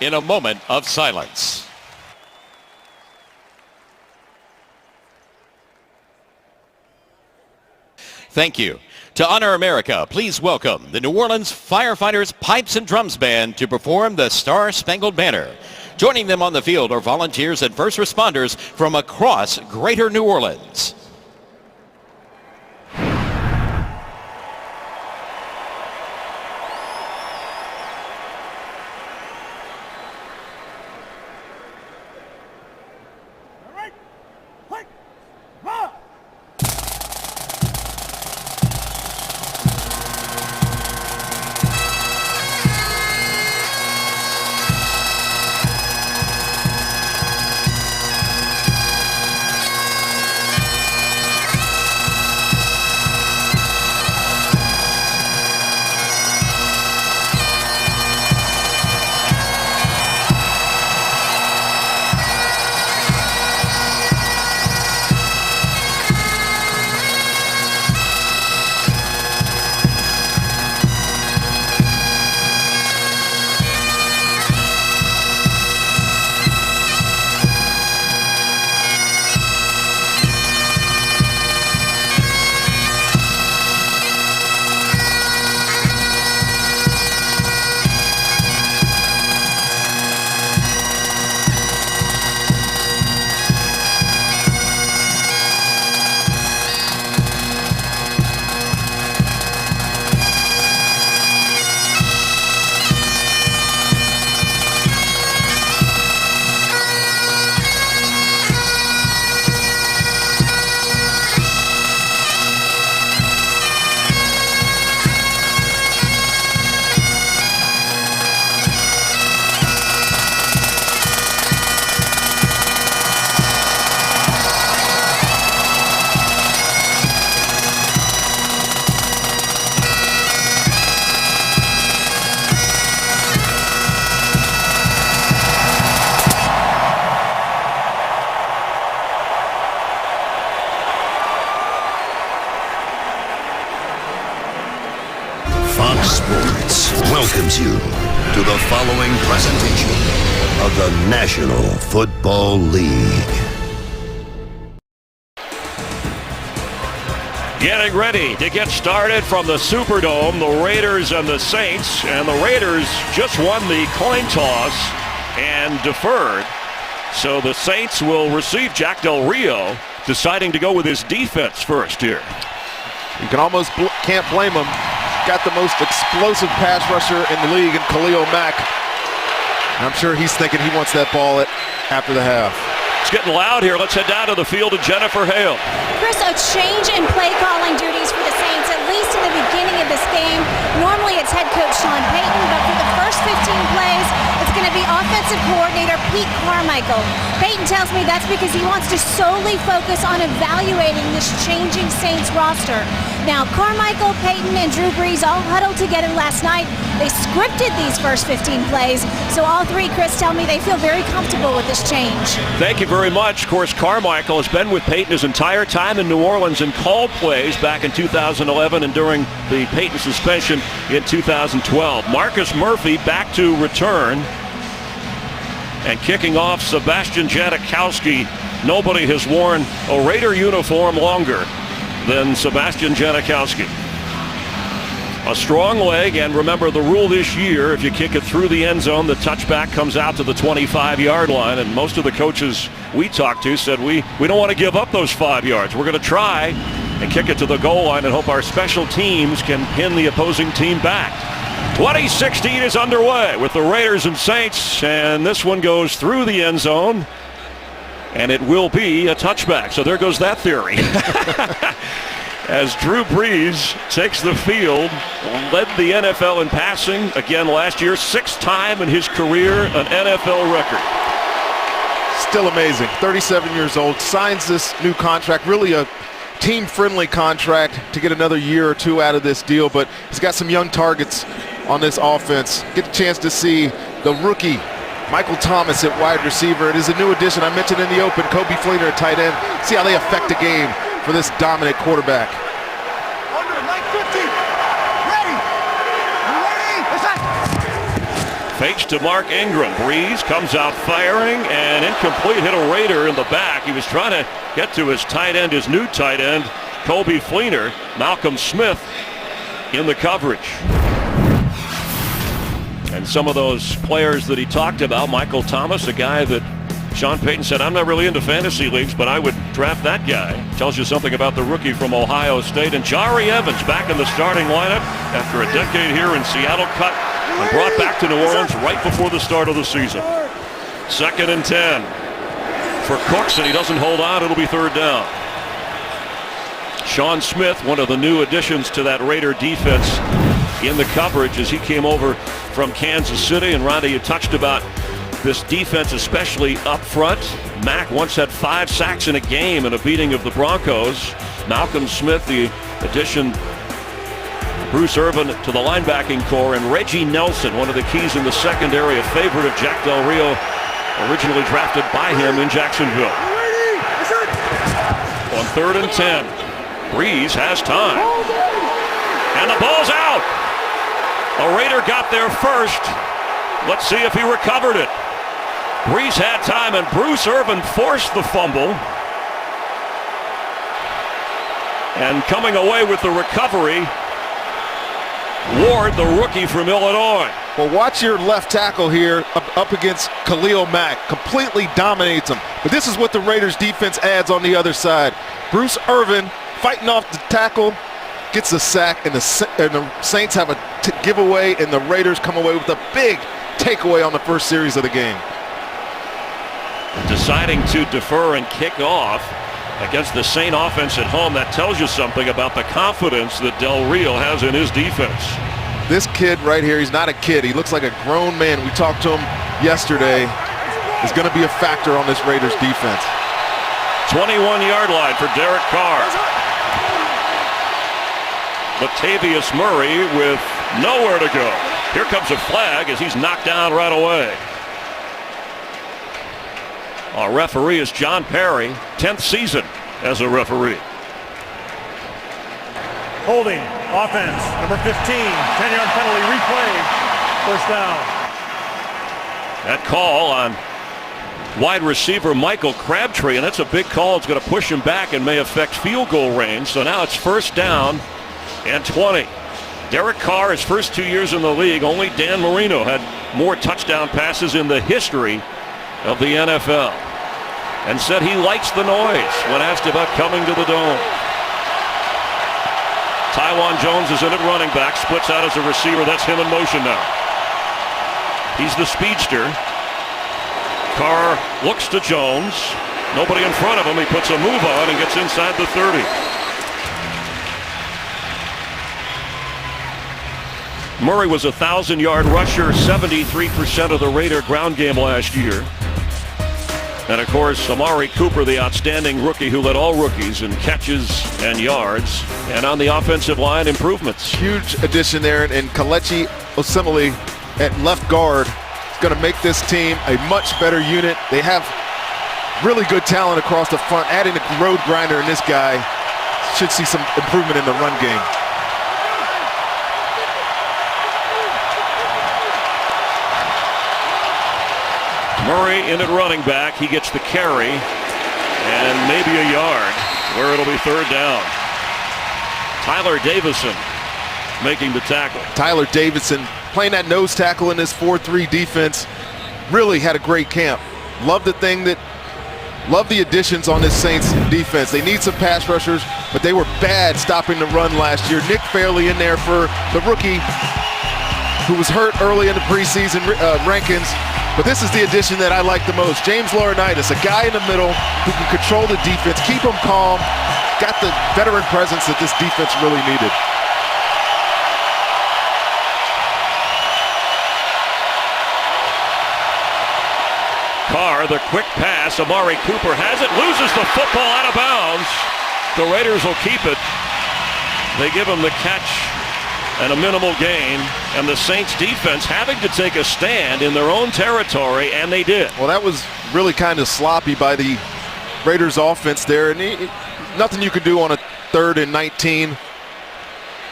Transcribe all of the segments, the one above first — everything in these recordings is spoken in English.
in a moment of silence. Thank you. To honor America, please welcome the New Orleans Firefighters Pipes and Drums Band to perform the Star-Spangled Banner. Joining them on the field are volunteers and first responders from across Greater New Orleans. Sports welcomes you to the following presentation of the National Football League. Getting ready to get started from the Superdome, the Raiders and the Saints. And the Raiders just won the coin toss and deferred. So the Saints will receive Jack Del Rio, deciding to go with his defense first here. You can almost can't blame him. Got the most explosive pass rusher in the league in Khalil Mack. I'm sure he's thinking he wants that ball after the half. It's getting loud here. Let's head down to the field to Jennifer Hale. Chris, a change in play calling duties for the Saints, at least in the beginning of this game. Normally it's head coach Sean Payton, but for the first 15 plays, it's going to be offensive coordinator Pete Carmichael. Payton tells me that's because he wants to solely focus on evaluating this changing Saints roster. Now, Carmichael, Payton, and Drew Brees all huddled together last night. They scripted these first 15 plays, so all three, Chris, tell me they feel very comfortable with this change. Thank you very much. Of course, Carmichael has been with Payton his entire time in New Orleans and called plays back in 2011 and during the Payton suspension in 2012. Marcus Murphy back to return. And kicking off, Sebastian Janikowski. Nobody has worn a Raider uniform longer than Sebastian Janikowski. A strong leg, and remember the rule this year, if you kick it through the end zone, the touchback comes out to the 25-yard line, and most of the coaches we talked to said we don't want to give up those 5 yards. We're going to try and kick it to the goal line and hope our special teams can pin the opposing team back. 2016 is underway with the Raiders and Saints, and this one goes through the end zone, and it will be a touchback. So there goes that theory. As Drew Brees takes the field, led the NFL in passing again last year, 6th time in his career, an NFL record. Still amazing. 37 years old, signs this new contract, really a team-friendly contract to get another year or two out of this deal, but he's got some young targets on this offense. Get the chance to see the rookie Michael Thomas at wide receiver. It is a new addition. I mentioned in the open, Coby Fleener at tight end. See how they affect the game for this dominant quarterback. Fakes to Mark Ingram. Breeze comes out firing and incomplete. Hit a Raider in the back. He was trying to get to his tight end, his new tight end, Kobe Fleener. Malcolm Smith in the coverage. And some of those players that he talked about, Michael Thomas, a guy that Sean Payton said, I'm not really into fantasy leagues, but I would draft that guy. Tells you something about the rookie from Ohio State. And Jari Evans back in the starting lineup after a decade here in Seattle, cut and brought back to New Orleans right before the start of the season. 2nd and 10 for Cooks, and he doesn't hold on. It'll be 3rd down. Sean Smith, one of the new additions to that Raider defense in the coverage as he came over from Kansas City. And Ronda, you touched about this defense, especially up front. Mack once had 5 sacks in a game in a beating of the Broncos. Malcolm Smith, the addition, Bruce Irvin to the linebacking core, and Reggie Nelson, one of the keys in the secondary, a favorite of Jack Del Rio, originally drafted by him in Jacksonville. On 3rd and 10, Breeze has time. And the ball's out. A Raider got there first. Let's see if he recovered it. Breeze had time, and Bruce Irvin forced the fumble. And coming away with the recovery, Ward, the rookie from Illinois. Well, watch your left tackle here up against Khalil Mack. Completely dominates him. But this is what the Raiders defense adds on the other side. Bruce Irvin fighting off the tackle, gets a sack, and the Saints have a giveaway, and the Raiders come away with a big takeaway on the first series of the game. Deciding to defer and kick off against the Saint offense at home. That tells you something about the confidence that Del Rio has in his defense. This kid right here, he's not a kid. He looks like a grown man. We talked to him yesterday. Is going to be a factor on this Raiders defense. 21-yard line for Derek Carr. Latavius Murray with nowhere to go. Here comes a flag as he's knocked down right away. Our referee is John Perry, 10th season as a referee. Holding, offense, number 15, 10-yard penalty, replay, 1st down. That call on wide receiver Michael Crabtree, and that's a big call. It's going to push him back and may affect field goal range. So now it's 1st down and 20. Derek Carr, his first 2 years in the league, only Dan Marino had more touchdown passes in the history of the NFL, and said he likes the noise when asked about coming to the Dome. Tywan Jones is in at running back, splits out as a receiver. That's him in motion now. He's the speedster. Carr looks to Jones. Nobody in front of him. He puts a move on and gets inside the 30. Murray was a 1,000-yard rusher, 73% of the Raider ground game last year. And of course, Amari Cooper, the outstanding rookie who led all rookies in catches and yards. And on the offensive line, improvements. Huge addition there, and Kelechi Osemele at left guard is going to make this team a much better unit. They have really good talent across the front. Adding a road grinder in this guy should see some improvement in the run game. Murray in at running back. He gets the carry and maybe a yard where it'll be 3rd down. Tyler Davison making the tackle. Tyler Davison playing that nose tackle in this 4-3 defense. Really had a great camp. Love the additions on this Saints defense. They need some pass rushers, but they were bad stopping the run last year. Nick Fairley in there for the rookie who was hurt early in the preseason rankings. But this is the addition that I like the most. James Laurinaitis, a guy in the middle who can control the defense, keep them calm, got the veteran presence that this defense really needed. Carr, the quick pass. Amari Cooper has it, loses the football out of bounds. The Raiders will keep it. They give him the catch and a minimal gain, and the Saints defense having to take a stand in their own territory, and they did. Well, that was really kind of sloppy by the Raiders offense there, and nothing you could do on a 3rd and 19.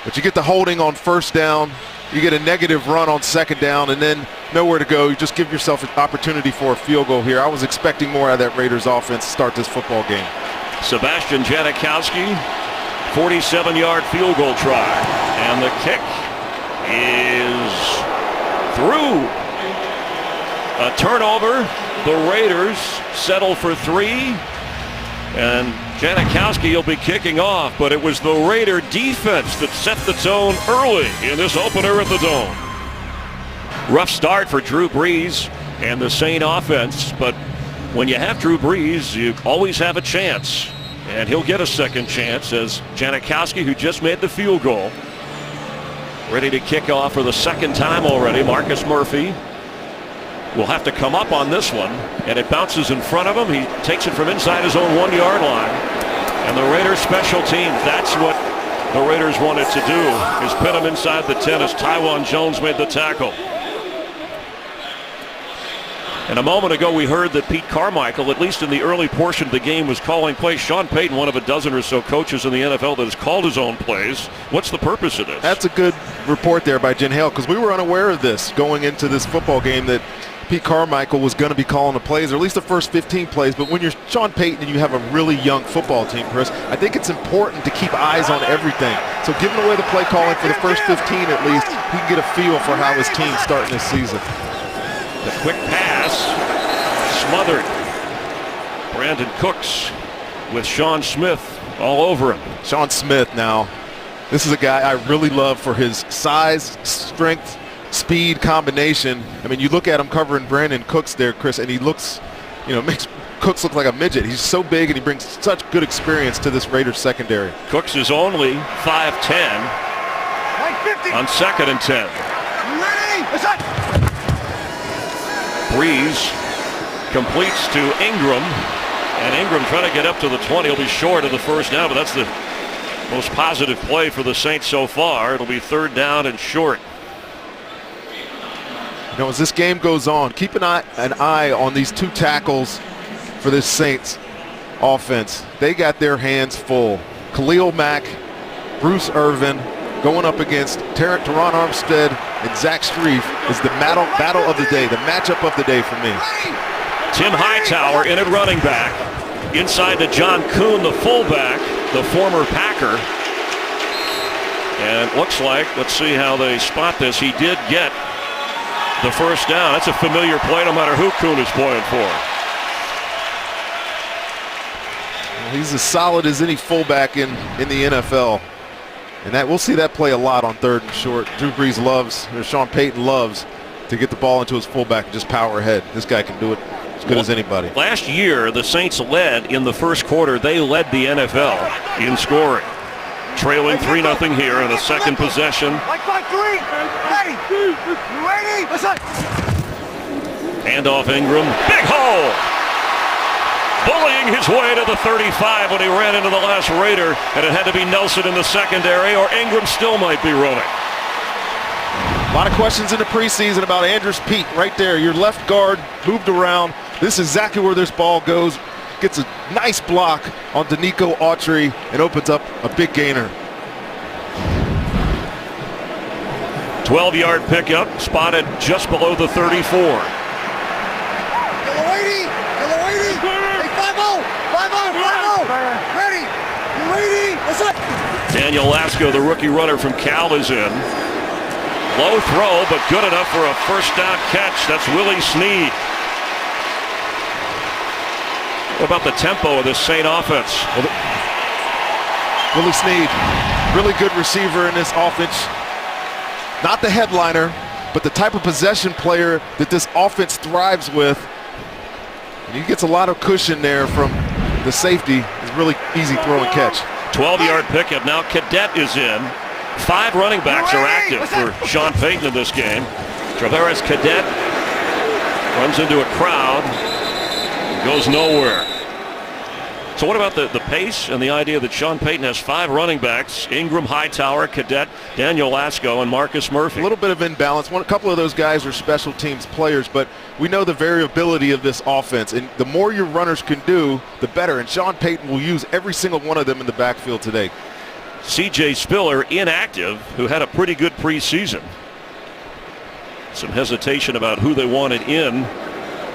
But you get the holding on 1st down. you get a negative run on second down and then nowhere to go. You just give yourself an opportunity for a field goal here. I was expecting more out of that Raiders offense to start this football game. Sebastian Janikowski, 47-yard field goal try. And the kick is through. A turnover. The Raiders settle for 3. And Janikowski will be kicking off, but it was the Raider defense that set the tone early in this opener at the Dome. Rough start for Drew Brees and the Saint offense, but when you have Drew Brees, you always have a chance. And he'll get a second chance as Janikowski, who just made the field goal, ready to kick off for the second time already. Marcus Murphy will have to come up on this one, and it bounces in front of him. He takes it from inside his own 1-yard line. And the Raiders special teams, that's what the Raiders wanted to do, is pin him inside the 10 as Taiwan Jones made the tackle. And a moment ago we heard that Pete Carmichael, at least in the early portion of the game, was calling plays. Sean Payton, one of a dozen or so coaches in the NFL that has called his own plays. What's the purpose of this? That's a good report there by Jen Hale, because we were unaware of this going into this football game, that Pete Carmichael was going to be calling the plays, or at least the first 15 plays. But when you're Sean Payton and you have a really young football team, Chris, I think it's important to keep eyes on everything. So giving away the play calling for the first 15 at least, he can get a feel for how his team's starting this season. The quick pass, smothered. Brandon Cooks with Sean Smith all over him. Sean Smith now, this is a guy I really love for his size, strength, speed combination. I mean, you look at him covering Brandon Cooks there, Chris, and he looks, makes Cooks look like a midget. He's so big and he brings such good experience to this Raiders secondary. Cooks is only 5'10" on 2nd and 10. Brees completes to Ingram, and Ingram trying to get up to the 20. He'll be short of the first down, but that's the most positive play for the Saints so far. It'll be 3rd down and short. As this game goes on, keep an eye on these 2 tackles for this Saints offense. They got their hands full. Khalil Mack, Bruce Irvin going up against Teron Armstead and Zach Strief is the battle of the day, the matchup of the day for me. Tim Hightower in at running back. Inside to John Kuhn, the fullback, the former Packer. And it looks like, let's see how they spot this. He did get the first down. That's a familiar play no matter who Kuhn is playing for. Well, he's as solid as any fullback in the NFL. And that we'll see that play a lot on 3rd and short. Drew Brees loves, or Sean Payton loves, to get the ball into his fullback and just power ahead. This guy can do it as good as anybody. Last year, the Saints led in the first quarter. They led the NFL in scoring. Trailing 3-0 here in a second possession. Handoff Ingram. Big hole! Bullying his way to the 35 when he ran into the last Raider, and it had to be Nelson in the secondary, or Ingram still might be running. A lot of questions in the preseason about Andrus Peat right there. Your left guard moved around. This is exactly where this ball goes. Gets a nice block on Danico Autry and opens up a big gainer. 12-yard pickup, spotted just below the 34. Daniel Lasco, the rookie runner from Cal, is in. Low throw, but good enough for a first down catch. That's Willie Snead. What about the tempo of this Saint offense? Willie Snead, really good receiver in this offense. Not the headliner, but the type of possession player that this offense thrives with. And he gets a lot of cushion there from the safety. It's really easy throw and catch. 12-yard pickup. Now Cadet is in. 5 running backs are active for Sean Payton in this game. Travares Cadet runs into a crowd, goes nowhere. So what about the pace and the idea that Sean Payton has 5 running backs: Ingram, Hightower, Cadet, Daniel Lasco, and Marcus Murphy? A little bit of imbalance. A couple of those guys are special teams players, but we know the variability of this offense, and the more your runners can do, the better. And Sean Payton will use every single one of them in the backfield today. C.J. Spiller, inactive, who had a pretty good preseason. Some hesitation about who they wanted in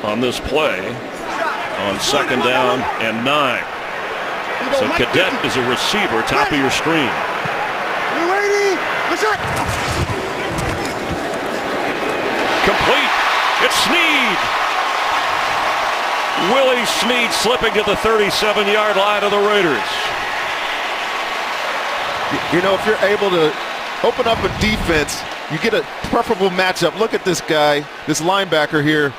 on this play on 2nd down and 9. So Cadet is a receiver, top of your screen. Complete. It's Snead. Willie Snead slipping to the 37-yard line of the Raiders. You know, if you're able to open up a defense, you get a preferable matchup. Look at this guy, this linebacker here,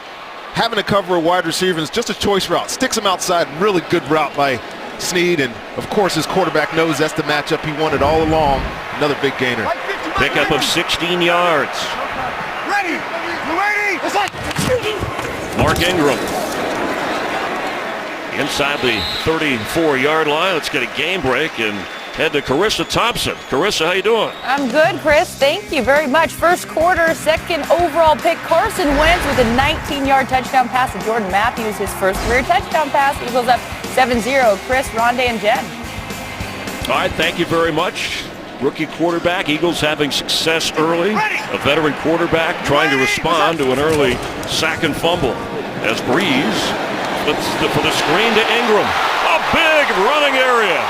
having to cover a wide receiver. It's just a choice route. Sticks him outside. Really good route by Snead. And, of course, his quarterback knows that's the matchup he wanted all along. Another big gainer. Pickup of 16 yards. Ready. Mark Ingram. Inside the 34-yard line. Let's get a game break and head to Carissa Thompson. Carissa, how you doing? I'm good, Chris. Thank you very much. First quarter, second overall pick. Carson Wentz with a 19-yard touchdown pass to Jordan Matthews, his first career touchdown pass. Eagles up 7-0. Chris, Rondé, and Jen. All right, thank you very much. Rookie quarterback, Eagles having success early. A veteran quarterback trying to respond to an early sack and fumble. As Breeze flips for the screen to Ingram. A big running area.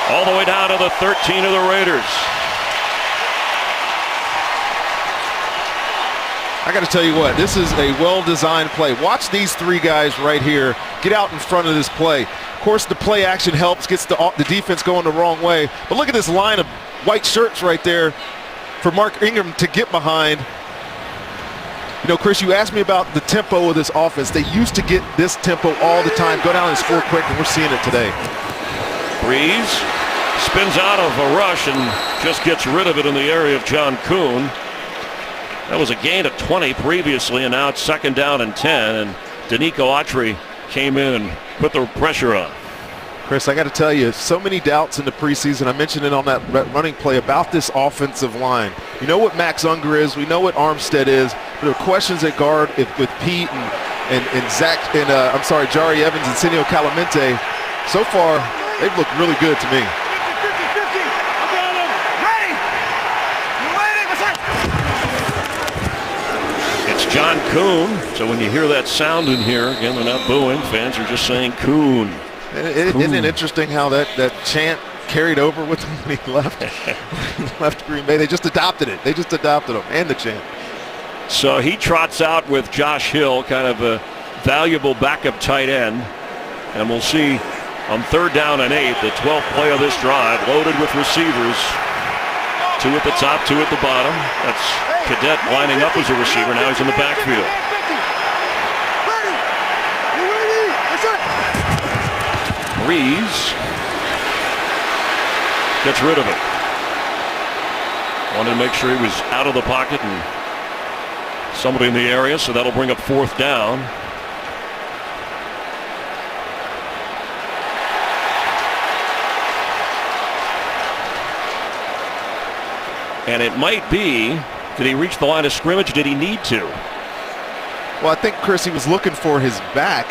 All the way down to the 13 of the Raiders. I got to tell you what, this is a well-designed play. Watch these three guys right here get out in front of this play. Of course, the play action helps, gets the defense going the wrong way. But look at this line of white shirts right there for Mark Ingram to get behind. You know, Chris, you asked me about the tempo of this offense. They used to get this tempo all the time, go down and score quick, and we're seeing it today. Breeze spins out of a rush and just gets rid of it in the area of John Kuhn. That was a gain of 20 previously, and now it's 2nd down and 10. And Danico Autry came in and put the pressure on. Chris, I got to tell you, so many doubts in the preseason. I mentioned it on that running play about this offensive line. You know what Max Unger is. We know what Armstead is. There are questions at guard with Pete and Zach and Jari Evans and Senio Calamente. So far, they've looked really good to me. It's John Kuhn. So when you hear that sound in here, again, they're not booing. Fans are just saying Kuhn. Isn't it interesting how that chant carried over with him when he left Green Bay? They just adopted it. They just adopted him and the chant. So he trots out with Josh Hill, kind of a valuable backup tight end. And we'll see on 3rd down and 8, the 12th play of this drive, loaded with receivers. 2 at the top, 2 at the bottom. That's Cadet lining up as a receiver. Now he's in the backfield. Breeze gets rid of it. Wanted to make sure he was out of the pocket and somebody in the area, so that'll bring up 4th down. And it might be, did he reach the line of scrimmage? Did he need to? Well, I think, Chris, he was looking for his back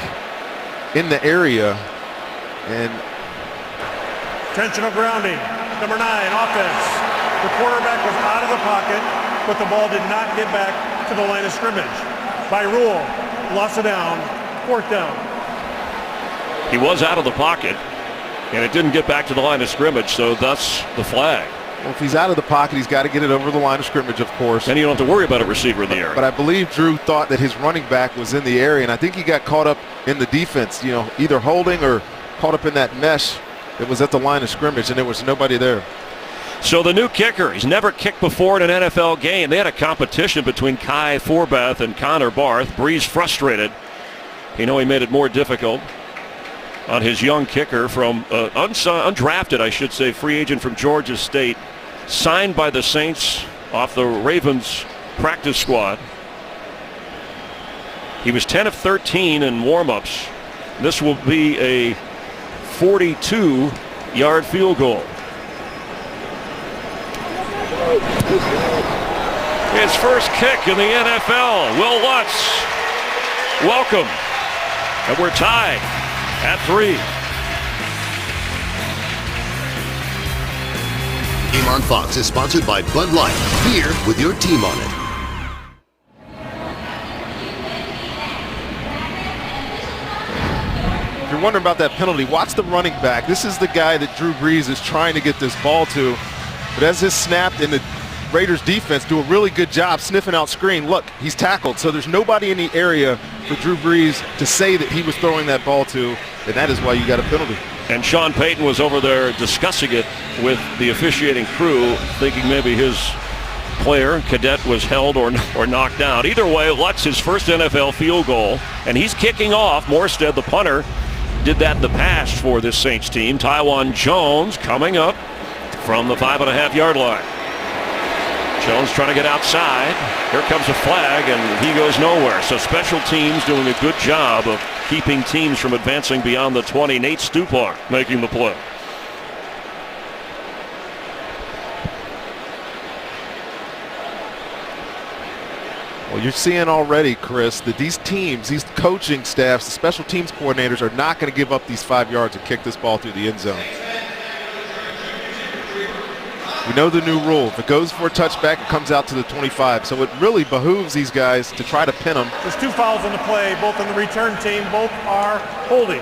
in the area. And Intentional grounding. Number 9, offense. The quarterback was out of the pocket, but the ball did not get back to the line of scrimmage. By rule, loss of down, 4th down. He was out of the pocket, and it didn't get back to the line of scrimmage, so thus the flag. well, if he's out of the pocket, he's got to get it over the line of scrimmage, of course. And you don't have to worry about a receiver in the area. But I believe Drew thought that his running back was in the area, and I think he got caught up in the defense, either holding or caught up in that mesh that was at the line of scrimmage, and there was nobody there. So the new kicker, he's never kicked before in an NFL game. They had a competition between Kai Forbath and Connor Barth. Breeze frustrated. He made it more difficult on his young kicker from undrafted, I should say, free agent from Georgia State, signed by the Saints off the Ravens practice squad. He was 10 of 13 in warm-ups. This will be a 42-yard field goal. His first kick in the NFL. Will Lutz, welcome. And we're tied at 3. Game on Fox is sponsored by Bud Light. Beer with your team on it. If you're wondering about that penalty, watch the running back. This is the guy that Drew Brees is trying to get this ball to. But as this snapped, and the Raiders defense do a really good job sniffing out screen. Look, he's tackled, so there's nobody in the area for Drew Brees to say that he was throwing that ball to, and that is why you got a penalty. And Sean Payton was over there discussing it with the officiating crew, thinking maybe his player, Cadet, was held or knocked out. Either way, Lutz, his first NFL field goal, and he's kicking off. Morstead, the punter, did that in the past for this Saints team. Taiwan Jones coming up from the 5.5-yard line. Jones trying to get outside. Here comes a flag, and he goes nowhere. So special teams doing a good job of keeping teams from advancing beyond the 20. Nate Stupar making the play. Well, you're seeing already, Chris, that these teams, these coaching staffs, the special teams coordinators are not going to give up these 5 yards and kick this ball through the end zone. We know the new rule. If it goes for a touchback, it comes out to the 25. So it really behooves these guys to try to pin them. There's 2 fouls on the play, both on the return team. Both are holding.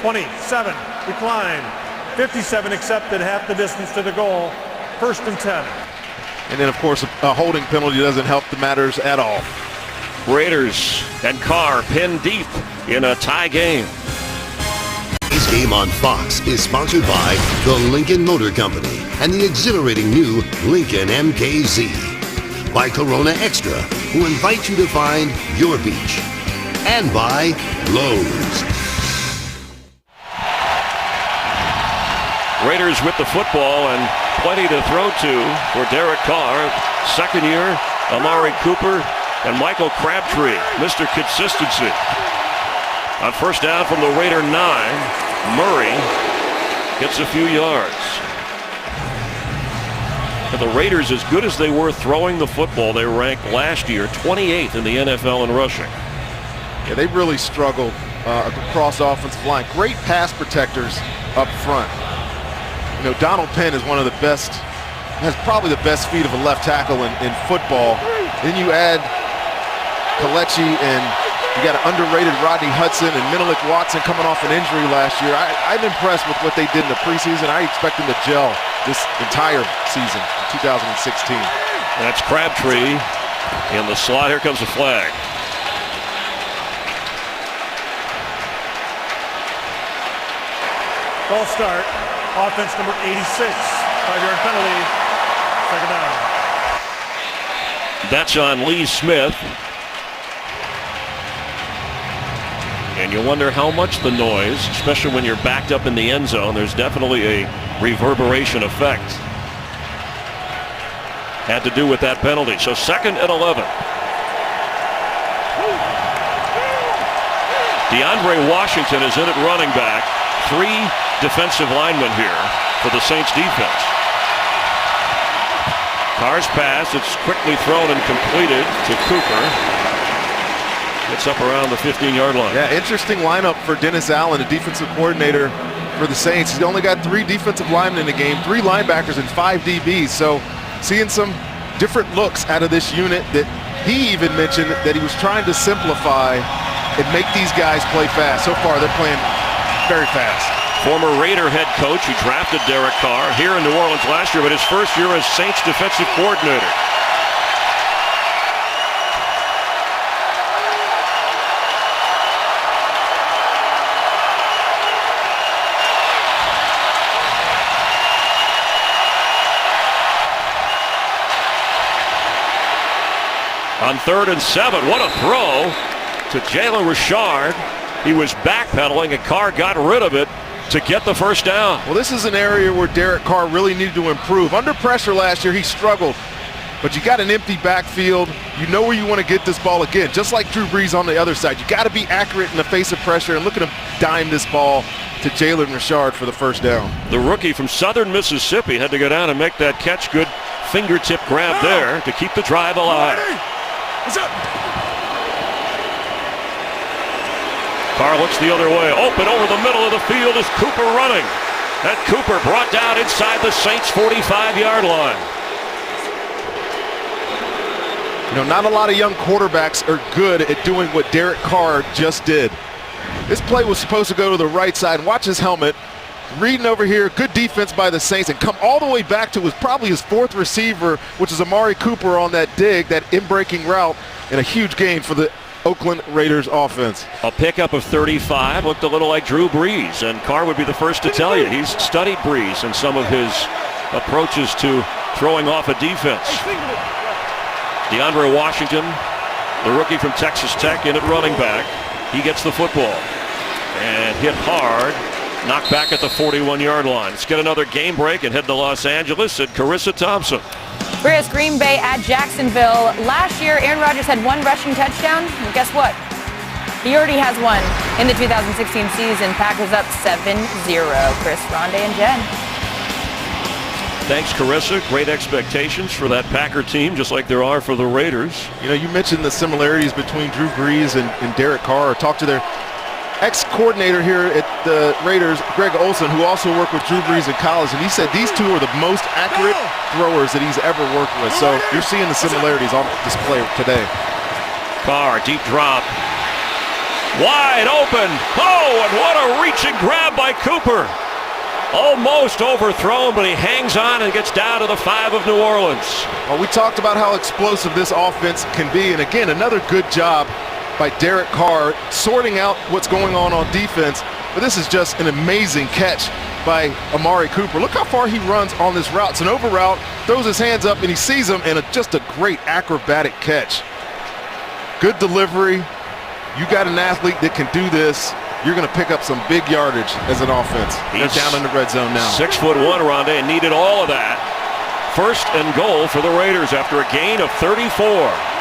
27, decline. 57 accepted, half the distance to the goal. 1st and 10. And then, of course, a holding penalty doesn't help the matters at all. Raiders and Carr pinned deep in a tie game. Today's Game on Fox is sponsored by the Lincoln Motor Company and the exhilarating new Lincoln MKZ. By Corona Extra, who invite you to find your beach. And by Lowe's. Raiders with the football and plenty to throw to for Derek Carr. Second year, Amari Cooper and Michael Crabtree, Mr. Consistency. On first down from the Raider 9, Murray gets a few yards. And the Raiders, as good as they were throwing the football, they ranked last year 28th in the NFL in rushing. Yeah, they really struggled across offensive line. Great pass protectors up front. You know, Donald Penn is one of the best, has probably the best feet of a left tackle in football. Then you add Kelechi, and you got an underrated Rodney Hudson and Menelik Watson coming off an injury last year. I'm impressed with what they did in the preseason. I expect them to gel this entire season, 2016. That's Crabtree in the slot. Here comes a flag. Ball start. Offense number 86. 5-yard penalty. Second down. That's on Lee Smith. And you wonder how much the noise, especially when you're backed up in the end zone, there's definitely a reverberation effect. Had to do with that penalty. So 2nd and 11. DeAndre Washington is in at running back. 3 defensive linemen here for the Saints defense. Carr's pass, it's quickly thrown and completed to Cooper. Gets up around the 15-yard line. Yeah, interesting lineup for Dennis Allen, the defensive coordinator for the Saints. He's only got 3 defensive linemen in the game, 3 linebackers and 5 DBs. So seeing some different looks out of this unit that he even mentioned that he was trying to simplify and make these guys play fast. So far, they're playing very fast. Former Raider head coach who drafted Derek Carr here in New Orleans last year, but his first year as Saints defensive coordinator. On 3rd and 7, what a throw to Jalen Richard. He was backpedaling and Carr got rid of it to get the first down. Well, this is an area where Derek Carr really needed to improve. Under pressure last year, he struggled. But you got an empty backfield. You know where you want to get this ball again. Just like Drew Brees on the other side. You got to be accurate in the face of pressure. And look at him dime this ball to Jalen Richard for the first down. The rookie from Southern Mississippi had to go down and make that catch. Good fingertip grab there to keep the drive alive. What's up? Carr looks the other way. Open over the middle of the field is Cooper running. And Cooper brought down inside the Saints' 45-yard line. You know, not a lot of young quarterbacks are good at doing what Derek Carr just did. This play was supposed to go to the right side. Watch his helmet. Reading over here, good defense by the Saints, and come all the way back to probably his fourth receiver, which is Amari Cooper on that dig, that in-breaking route, and a huge gain for the Oakland Raiders offense. A pickup of 35 looked a little like Drew Brees, and Carr would be the first to tell you he's studied Brees in some of his approaches to throwing off a defense. DeAndre Washington, the rookie from Texas Tech, in at running back. He gets the football and hit hard. Knocked back at the 41-yard line. Let's get another game break and head to Los Angeles at Carissa Thompson. Chris, Green Bay at Jacksonville. Last year, Aaron Rodgers had one rushing touchdown. And guess what? He already has one in the 2016 season. Packers up 7-0. Chris, Rondé, and Jen. Thanks, Carissa. Great expectations for that Packer team, just like there are for the Raiders. You know, you mentioned the similarities between Drew Brees and Derek Carr. Talk to their ex-coordinator here at the Raiders, Greg Olson, who also worked with Drew Brees in college, and he said these two are the most accurate throwers that he's ever worked with. So you're seeing the similarities on display today. Carr, deep drop. Wide open. Oh, and what a reaching grab by Cooper. Almost overthrown, but he hangs on and gets down to the 5 of New Orleans. Well, we talked about how explosive this offense can be, and again, another good job by Derek Carr sorting out what's going on defense. But this is just an amazing catch by Amari Cooper. Look how far he runs on this route. It's an over route, throws his hands up, and he sees him, and just a great acrobatic catch. Good delivery. You got an athlete that can do this. You're going to pick up some big yardage as an offense. They're down in the red zone now. 6'1", Rondé, and needed all of that. First and goal for the Raiders after a gain of 34.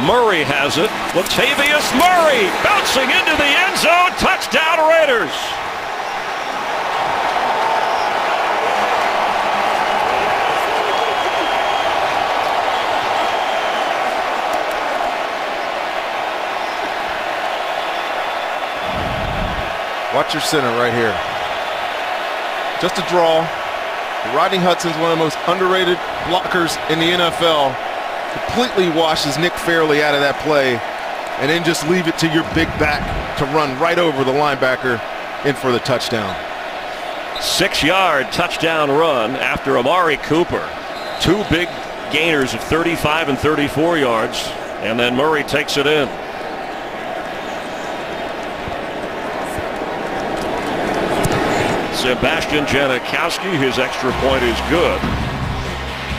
Murray has it. Latavius Murray bouncing into the end zone. Touchdown, Raiders. Watch your center right here. Just a draw. Rodney Hudson's one of the most underrated blockers in the NFL. Completely washes Nick Fairley out of that play, and then just leave it to your big back to run right over the linebacker in for the touchdown. 6-yard touchdown run after Amari Cooper. Two big gainers of 35 and 34 yards, and then Murray takes it in. Sebastian Janikowski, his extra point is good.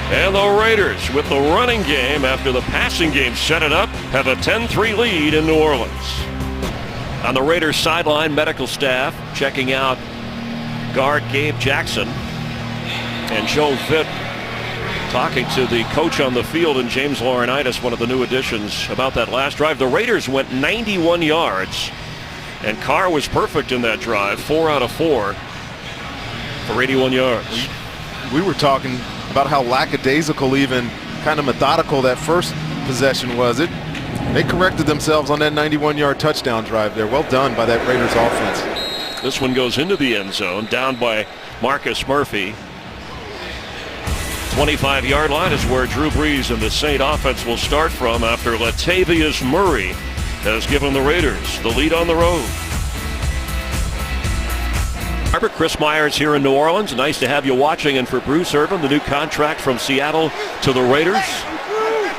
And the Raiders, with the running game after the passing game set it up, have a 10-3 lead in New Orleans. On the Raiders sideline, medical staff checking out guard Gabe Jackson. And Joe Vitt talking to the coach on the field, and James Laurinaitis, one of the new additions, about that last drive. The Raiders went 91 yards, and Carr was perfect in that drive, 4 out of 4 for 81 yards. We were talking about how lackadaisical, even kind of methodical that first possession was. They corrected themselves on that 91-yard touchdown drive there. Well done by that Raiders offense. This one goes into the end zone, down by Marcus Murphy. 25-yard line is where Drew Brees and the Saint offense will start from after Latavius Murray has given the Raiders the lead on the road. Chris Myers here in New Orleans. Nice to have you watching. And for Bruce Irvin, the new contract from Seattle to the Raiders.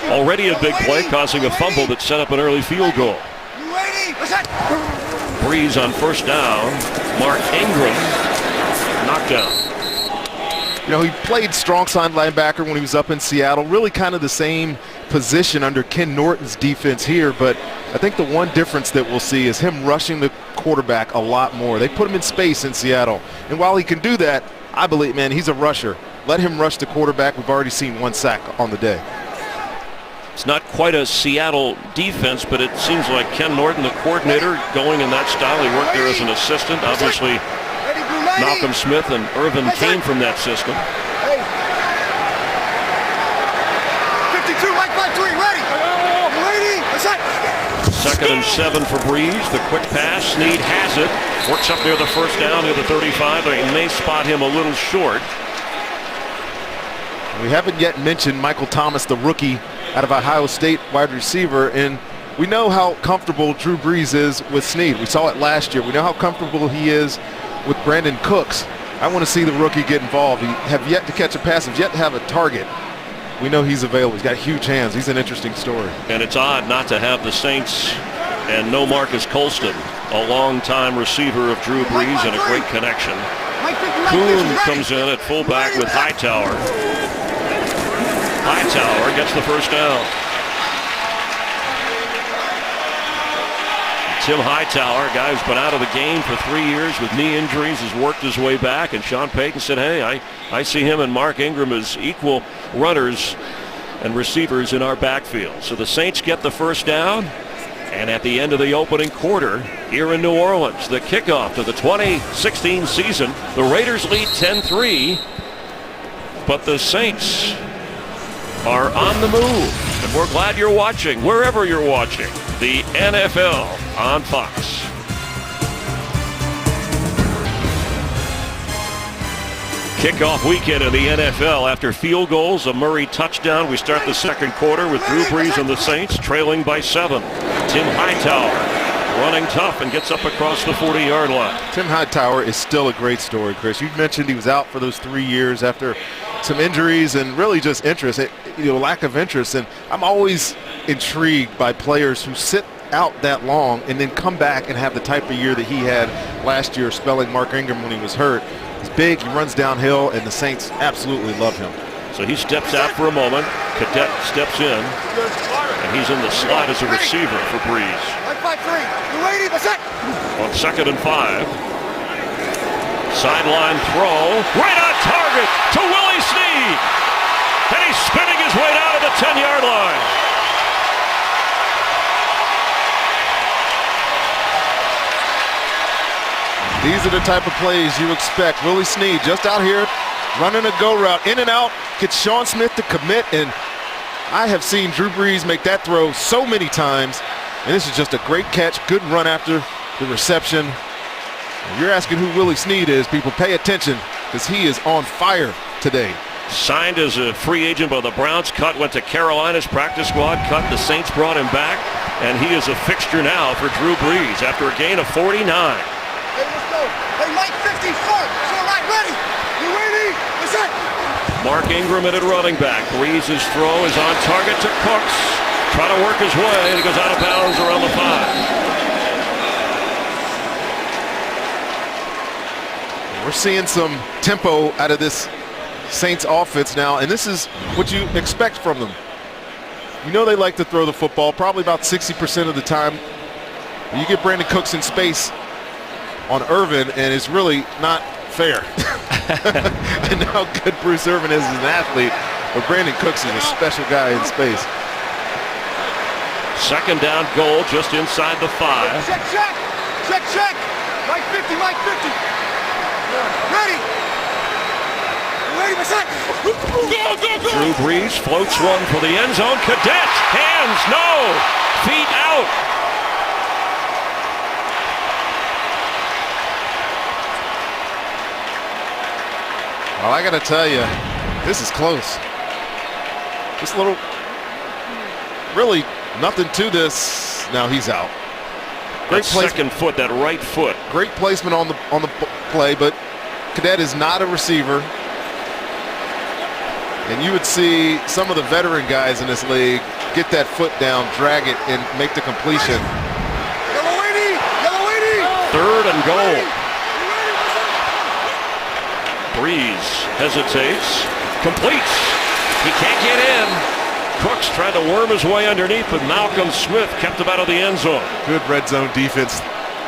Already a big play, causing a fumble that set up an early field goal. Brees on first down. Mark Ingram knocked down. You know, he played strong side linebacker when he was up in Seattle. Really kind of the same position under Ken Norton's defense here, but I think the one difference that we'll see is him rushing the quarterback a lot more. They put him in space in Seattle, and while he can do that, I believe, man, he's a rusher. Let him rush the quarterback. We've already seen 1 sack on the day. It's not quite a Seattle defense, but it seems like Ken Norton, the coordinator, going in that style. He worked there as an assistant. Obviously, Malcolm Smith and Irvin came from that system. 52, Mike 5-3, ready. 2nd and 7 for Breeze. The quick pass. Snead has it. Works up near the first down near the 35. They may spot him a little short. We haven't yet mentioned Michael Thomas, the rookie out of Ohio State, wide receiver, and we know how comfortable Drew Brees is with Snead. We saw it last year. We know how comfortable he is with Brandon Cooks. I want to see the rookie get involved. He have yet to catch a pass, have yet to have a target. We know he's available. He's got huge hands. He's an interesting story. And it's odd not to have the Saints and no Marcus Colston, a long-time receiver of Drew Brees and a great connection. Kuhn comes in at fullback with Hightower. Hightower gets the first down. Tim Hightower, a guy who's been out of the game for 3 years with knee injuries, has worked his way back, and Sean Payton said, hey, I see him and Mark Ingram as equal runners and receivers in our backfield. So the Saints get the first down, and at the end of the opening quarter here in New Orleans, the kickoff to the 2016 season, the Raiders lead 10-3, but the Saints are on the move, and we're glad you're watching, wherever you're watching, the NFL on Fox. Kickoff weekend in the NFL after field goals, a Murray touchdown. We start the second quarter with Drew Brees and the Saints trailing by 7. Tim Hightower running tough and gets up across the 40-yard line. Tim Hightower is still a great story, Chris. You mentioned he was out for those 3 years after some injuries and really just interest, lack of interest. And I'm always intrigued by players who sit out that long and then come back and have the type of year that he had last year, spelling Mark Ingram when he was hurt. He's big, he runs downhill, and the Saints absolutely love him. So he steps out for a moment. Cadet steps in, and he's in the slot as a receiver for Breeze. On 2nd and 5. Sideline throw, right on target to Willie Snead. And he's spinning his way down to the 10-yard line. These are the type of plays you expect. Willie Snead just out here running a go route, in and out, gets Sean Smith to commit, and I have seen Drew Brees make that throw so many times, and this is just a great catch, good run after the reception. If you're asking who Willie Snead is, people pay attention because he is on fire today. Signed as a free agent by the Browns, went to Carolina's practice squad, the Saints brought him back, and he is a fixture now for Drew Brees after a gain of 49. Hey, let's go. Hey, Mike 50, start. So right, ready. You ready? Let's go. Mark Ingram at running back. Brees' throw is on target to Cooks. Trying to work his way, and he goes out of bounds around the 5. We're seeing some tempo out of this Saints offense now, and this is what you expect from them. You know they like to throw the football probably about 60% of the time. You get Brandon Cooks in space on Irvin, and it's really not fair. I know how good Bruce Irvin is as an athlete, but Brandon Cooks is a special guy in space. 2nd down goal just inside the 5. Check, check. Check, check. Mike 50, Mike 50. Ready. Ready, my son. Drew Brees floats one for the end zone. Cadet, hands, no. Feet out. Well, I got to tell you, this is close. Just a little, really nothing to this. Now he's out. Great second foot, that right foot. Great placement on the play, but Cadet is not a receiver. And you would see some of the veteran guys in this league get that foot down, drag it, and make the completion. Yellow 80, yellow 80. 3rd and goal. Brees hesitates, completes. He can't get in. Cooks tried to worm his way underneath, but Malcolm Smith kept him out of the end zone. Good red zone defense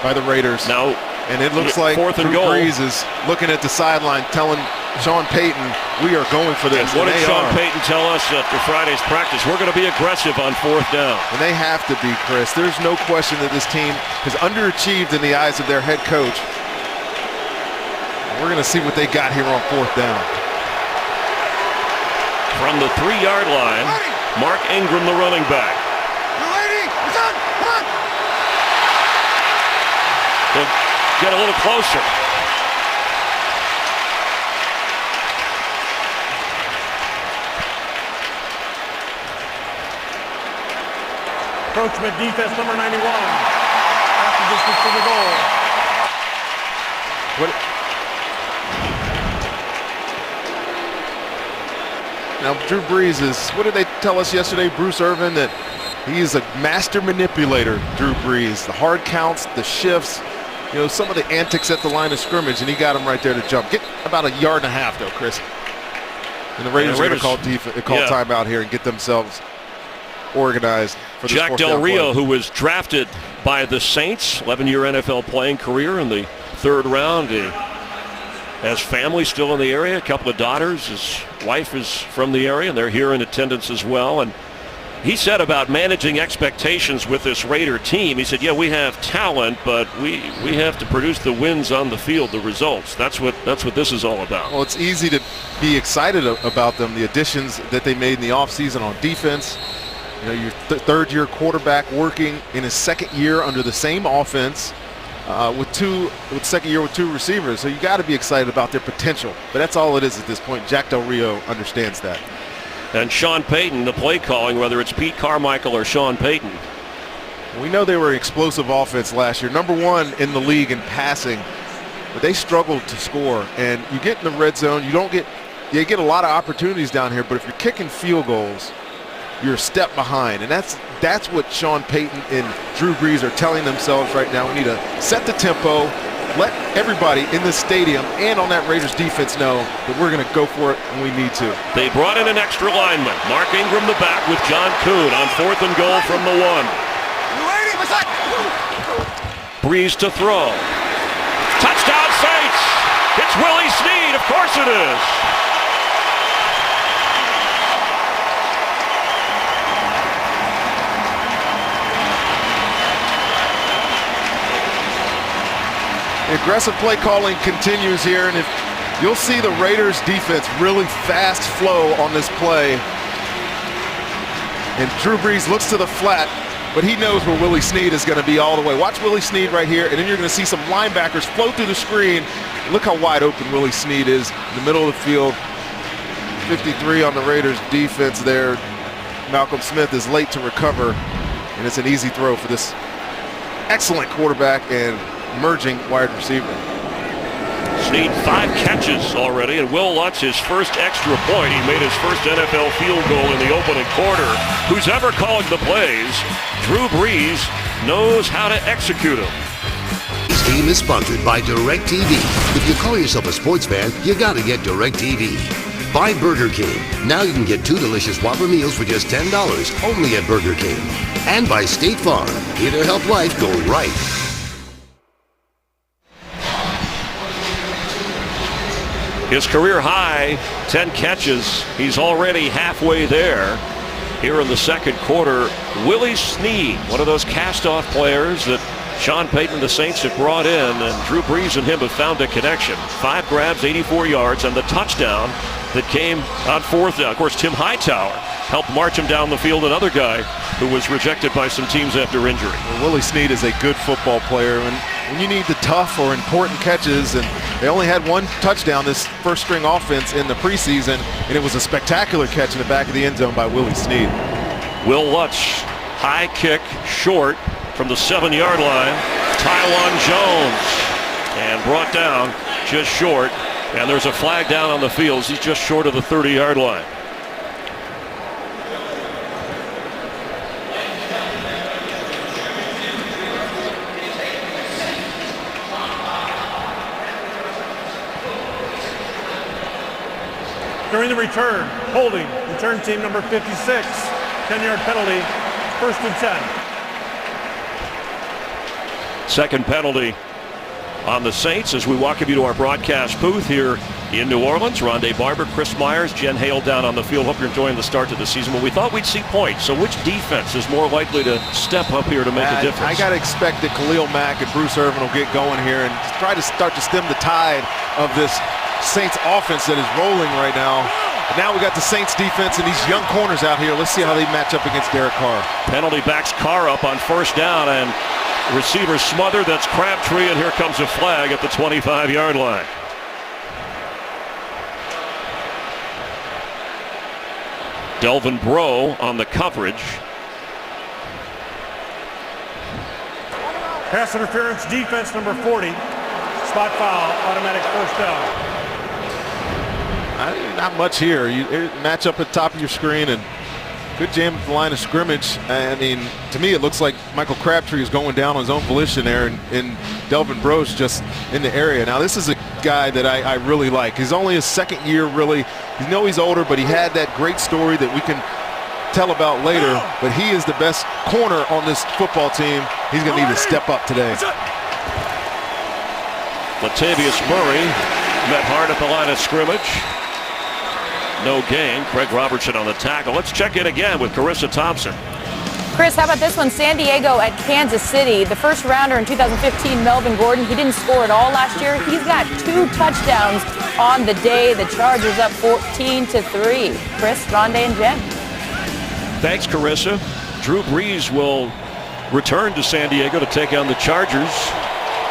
by the Raiders. Now, and it looks like 4th and Drew goal. Brees is looking at the sideline, telling Sean Payton, "We are going for this." What did Sean Payton tell us after Friday's practice? We're going to be aggressive on 4th down. And they have to be, Chris. There's no question that this team has underachieved in the eyes of their head coach. We're going to see what they got here on 4th down. From the 3-yard line, Mark Ingram, the running back. You ready? Come on. to get a little closer. Encroachment defense number 91. After distance to the goal. Now, Drew Brees is, what did they tell us yesterday, Bruce Irvin, that he's a master manipulator, Drew Brees. The hard counts, the shifts, you know, some of the antics at the line of scrimmage, and he got him right there to jump. Get about a yard and a half, though, Chris. And the Raiders are going to call timeout here and get themselves organized for this Jack fourth Del down Rio, play. who was drafted by the Saints, 11-year NFL playing career in the third round. He has family still in the area, a couple of daughters. His wife is from the area, and they're here in attendance as well. And he said about managing expectations with this Raider team, he said, yeah, we have talent, but we have to produce the wins on the field, the results. That's what this is all about. Well, it's easy to be excited about them, the additions that they made in the offseason on defense. You know, your third-year quarterback working in his second year under the same offense with second year with two receivers. So you got to be excited about their potential. But that's all it is at this point. Jack Del Rio understands that. And Sean Payton, the play calling, whether it's Pete Carmichael or Sean Payton. We know they were an explosive offense last year, number one in the league in passing, but they struggled to score. And you get in the red zone, you get a lot of opportunities down here, but if you're kicking field goals, you're a step behind. And that's what Sean Payton and Drew Brees are telling themselves right now. We need to set the tempo, let everybody in the stadium and on that Raiders defense know that we're going to go for it when we need to. They brought in an extra lineman. Mark Ingram the back with John Kuhn on 4th and goal from the 1. Brees to throw. Touchdown Saints! It's Willie Snead, of course it is. The aggressive play calling continues here, and if you'll see the Raiders defense really fast flow on this play. And Drew Brees looks to the flat, but he knows where Willie Snead is going to be all the way. Watch Willie Snead right here, and then you're going to see some linebackers flow through the screen. Look how wide open Willie Snead is in the middle of the field. 53 on the Raiders defense there. Malcolm Smith is late to recover, and it's an easy throw for this excellent quarterback and emerging wide receiver. Snead 5 catches already, and Will Lutz his first extra point. He made his first NFL field goal in the opening quarter. Who's ever calling the plays, Drew Brees knows how to execute them. This game is sponsored by DirecTV. If you call yourself a sports fan, you gotta get DirecTV. By Burger King. Now you can get 2 delicious Whopper meals for just $10 only at Burger King. And by State Farm. Here to help life go right. His career high, 10 catches. He's already halfway there. Here in the second quarter, Willie Snead, one of those cast-off players that Sean Payton and the Saints have brought in, and Drew Brees and him have found a connection. 5 grabs, 84 yards, and the touchdown that came on 4th down. Of course, Tim Hightower helped march him down the field, another guy who was rejected by some teams after injury. Well, Willie Snead is a good football player, and when you need the tough or important catches, and they only had 1 touchdown this first string offense in the preseason, and it was a spectacular catch in the back of the end zone by Willie Snead. Will Lutz, high kick, short from the 7-yard line. Tywan Jones, and brought down just short, and there's a flag down on the field. He's just short of the 30-yard line. During the return, holding, return team number 56, 10-yard penalty, 1st and 10. Second penalty on the Saints as we welcome you to our broadcast booth here in New Orleans. Rondé Barber, Chris Myers, Jen Hale down on the field. Hope you're enjoying the start to the season. Well, we thought we'd see points. So which defense is more likely to step up here to make a difference? I got to expect that Khalil Mack and Bruce Irvin will get going here and try to start to stem the tide of this Saints offense that is rolling right now. But now we got the Saints defense and these young corners out here. Let's see how they match up against Derek Carr. Penalty backs Carr up on 1st down, and Receiver smothered. That's Crabtree, and here comes a flag at the 25-yard line. Delvin Breaux on the coverage. Pass interference, defense number 40. Spot foul, automatic first down. Not much here. You match up at the top of your screen and good jam at the line of scrimmage. I mean, to me, it looks like Michael Crabtree is going down on his own volition there, and Delvin Breaux just in the area. Now, this is a guy that I really like. He's only his second year, really. You know he's older, but he had that great story that we can tell about later. But he is the best corner on this football team. He's going to need to step up today. Latavius Murray met hard at the line of scrimmage. No gain. Craig Robertson on the tackle. Let's check in again with Carissa Thompson. Chris, how about this one? San Diego at Kansas City. The first rounder in 2015, Melvin Gordon, he didn't score at all last year. He's got 2 touchdowns on the day. The Chargers up 14-3. Chris, Rondé, and Jen. Thanks, Carissa. Drew Brees will return to San Diego to take on the Chargers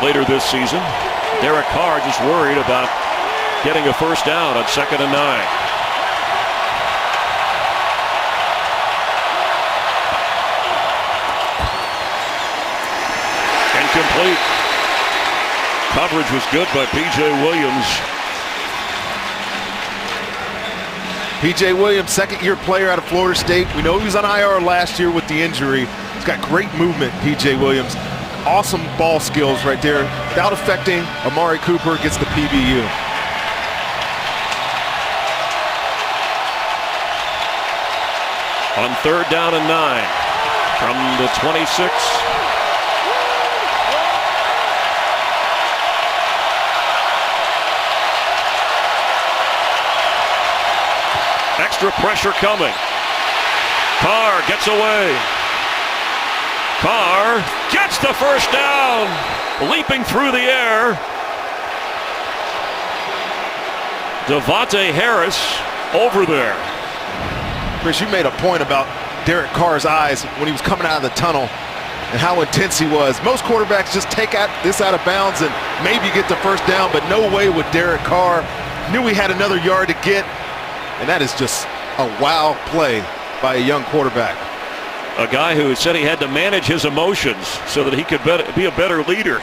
later this season. Derek Carr just worried about getting a first down on 2nd and 9. Incomplete. Coverage was good by P.J. Williams. P.J. Williams, second-year player out of Florida State. We know he was on IR last year with the injury. He's got great movement, P.J. Williams. Awesome ball skills right there. Without affecting, Amari Cooper gets the PBU. On 3rd down and 9 from the 26. Extra pressure coming. Carr gets away. Carr gets the first down, leaping through the air. Devontae Harris over there. Chris, you made a point about Derek Carr's eyes when he was coming out of the tunnel and how intense he was. Most quarterbacks just take this out of bounds and maybe get the first down, but no way with Derek Carr. Knew he had another yard to get, and that is just a wow play by a young quarterback. A guy who said he had to manage his emotions so that he could be a better leader.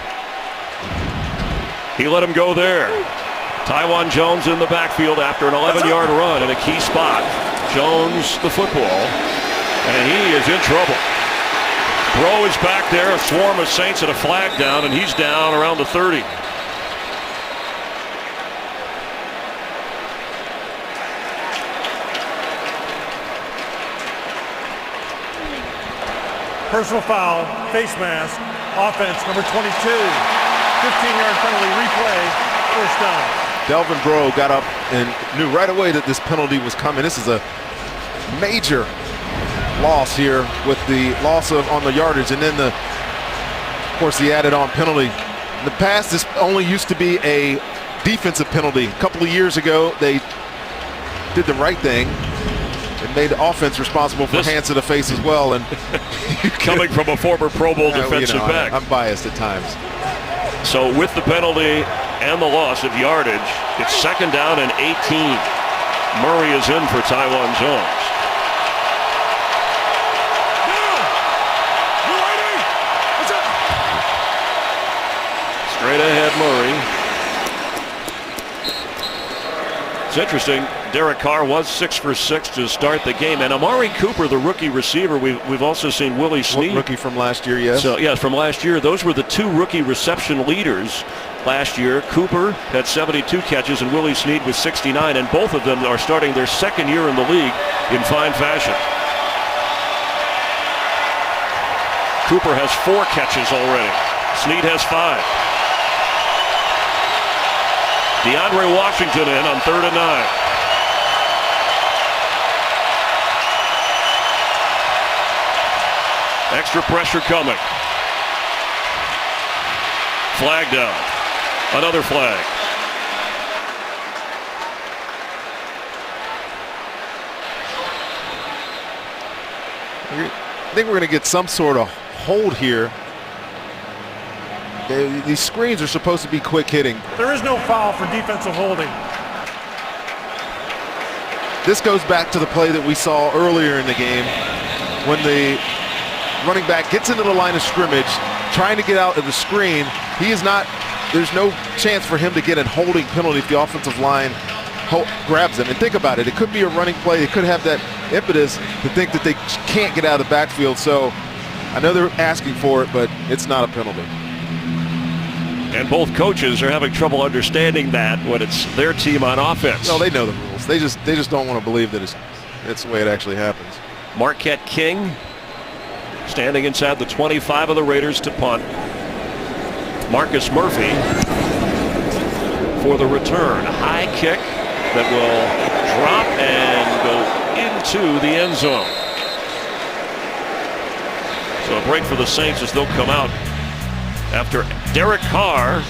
He let him go there. Taiwan Jones in the backfield after an 11-yard run in a key spot. Jones the football, and he is in trouble. Breaux is back there, a swarm of Saints at a flag down, and he's down around the 30. Personal foul, face mask, offense number 22. 15-yard penalty, replay, first down. Delvin Breaux got up and knew right away that this penalty was coming. This is a major loss here with the loss on the yardage, and then of course, the added on penalty. In the past, this only used to be a defensive penalty. A couple of years ago, they did the right thing and made the offense responsible for hands to the face as well. And coming from a former Pro Bowl defensive back. I'm biased at times. So with the penalty and the loss of yardage, it's 2nd down and 18. Murray is in for Taiwan Jones. Straight ahead Murray. It's interesting, Derek Carr was 6 for 6 to start the game. And Amari Cooper, the rookie receiver, we've also seen Willie Snead. Rookie from last year, yes. So, yes, from last year. Those were the 2 rookie reception leaders last year. Cooper had 72 catches and Willie Snead with 69. And both of them are starting their 2nd year in the league in fine fashion. Cooper has 4 catches already. Snead has 5. DeAndre Washington in on 3rd and 9. Extra pressure coming. Flag down. Another flag. I think we're going to get some sort of hold here These screens are supposed to be quick hitting. There is no foul for defensive holding. This goes back to the play that we saw earlier in the game when the running back gets into the line of scrimmage trying to get out of the screen. There's no chance for him to get a holding penalty if the offensive line grabs him. And think about it, it could be a running play. They could have that impetus to think that they can't get out of the backfield. So I know they're asking for it, but it's not a penalty. And both coaches are having trouble understanding that when it's their team on offense. No, they know the rules. They just don't want to believe that it's the way it actually happens. Marquette King standing inside the 25 of the Raiders to punt. Marcus Murphy for the return. A high kick that will drop and go into the end zone. So a break for the Saints as they'll come out after Derek Carr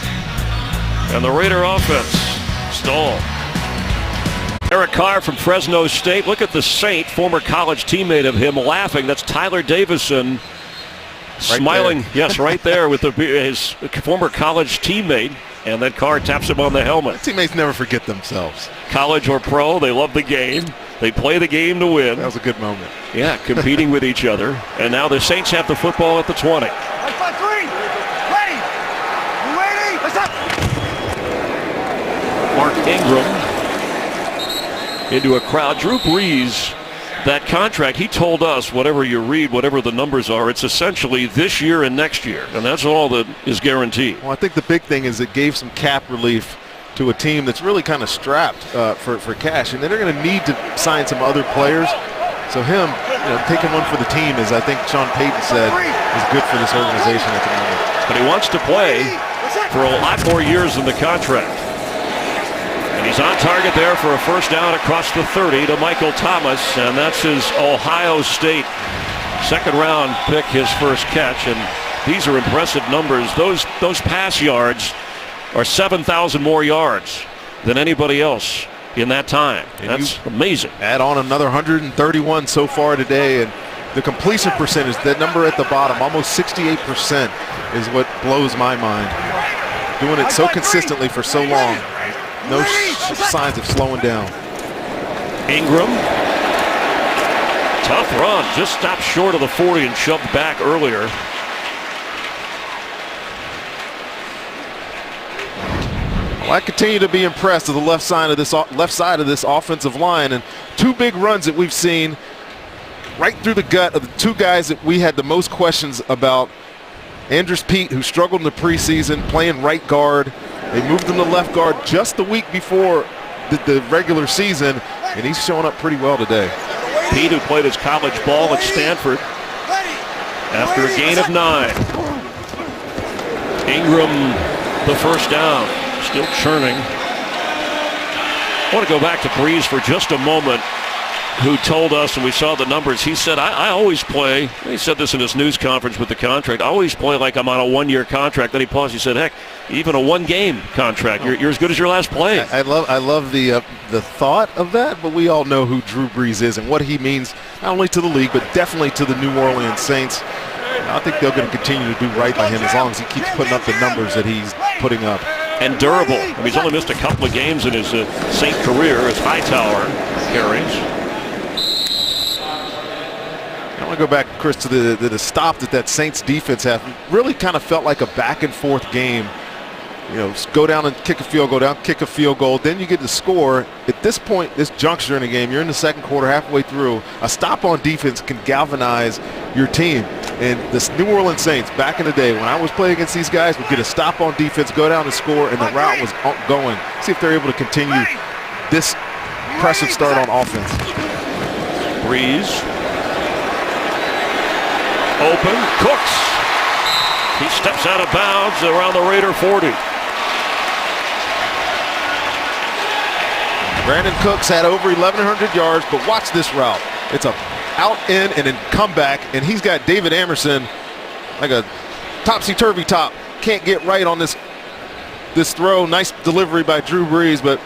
and the Raider offense stall. Derek Carr from Fresno State. Look at the Saint, former college teammate of him, laughing. That's Tyler Davison smiling. There. Yes, right there with his former college teammate. And then Carr taps him on the helmet. Teammates never forget themselves. College or pro, they love the game. They play the game to win. That was a good moment. Yeah, competing with each other. And now the Saints have the football at the 20. Ready! You ready? Let's up! Mark Ingram into a crowd. Drew Brees, that contract, he told us, whatever you read, whatever the numbers are, it's essentially this year and next year. And that's all that is guaranteed. Well, I think the big thing is it gave some cap relief to a team that's really kind of strapped for cash. And then they're going to need to sign some other players. So him taking one for the team is, I think Sean Payton said, is good for this organization at the moment. But he wants to play for a lot more years than the contract. And he's on target there for a first down across the 30 to Michael Thomas, and that's his Ohio State second-round pick, his first catch. And these are impressive numbers. Those pass yards are 7,000 more yards than anybody else in that time. And that's amazing. Add on another 131 so far today, and the completion percentage, that number at the bottom, almost 68%, is what blows my mind. Doing it so consistently for so long. No signs of slowing down. Ingram. Tough run. Just stopped short of the 40 and shoved back earlier. Well, I continue to be impressed with the left side of this offensive line, and two big runs that we've seen right through the gut of the two guys that we had the most questions about. Andrus Peat, who struggled in the preseason, playing right guard. They moved him to left guard just the week before the regular season, and he's showing up pretty well today. Peat, who played his college ball at Stanford after a gain of 9. Ingram, the first down, still churning. I want to go back to Brees for just a moment, who told us, and we saw the numbers, he said, I always play, he said this in his news conference with the contract, I always play like I'm on a one-year contract. Then he paused, he said, heck, even a one-game contract, you're as good as your last play. I love the thought of that, but we all know who Drew Brees is and what he means, not only to the league, but definitely to the New Orleans Saints. I think they're going to continue to do right by him as long as he keeps putting up the numbers that he's putting up. And durable. I mean, he's only missed a couple of games in his Saint career as Hightower carries. I want to go back, Chris, to the stop that Saints defense had. Really kind of felt like a back-and-forth game. Go down and kick a field goal, down, kick a field goal, then you get the score. At this point, this juncture in the game, you're in the second quarter, halfway through. A stop on defense can galvanize your team. And the New Orleans Saints, back in the day, when I was playing against these guys, would get a stop on defense, go down and score, and the route was going. See if they're able to continue this impressive start on offense. Brees. Open. Cooks. He steps out of bounds around the Raider 40. Brandon Cooks had over 1,100 yards, but watch this route. It's a out, in, and then comeback, and he's got David Amerson like a topsy-turvy top. Can't get right on this throw. Nice delivery by Drew Brees, but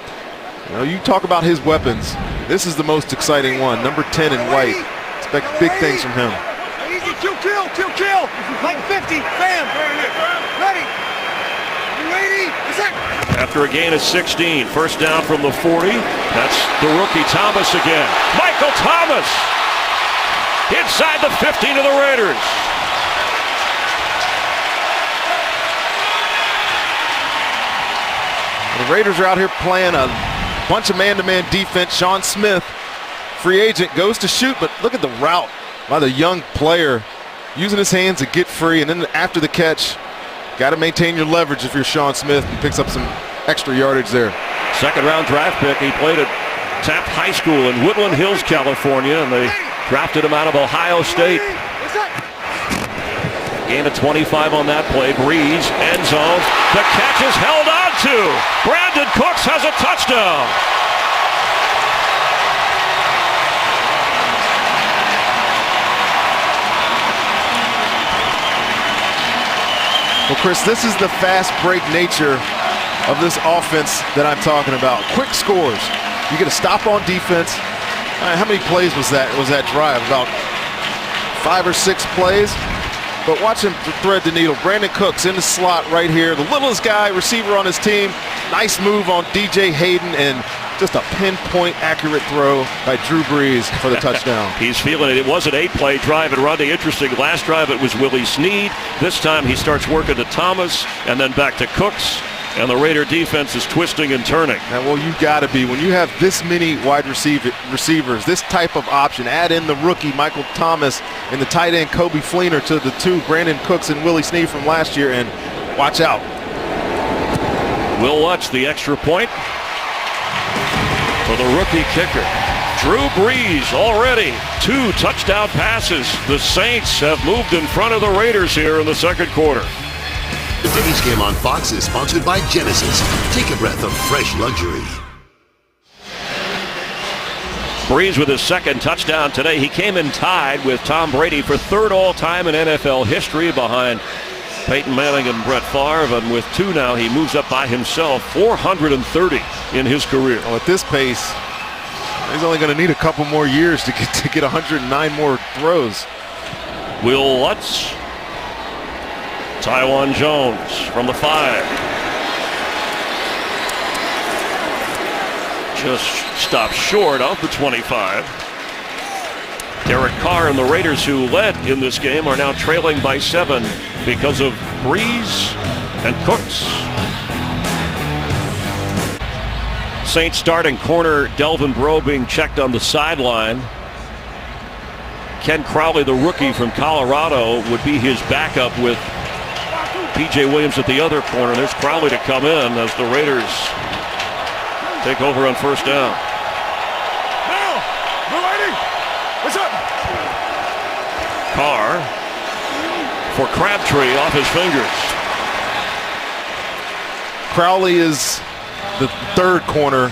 you talk about his weapons. This is the most exciting one. Number 10 in white. Expect big things from him. Easy, kill. Like 50, bam. Ready. After a gain of 16, first down from the 40. That's the rookie Thomas again. Michael Thomas inside the 15 of the Raiders. The Raiders are out here playing a bunch of man-to-man defense. Sean Smith, free agent, goes to shoot, but look at the route by the young player, using his hands to get free, and then after the catch, got to maintain your leverage if you're Sean Smith. He picks up some extra yardage there. Second-round draft pick. He played at Taft High School in Woodland Hills, California, and they drafted him out of Ohio State. Gain of 25 on that play. Breeze, end zone. The catch is held on to. Brandon Cooks has a touchdown. Well, Chris, this is the fast break nature of this offense that I'm talking about. Quick scores. You get a stop on defense. How many plays was that drive? About 5 or 6 plays. But watch him thread the needle. Brandon Cooks in the slot right here. The littlest guy, receiver on his team. Nice move on DJ Hayden, and just a pinpoint accurate throw by Drew Brees for the touchdown. He's feeling it. It was an 8-play drive. And Rodney, interesting, last drive it was Willie Snead. This time he starts working to Thomas and then back to Cooks. And the Raider defense is twisting and turning. Now, well, you've got to be. When you have this many wide receivers, this type of option, add in the rookie Michael Thomas and the tight end Kobe Fleener to the two, Brandon Cooks and Willie Snead from last year, and watch out. We'll watch the extra point for the rookie kicker. Drew Brees already 2 touchdown passes. The Saints have moved in front of the Raiders here in the second quarter. Today's game on Fox is sponsored by Genesis. Take a breath of fresh luxury. Brees with his second touchdown today. He came in tied with Tom Brady for 3rd all-time in NFL history behind Peyton Manning and Brett Favre. And with 2 now, he moves up by himself, 430 in his career. Well, at this pace, he's only going to need a couple more years to get 109 more throws. Will Lutz. Taiwan Jones from the 5. Just stopped short of the 25. Derek Carr and the Raiders, who led in this game, are now trailing by 7 because of Brees and Cooks. Saints starting corner Delvin Breaux being checked on the sideline. Ken Crowley, the rookie from Colorado, would be his backup with P.J. Williams at the other corner. There's Crowley to come in as the Raiders take over on first down. Now, blue lady, what's up? Carr for Crabtree off his fingers. Crowley is the 3rd corner.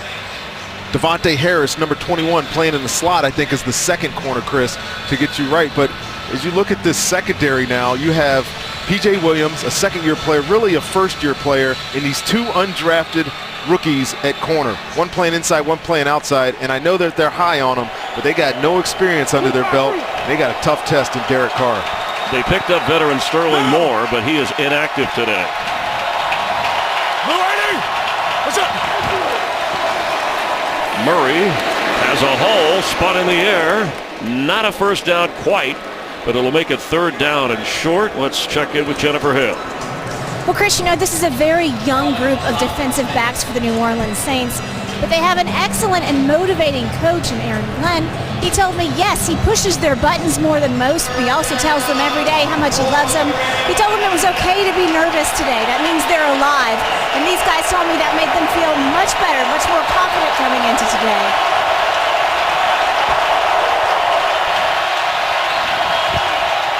Devontae Harris, number 21, playing in the slot, I think is the 2nd corner, Chris, to get you right. But as you look at this secondary now, you have P.J. Williams, a 2nd-year player, really a 1st-year player, and these 2 undrafted rookies at corner. One playing inside, one playing outside, and I know that they're high on them, but they got no experience under their belt. They got a tough test in Derek Carr. They picked up veteran Sterling Moore, but he is inactive today. Blue lady, what's up? Murray has a hole, spun in the air. Not a first down quite, but it'll make it 3rd down and short. Let's check in with Jennifer Hill. Well, Chris, you know, this is a very young group of defensive backs for the New Orleans Saints, but they have an excellent and motivating coach in Aaron Glenn. He told me, yes, he pushes their buttons more than most, but he also tells them every day how much he loves them. He told them it was okay to be nervous today. That means they're alive. And these guys told me that made them feel much better, much more confident coming into today.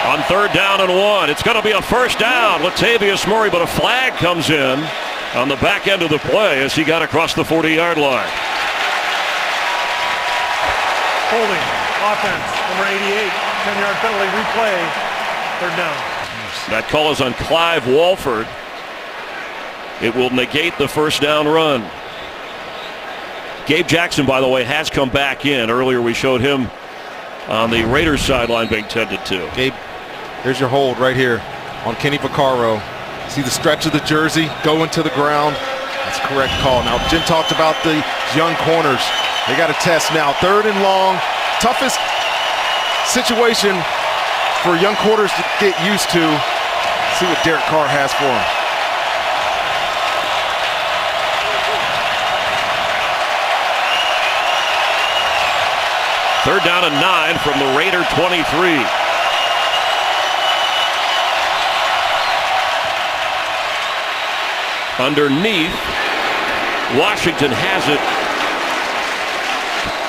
On 3rd down and 1, it's going to be a first down. Latavius Murray, but a flag comes in on the back end of the play as he got across the 40-yard line. Holding, offense, number 88, 10-yard penalty, replay, 3rd down. That call is on Clive Walford. It will negate the first down run. Gabe Jackson, by the way, has come back in. Earlier we showed him on the Raiders sideline being tended to. Gabe, here's your hold right here on Kenny Vaccaro. See the stretch of the jersey going to the ground. That's a correct call. Now, Jen talked about the young corners. They got a test now. 3rd and long. Toughest situation for young quarters to get used to. See what Derek Carr has for him. Third down and 9 from the Raider 23. Underneath, Washington has it,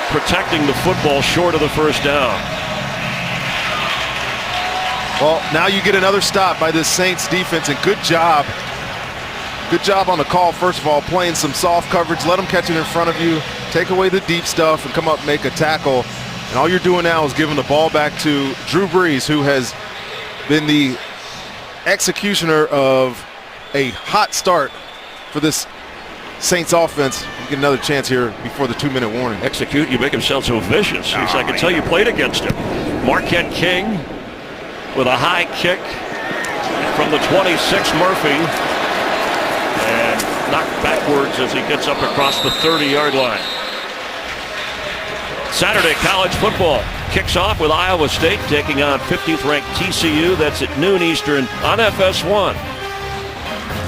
protecting the football short of the first down. Well, now you get another stop by this Saints defense, and good job. Good job on the call, first of all, playing some soft coverage. Let them catch it in front of you, take away the deep stuff, and come up and make a tackle. And all you're doing now is giving the ball back to Drew Brees, who has been the executioner of a hot start for this Saints offense. You get another chance here before the 2-minute warning. Execute, you make him sound so vicious. I can tell you played against him. Marquette King with a high kick from the 26, Murphy. And knocked backwards as he gets up across the 30-yard line. Saturday college football kicks off with Iowa State taking on 15th-ranked TCU. That's at noon Eastern on FS1.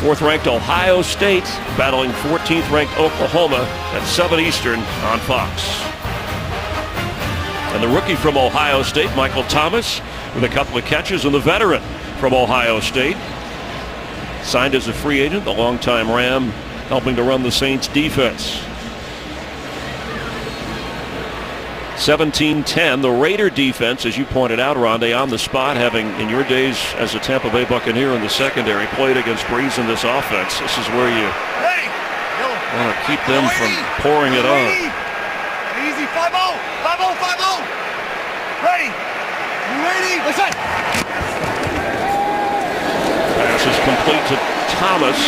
4th-ranked Ohio State battling 14th-ranked Oklahoma at 7 Eastern on Fox. And the rookie from Ohio State, Michael Thomas, with a couple of catches, and the veteran from Ohio State, signed as a free agent, the longtime Ram, helping to run the Saints defense. 17-10, the Raider defense, as you pointed out, Rondé, on the spot, having, in your days as a Tampa Bay Buccaneer in the secondary, played against Brees in this offense. This is where you want to keep them from pouring it on. Easy, 5-0, 5-0, 5-0. Ready. You ready? Listen. Pass is complete to Thomas,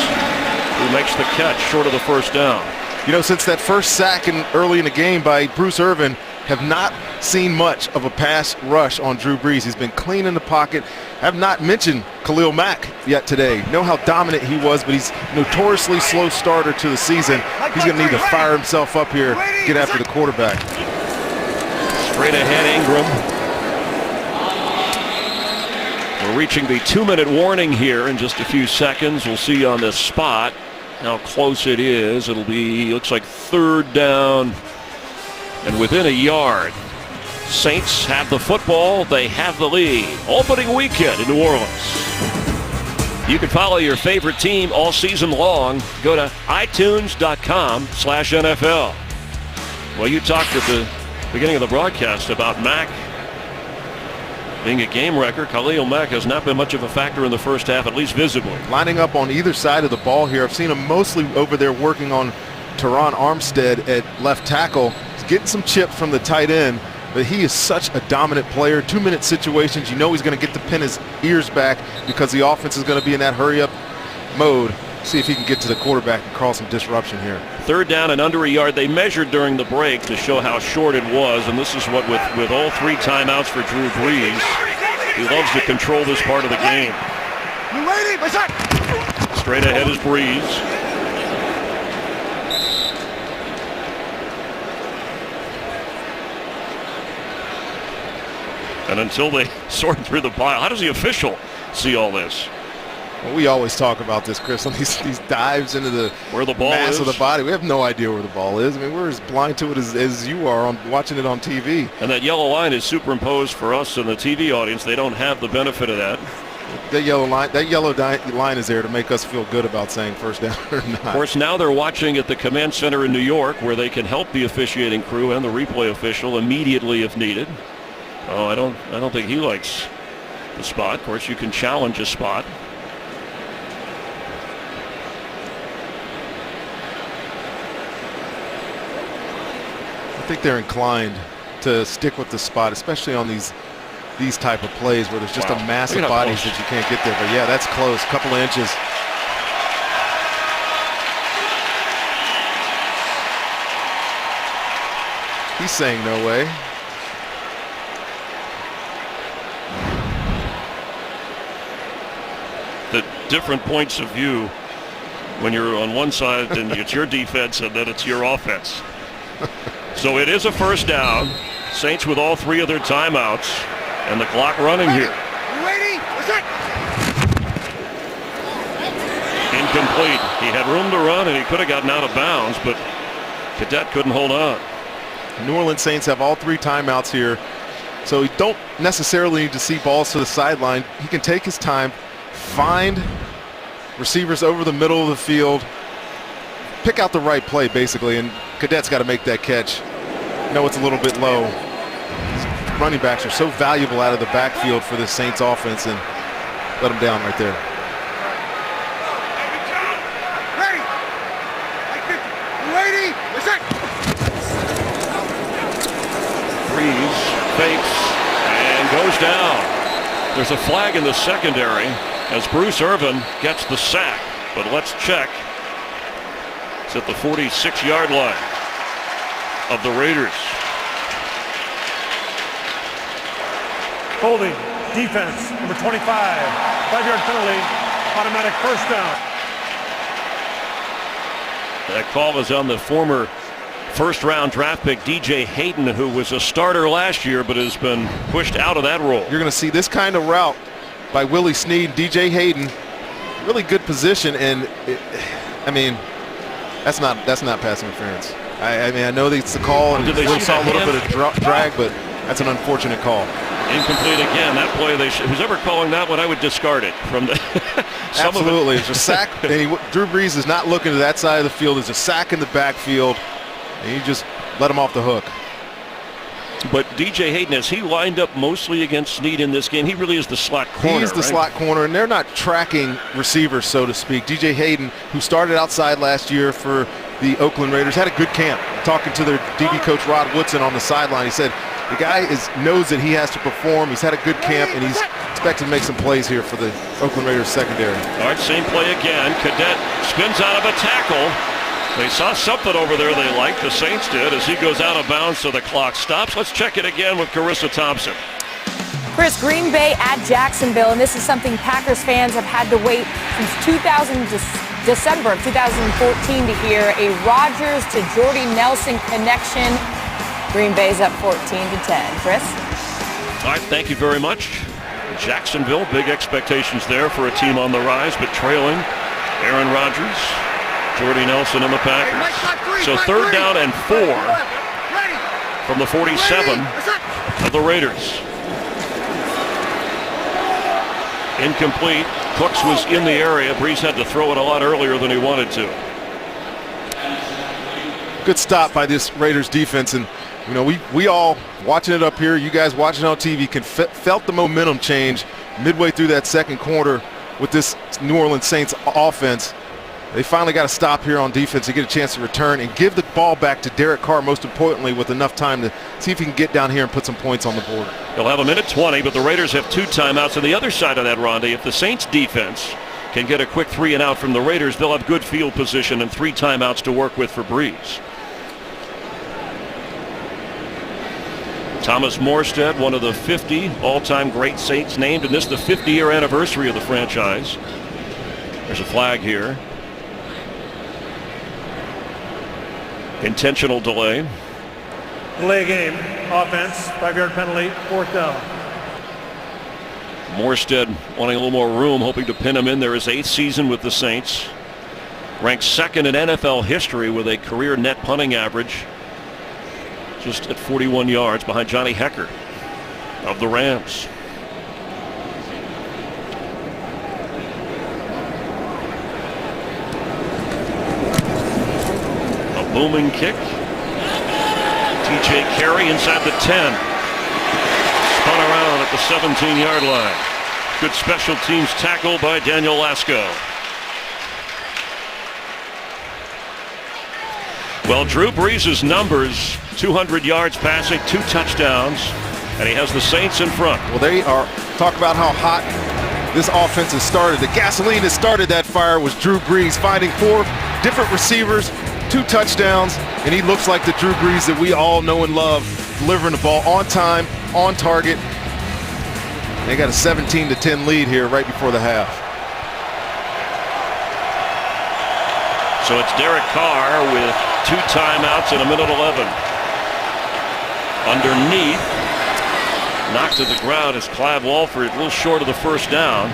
who makes the catch short of the first down. You know, since that first sack early in the game by Bruce Irvin, have not seen much of a pass rush on Drew Brees. He's been clean in the pocket. Have not mentioned Khalil Mack yet today. Know how dominant he was, but he's notoriously slow starter to the season. He's going to need to fire himself up here, get after the quarterback. Straight ahead, Ingram. We're reaching the 2-minute warning here in just a few seconds. We'll see on this spot how close it is. It'll be, looks like 3rd down and within a yard. Saints have the football. They have the lead. Opening weekend in New Orleans. You can follow your favorite team all season long. Go to itunes.com/NFL. Well, you talked at the beginning of the broadcast about Mack being a game wrecker. Khalil Mack has not been much of a factor in the first half, at least visibly. Lining up on either side of the ball here. I've seen him mostly over there working on Teron Armstead at left tackle. He's getting some chips from the tight end, but he is such a dominant player. 2-minute situations, you know he's going to get to pin his ears back because the offense is going to be in that hurry-up mode. See if he can get to the quarterback and cause some disruption here. 3rd down and under a yard. They measured during the break to show how short it was, and this is what, with all 3 timeouts for Drew Brees, he loves to control this part of the game. Straight ahead is Brees. And until they sort through the pile, how does the official see all this? Well, we always talk about this, Chris, on these dives into the where the ball mass is of the body. We have no idea where the ball is. I mean, we're as blind to it as you are on watching it on TV. And that yellow line is superimposed for us in the TV audience. They don't have the benefit of that. That yellow line is there to make us feel good about saying first down or not. Of course, now they're watching at the command center in New York, where they can help the officiating crew and the replay official immediately if needed. Oh, I don't think he likes the spot. Of course, you can challenge a spot. I think they're inclined to stick with the spot, especially on these type of plays where there's just a mass of bodies that you can't get there. But yeah, that's close, couple of inches. He's saying no way. The different points of view when you're on one side and it's your defense and then it's your offense. So it is a first down. Saints with all 3 of their timeouts and the clock running here. Ready? Incomplete. He had room to run and he could have gotten out of bounds, but Cadet couldn't hold on. New Orleans Saints have all 3 timeouts here, so you don't necessarily need to see balls to the sideline. He can take his time, find receivers over the middle of the field, pick out the right play basically, and Cadet's got to make that catch. No, it's a little bit low. Running backs are so valuable out of the backfield for this Saints offense, and let them down right there. Breeze fakes and goes down. There's a flag in the secondary as Bruce Irvin gets the sack, but let's check. It's at the 46-yard line of the Raiders. Holding, defense, number 25, 5-yard penalty, automatic first down. That call was on the former first-round draft pick DJ Hayden, who was a starter last year but has been pushed out of that role. You're going to see this kind of route by Willie Snead, DJ Hayden. Really good position, and I mean, that's not pass interference. I mean, I know it's the call, and we saw a little bit of drag, but that's an unfortunate call. Incomplete again. That play, who's ever calling that one, I would discard it from the. Absolutely, it's a sack. And Drew Brees is not looking to that side of the field. There's a sack in the backfield, and you just let him off the hook. But DJ Hayden, as he lined up mostly against Snead in this game, he really is the slot corner. He's the slot corner, and they're not tracking receivers, so to speak. DJ Hayden, who started outside last year for the Oakland Raiders, had a good camp. Talking to their DB coach Rod Woodson on the sideline, he said the guy knows that he has to perform. He's had a good camp, and he's expected to make some plays here for the Oakland Raiders secondary. All right, same play again. Cadet spins out of a tackle. They saw something over there they liked, the Saints did, as he goes out of bounds, so the clock stops. Let's check it again with Carissa Thompson. Chris, Green Bay at Jacksonville, and this is something Packers fans have had to wait since December of 2014 to hear a Rodgers to Jordy Nelson connection. Green Bay's up 14-10. Chris? All right, thank you very much. Jacksonville, big expectations there for a team on the rise, but trailing Aaron Rodgers, Jordy Nelson and the Packers. So 3rd down and 4 from the 47 of the Raiders. Incomplete. Cooks was in the area. Brees had to throw it a lot earlier than he wanted to. Good stop by this Raiders defense, and you know we all watching it up here, you guys watching on TV felt the momentum change midway through that second quarter with this New Orleans Saints offense. They finally got to stop here on defense to get a chance to return and give the ball back to Derek Carr, most importantly, with enough time to see if he can get down here and put some points on the board. They'll have a minute 20, but the Raiders have 2 timeouts. On the other side of that, Rondé, if the Saints defense can get a quick 3 and out from the Raiders, they'll have good field position and 3 timeouts to work with for Brees. Thomas Morstead, one of the 50 all-time great Saints named, and this is the 50-year anniversary of the franchise. There's a flag here. Intentional delay. Delay game, offense, 5-yard penalty, 4th down. Morstead wanting a little more room, hoping to pin him in there. His 8th season with the Saints. Ranked 2nd in NFL history with a career net punting average just at 41 yards behind Johnny Hekker of the Rams. Booming kick. TJ Carey inside the 10. Spun around at the 17-yard line. Good special teams tackle by Daniel Lasco. Well, Drew Brees' numbers, 200 yards passing, 2 touchdowns, and he has the Saints in front. Well, they are, talk about how hot this offense has started. The gasoline that started that fire was Drew Brees finding 4 different receivers, 2 touchdowns, and he looks like the Drew Brees that we all know and love, delivering the ball on time, on target. They got a 17-10 lead here right before the half. So it's Derek Carr with 2 timeouts and a minute 11. Underneath, knocked to the ground is Clive Walford, a little short of the first down.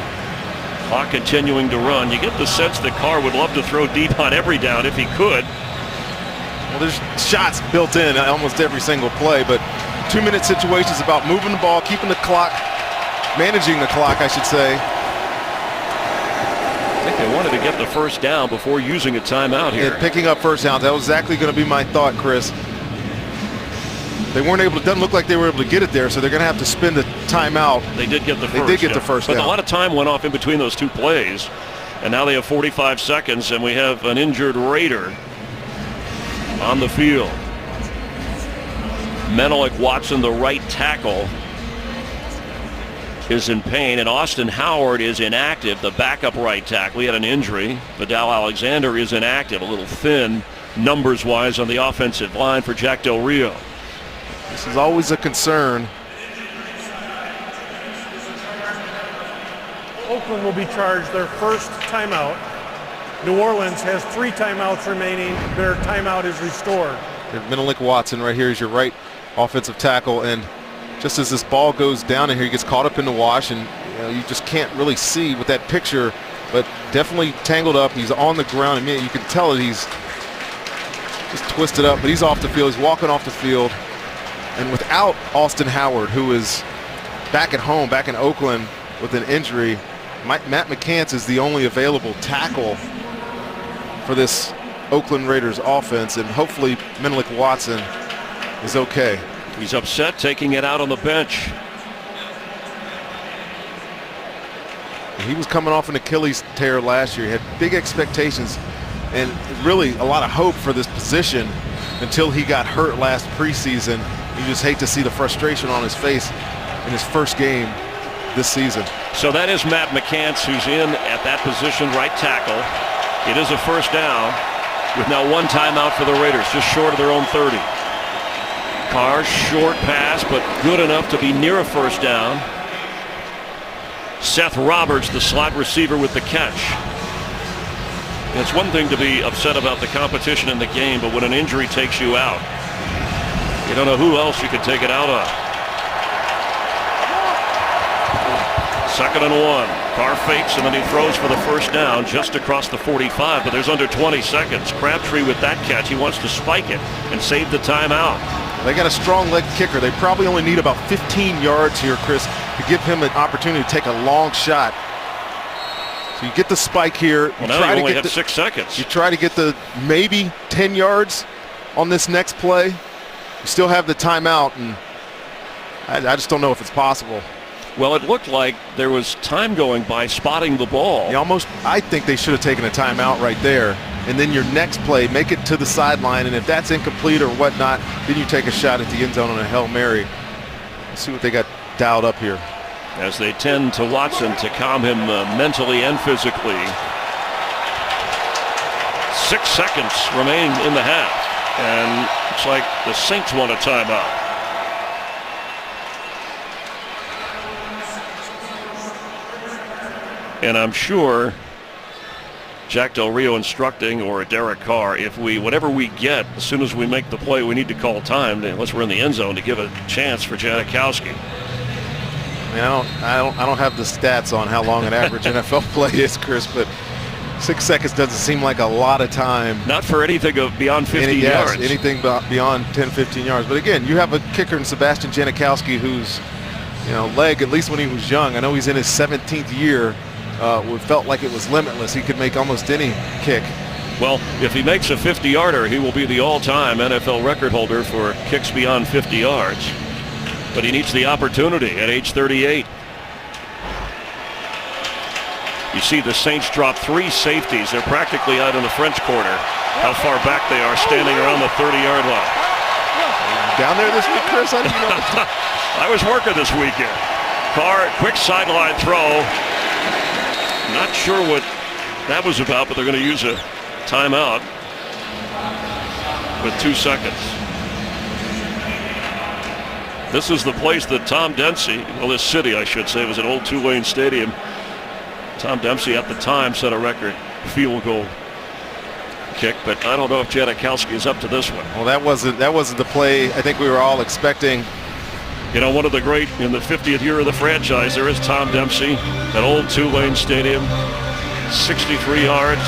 Clock continuing to run. You get the sense that Carr would love to throw deep on every down if he could. Well, there's shots built in almost every single play, but 2-minute situations about moving the ball, keeping the clock, managing the clock, I should say. I think they wanted to get the first down before using a timeout here. Yeah, picking up first downs. That was exactly going to be my thought, Chris. They weren't able to, doesn't look like they were able to get it there, so they're going to have to spend a timeout. They did get the first. They did get the first down. But a lot of time went off in between those 2 plays, and now they have 45 seconds, and we have an injured Raider on the field. Menelik Watson, the right tackle, is in pain, and Austin Howard is inactive, the backup right tackle. He had an injury. Vidal Alexander is inactive, a little thin numbers-wise on the offensive line for Jack Del Rio. This is always a concern. Oakland will be charged their first timeout. New Orleans has 3 timeouts remaining. Their timeout is restored. Menelik Watson right here is your right offensive tackle, and just as this ball goes down in here, he gets caught up in the wash, and you just can't really see with that picture, but definitely tangled up. He's on the ground. I mean, you can tell that he's just twisted up, but he's off the field. He's walking off the field. And without Austin Howard, who is back at home, back in Oakland with an injury, Matt McCants is the only available tackle for this Oakland Raiders offense, and hopefully Menelik Watson is okay. He's upset, taking it out on the bench. He was coming off an Achilles tear last year. He had big expectations and really a lot of hope for this position until he got hurt last preseason. You just hate to see the frustration on his face in his first game this season. So that is Matt McCants, who's in at that position, right tackle. It is a first down with now 1 timeout for the Raiders, just short of their own 30. Carr, short pass, but good enough to be near a first down. Seth Roberts, the slot receiver, with the catch. It's one thing to be upset about the competition in the game, but when an injury takes you out, you don't know who else you could take it out on. 2nd and 1. Carr fakes, and then he throws for the first down just across the 45, but there's under 20 seconds. Crabtree with that catch. He wants to spike it and save the timeout. They got a strong leg kicker. They probably only need about 15 yards here, Chris, to give him an opportunity to take a long shot. So you get the spike here. Well, now you only have 6 seconds. You try to get the maybe 10 yards on this next play. You still have the timeout, and I just don't know if it's possible. Well, it looked like there was time going by spotting the ball. I think they should have taken a timeout right there. And then your next play, make it to the sideline, and if that's incomplete or whatnot, then you take a shot at the end zone on a Hail Mary. Let's see what they got dialed up here. As they tend to Watson to calm him mentally and physically. 6 seconds remain in the half, and it's like the Saints want a timeout. And I'm sure Jack Del Rio instructing, or Derek Carr, whatever we get, as soon as we make the play, we need to call time unless we're in the end zone to give a chance for Janikowski. I mean, I don't have the stats on how long an average NFL play is, Chris, but 6 seconds doesn't seem like a lot of time. Not for anything beyond 15 yards. Anything beyond 10, 15 yards. But again, you have a kicker in Sebastian Janikowski who's, leg, at least when he was young, I know he's in his 17th year, felt like it was limitless. He could make almost any kick. Well, if he makes a 50-yarder, he will be the all-time NFL record holder for kicks beyond 50 yards. But he needs the opportunity at age 38. You see the Saints drop 3 safeties. They're practically out in the French Quarter. How far back they are, standing around the 30-yard line. Down there this week, Chris? I didn't know. I was working this weekend. Carr, quick sideline throw. Not sure what that was about, but they're going to use a timeout with 2 seconds. This is the place that Tom Dempsey, this city I should say, was an old Tulane Stadium. Tom Dempsey at the time set a record field goal kick, but I don't know if Janikowski is up to this one. Well, that wasn't the play I think we were all expecting. You know, one of the great in the 50th year of the franchise, there is Tom Dempsey at old Tulane Stadium, 63 yards.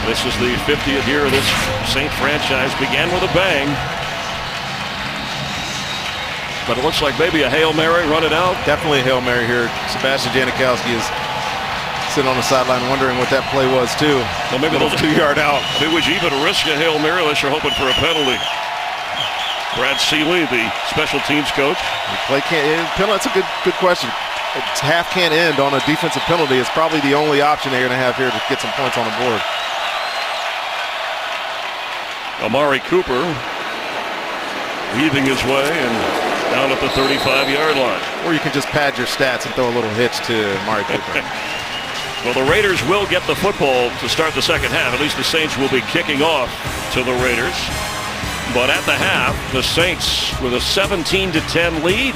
This is the 50th year of this Saint franchise. Began with a bang. But it looks like maybe a Hail Mary, run it out. Definitely a Hail Mary here. Sebastian Janikowski is sitting on the sideline wondering what that play was too. Well, maybe those 2-yard out. If it was even a risk a Hail Mary unless you're hoping for a penalty. Brad Seeley, the special teams coach. The play can't end. That's a good question. It's half can't end on a defensive penalty. It's probably the only option they're going to have here to get some points on the board. Amari Cooper weaving his way and down at the 35-yard line. Or you can just pad your stats and throw a little hitch to Amari Cooper. Well, the Raiders will get the football to start the second half. At least the Saints will be kicking off to the Raiders. But at the half, the Saints with a 17-10 lead.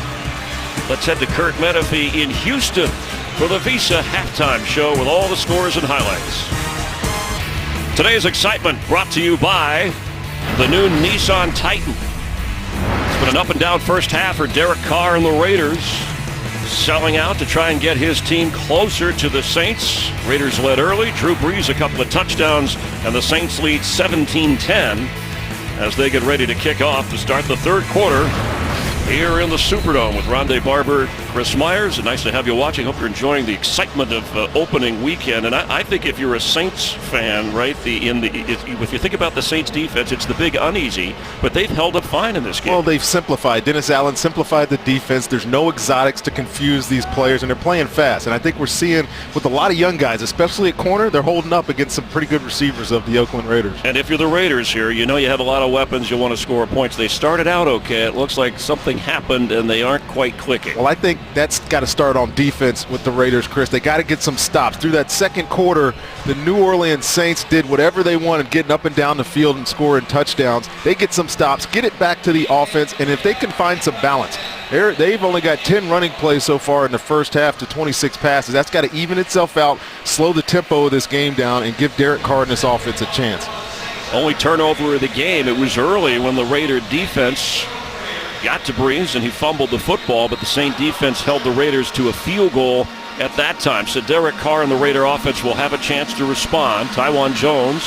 Let's head to Kurt Menefee in Houston for the Visa halftime show with all the scores and highlights. Today's excitement brought to you by the new Nissan Titan. It's been an up and down first half for Derek Carr and the Raiders, selling out to try and get his team closer to the Saints. Raiders led early. Drew Brees a couple of touchdowns, and the Saints lead 17-10 as they get ready to kick off to start the third quarter here in the Superdome with Rondé Barber, Chris Myers. And nice to have you watching. Hope you're enjoying the excitement of opening weekend. And I think if you're a Saints fan, right, if you think about the Saints defense, it's the big uneasy, but they've held up fine in this game. Well, they've simplified. Dennis Allen simplified the defense. There's no exotics to confuse these players, and they're playing fast. And I think we're seeing with a lot of young guys, especially at corner, they're holding up against some pretty good receivers of the Oakland Raiders. And if you're the Raiders here, you know you have a lot of weapons. You want to score points. They started out okay. It looks like something happened, and they aren't quite clicking. Well, I think that's got to start on defense with the Raiders, Chris. They got to get some stops. Through that second quarter, the New Orleans Saints did whatever they wanted, getting up and down the field and scoring touchdowns. They get some stops, get it back to the offense, and if they can find some balance. They've only got 10 running plays so far in the first half to 26 passes. That's got to even itself out, slow the tempo of this game down, and give Derek Carr and this offense a chance. Only turnover of the game. It was early when the Raider defense got to Brees and he fumbled the football, but the Saint defense held the Raiders to a field goal at that time. So Derek Carr and the Raider offense will have a chance to respond. Tywan Jones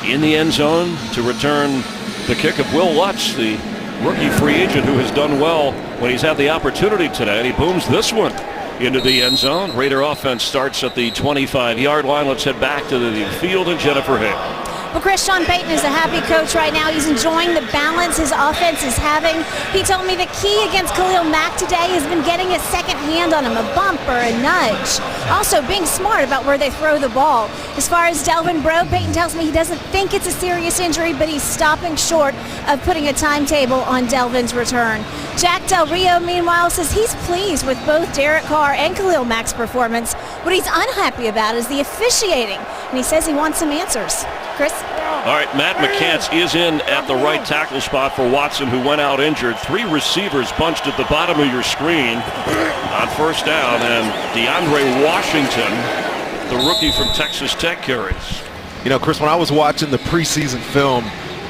in the end zone to return the kick of Will Lutz, the rookie free agent who has done well when he's had the opportunity today. And he booms this one into the end zone. Raider offense starts at the 25-yard line. Let's head back to the field and Jennifer Hale. Well, Chris, Sean Payton is a happy coach right now. He's enjoying the balance his offense is having. He told me the key against Khalil Mack today has been getting a second hand on him, a bump or a nudge. Also, being smart about where they throw the ball. As far as Delvin Breaux, Payton tells me he doesn't think it's a serious injury, but he's stopping short of putting a timetable on Delvin's return. Jack Del Rio, meanwhile, says he's pleased with both Derek Carr and Khalil Mack's performance. What he's unhappy about is the officiating, and he says he wants some answers. Chris? All right, Matt McCants is in at the right tackle spot for Watson, who went out injured. 3 receivers bunched at the bottom of your screen on first down, and DeAndre Washington, the rookie from Texas Tech, carries. You know, Chris, when I was watching the preseason film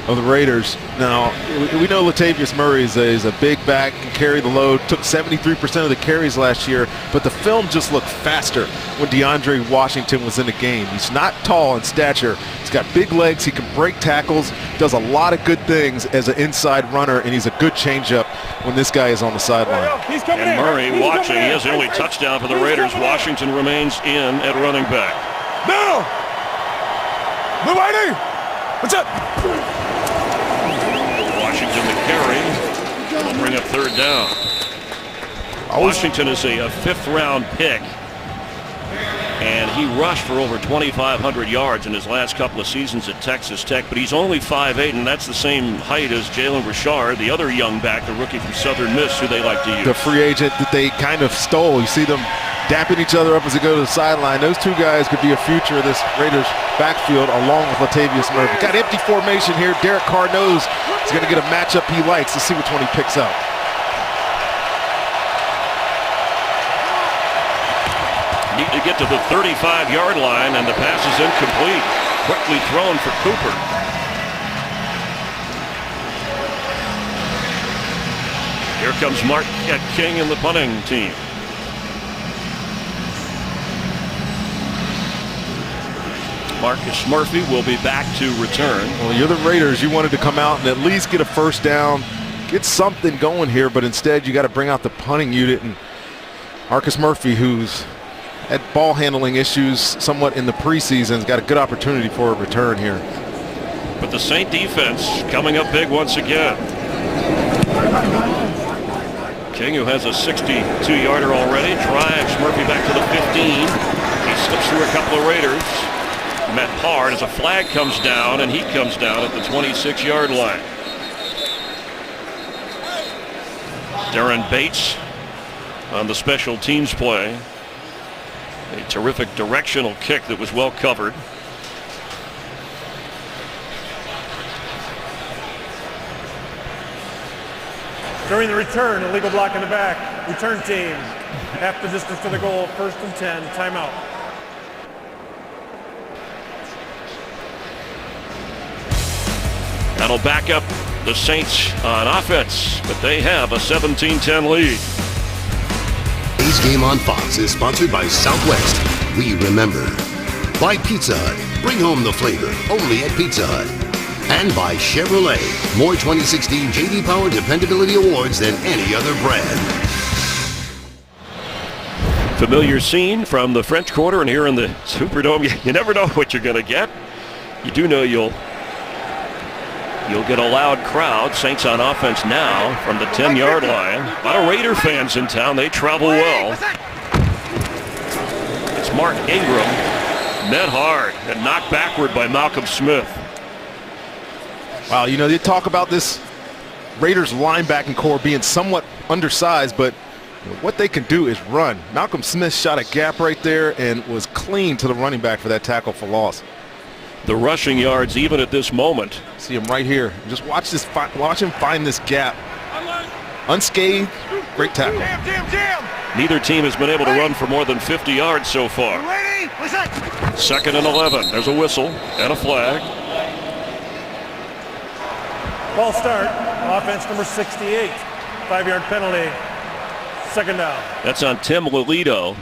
of the Raiders, now we know Latavius Murray is a big back, can carry the load, took 73% of the carries last year, but the film just looked faster when DeAndre Washington was in the game. He's not tall in stature. He's got big legs. He can break tackles, does a lot of good things as an inside runner, and he's a good changeup when this guy is on the sideline. And Murray watching. He has the only touchdown for the Raiders. Washington remains in at running back. No! Move ID! What's up? Washington the carry will bring up third down. Washington is a 5th-round pick, and he rushed for over 2,500 yards in his last couple of seasons at Texas Tech, but he's only 5'8", and that's the same height as Jalen Richard, the other young back, the rookie from Southern Miss, who they like to use. The free agent that they kind of stole. You see them dapping each other up as they go to the sideline. Those two guys could be a future of this Raiders backfield along with Latavius Murray. Got empty formation here. Derek Carr knows he's going to get a matchup he likes. Let's see which one he picks up. need to get to the 35-yard line, and the pass is incomplete. Quickly thrown for Cooper. Here comes Marquette King and the punting team. Marcus Murphy will be back to return. Well, you're the Raiders. You wanted to come out and at least get a first down, get something going here, but instead you got to bring out the punting unit. And Marcus Murphy, who's had ball handling issues somewhat in the preseason, has got a good opportunity for a return here. But the Saint defense coming up big once again. King, who has a 62-yarder already, drives Murphy back to the 15. He slips through a couple of Raiders. Met hard as a flag comes down, and he comes down at the 26-yard line. Darren Bates on the special teams play. A terrific directional kick that was well covered. During the return, illegal block in the back. Return team, half the distance to the goal, 1st and 10, timeout. That'll back up the Saints on offense, but they have a 17-10 lead. Today's game on Fox is sponsored by Southwest. We remember. By Pizza Hut. Bring home the flavor only at Pizza Hut. And by Chevrolet. More 2016 J.D. Power Dependability Awards than any other brand. Familiar scene from the French Quarter and here in the Superdome. You never know what you're going to get. You do know you'll get a loud crowd. Saints on offense now from the 10-yard line. A lot of Raider fans in town. They travel well. It's Mark Ingram. Met hard and knocked backward by Malcolm Smith. Wow, you know, they talk about this Raiders linebacking core being somewhat undersized, but what they can do is run. Malcolm Smith shot a gap right there and was clean to the running back for that tackle for loss. The rushing yards even at this moment. See him right here. Just watch him find this gap. Unscathed, great tackle. Neither team has been able to run for more than 50 yards so far. 2nd and 11. There's a whistle and a flag. Ball start, offense number 68, 5-yard penalty, 2nd down. That's on Tim Lolito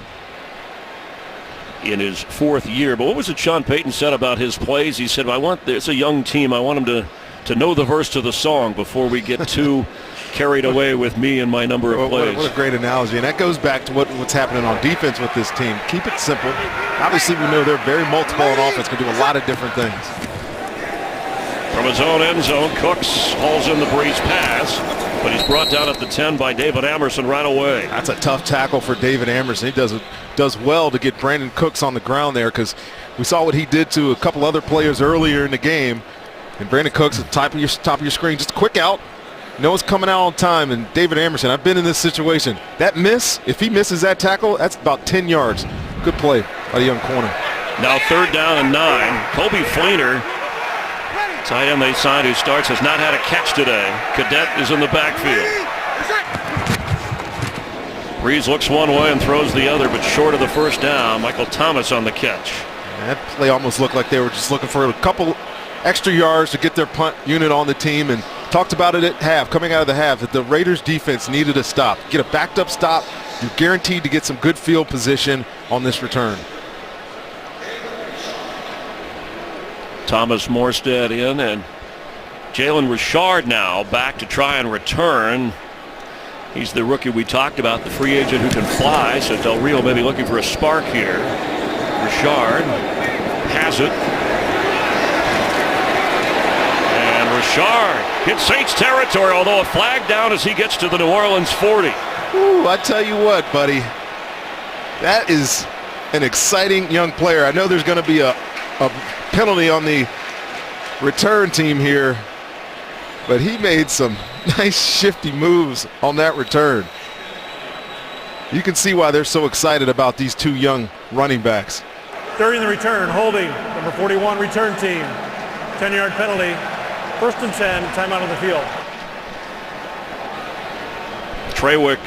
in his 4th year. But what was it Sean Payton said about his plays? He said, it's a young team. I want them to know the verse to the song before we get too carried away with me and my number of plays. What a great analogy. And that goes back to what's happening on defense with this team. Keep it simple. Obviously, we know they're very multiple on offense, can do a lot of different things. From his own end zone, Cooks hauls in the breeze pass, but he's brought down at the 10 by David Amerson right away. That's a tough tackle for David Amerson. He does well to get Brandon Cooks on the ground there, because we saw what he did to a couple other players earlier in the game. And Brandon Cooks at the top of your screen, just quick out. No one's coming out on time, and David Amerson, I've been in this situation. That miss, if he misses that tackle, that's about 10 yards. Good play by the young corner. Now 3rd down and 9. Kobe Fleener, tight end they signed, who starts, has not had a catch today. Cadet is in the backfield. Breeze looks one way and throws the other, but short of the 1st down. Michael Thomas on the catch. That play almost looked like they were just looking for a couple extra yards to get their punt unit on the team, and talked about it at half, coming out of the half, that the Raiders defense needed a stop. Get a backed up stop. You're guaranteed to get some good field position on this return. Thomas Morstead in, and Jalen Richard now back to try and return. He's the rookie we talked about, the free agent who can fly, so Del Rio may be looking for a spark here. Richard has it. And Richard hits Saints territory, although a flag down as he gets to the New Orleans 40. Ooh, I tell you what, buddy, that is an exciting young player. I know there's going to be a penalty on the return team here, but he made some nice shifty moves on that return. You can see why they're so excited about these two young running backs. During the return, holding, number 41 return team, 10-yard penalty, 1st and 10, timeout on the field. Trawick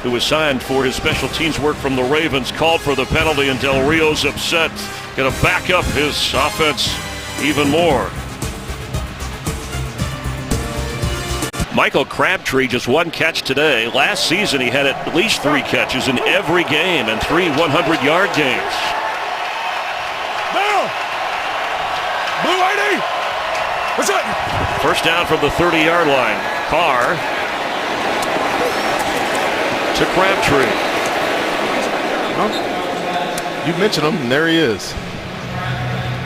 who was signed for his special teams work from the Ravens, called for the penalty, and Del Rio's upset. Going to back up his offense even more. Michael Crabtree, just one catch today. Last season, he had at least 3 catches in every game and 3 100-yard games. Blue ID! What's up? First down from the 30-yard line. Carr to Crabtree. Well, you mentioned him, and there he is.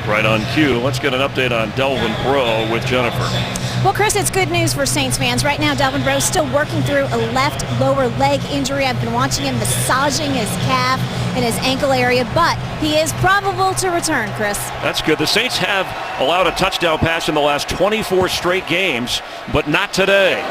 Right on cue. Let's get an update on Delvin Breaux with Jennifer. Well, Chris, it's good news for Saints fans. Right now, Delvin Breaux still working through a left lower leg injury. I've been watching him massaging his calf and his ankle area, but he is probable to return, Chris. That's good. The Saints have allowed a touchdown pass in the last 24 straight games, but not today.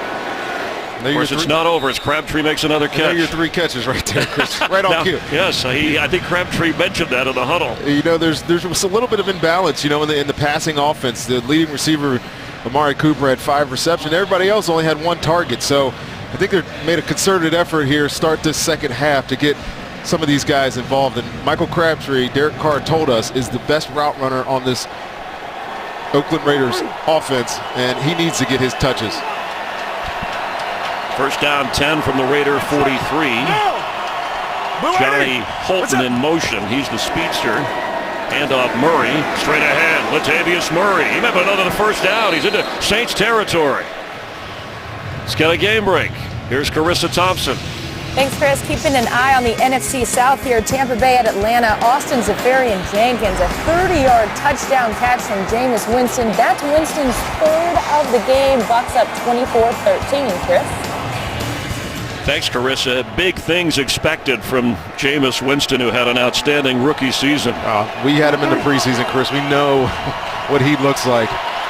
Of course, it's not over as Crabtree makes another catch. There are your 3 catches right there, Chris. Right on cue. Yes, I think Crabtree mentioned that in the huddle. You know, there's a little bit of imbalance, you know, in the passing offense. The leading receiver, Amari Cooper, had 5 receptions. Everybody else only had 1 target. So I think they made a concerted effort here, start this second half, to get some of these guys involved. And Michael Crabtree, Derek Carr told us, is the best route runner on this Oakland Raiders offense, and he needs to get his touches. First down 10 from the Raider 43. Johnny Holton in motion. He's the speedster. Handoff Murray, straight ahead. Latavius Murray. He might have another first down. He's into Saints territory. Let's get a game break. Here's Carissa Thompson. Thanks, Chris. Keeping an eye on the NFC South here. Tampa Bay at Atlanta. Austin Zafarian Jenkins, a 30-yard touchdown catch from Jameis Winston. That's Winston's 3rd of the game. Bucks up 24-13, Chris. Thanks, Carissa. Big things expected from Jameis Winston, who had an outstanding rookie season. We had him in the preseason, Chris. We know what he looks like.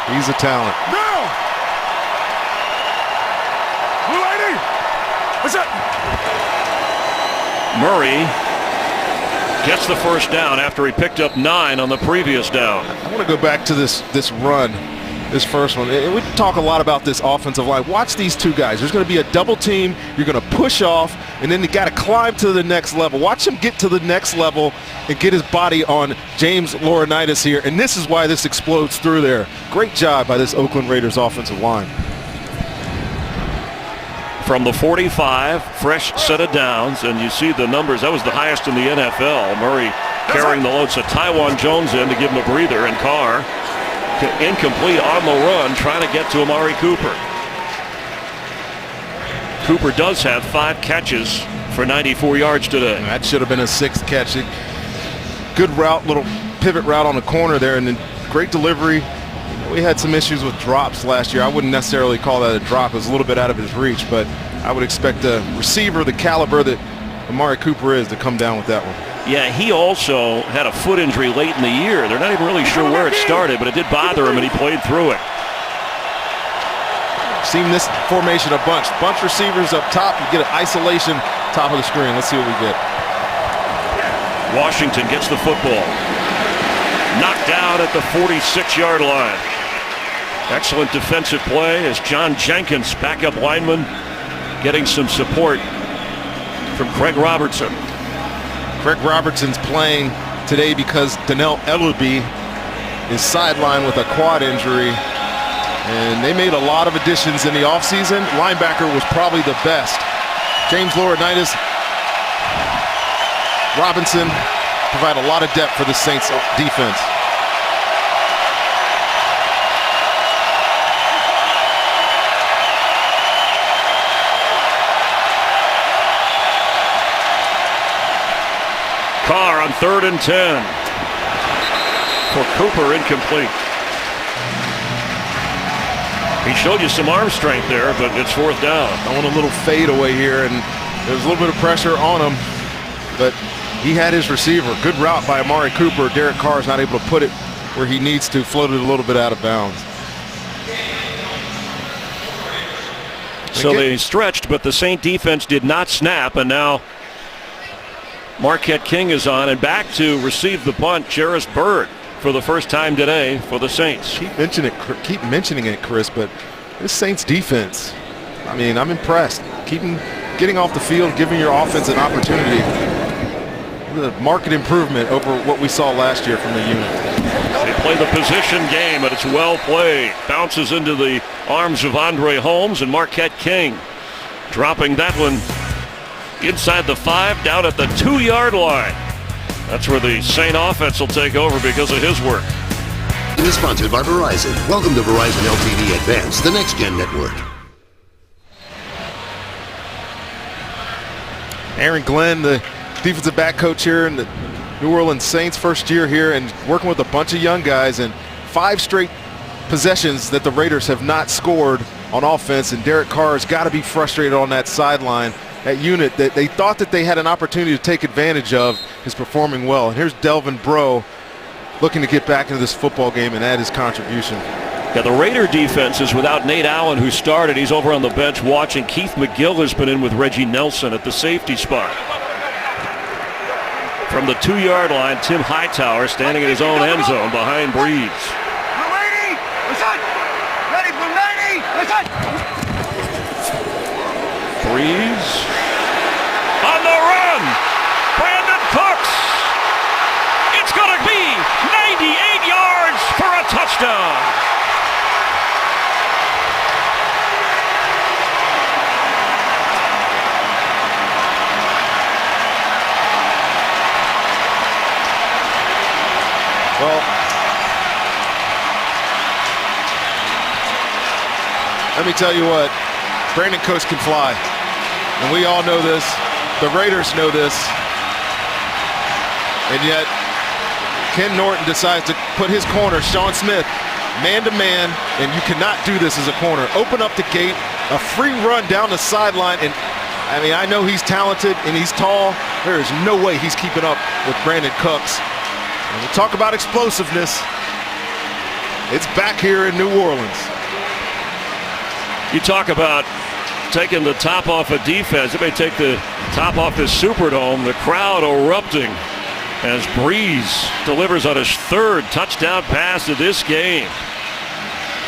He's a talent. No! Blue ID! What's up? Murray gets the first down after he picked up 9 on the previous down. I want to go back to this run, this first one. We talk a lot about this offensive line. Watch these 2 guys. There's going to be a double team. You're going to push off, and then you got to climb to the next level. Watch him get to the next level and get his body on James Laurinaitis here, and this is why this explodes through there. Great job by this Oakland Raiders offensive line. From the 45, fresh set of downs, and you see the numbers. That was the highest in the NFL. Murray carrying the load. So Taiwan Jones in to give him a breather, and Carr incomplete on the run, trying to get to Amari Cooper. Cooper does have 5 catches for 94 yards today. That should have been a 6th catch. Good route, little pivot route on the corner there, and then great delivery. We had some issues with drops last year. I wouldn't necessarily call that a drop. It was a little bit out of his reach, but I would expect a receiver the caliber that Amari Cooper is to come down with that one. Yeah, he also had a foot injury late in the year. They're not even really sure where it started, but it did bother him, and he played through it. Seen this formation a bunch. Bunch receivers up top. You get an isolation top of the screen. Let's see what we get. Washington gets the football. Knocked down at the 46-yard line. Excellent defensive play as John Jenkins, backup lineman, getting some support from Craig Robertson. Craig Robertson's playing today because Donnell Ellerbe is sidelined with a quad injury. And they made a lot of additions in the offseason. Linebacker was probably the best. James Laurinaitis, Robinson provide a lot of depth for the Saints defense. Carr on 3rd and 10. For Cooper, incomplete. He showed you some arm strength there, but it's 4th down. I want a little fade away here, and there's a little bit of pressure on him, but he had his receiver. Good route by Amari Cooper. Derek Carr is not able to put it where he needs to. Floated a little bit out of bounds. So they stretched, but the Saint defense did not snap, and now Marquette King is on, and back to receive the punt, Jarris Byrd, for the first time today for the Saints. Keep mentioning it, Chris, but this Saints defense, I mean, I'm impressed. Keeping getting off the field, giving your offense an opportunity. The market improvement over what we saw last year from the unit. They play the position game, but it's well played. Bounces into the arms of Andre Holmes and Marquette King. Dropping that one inside the 5, down at the 2-yard line. That's where the Saint offense will take over because of his work. It is sponsored by Verizon. Welcome to Verizon LTV Advanced, the next-gen network. Aaron Glenn, the defensive back coach here in the New Orleans Saints, first year here, and working with a bunch of young guys, and 5 straight possessions that the Raiders have not scored on offense, and Derek Carr has got to be frustrated on that sideline. That unit that they thought that they had an opportunity to take advantage of is performing well. And here's Delvin Breaux looking to get back into this football game and add his contribution. Yeah, the Raider defense is without Nate Allen, who started. He's over on the bench watching. Keith McGill has been in with Reggie Nelson at the safety spot. From the 2-yard line, Tim Hightower standing in his own end zone behind Breeze. Breeze on the run. Brandon Cooks. It's going to be 98 yards for a touchdown. Well, let me tell you what, Brandon Cooks can fly. And we all know this. The Raiders know this. And yet, Ken Norton decides to put his corner, Sean Smith, man-to-man, and you cannot do this as a corner. Open up the gate, a free run down the sideline, and I mean, I know he's talented and he's tall. There is no way he's keeping up with Brandon Cooks. And we'll talk about explosiveness. It's back here in New Orleans. You talk about taking the top off a defense. It may take the top off this Superdome. The crowd erupting as Breeze delivers on his 3rd touchdown pass of this game.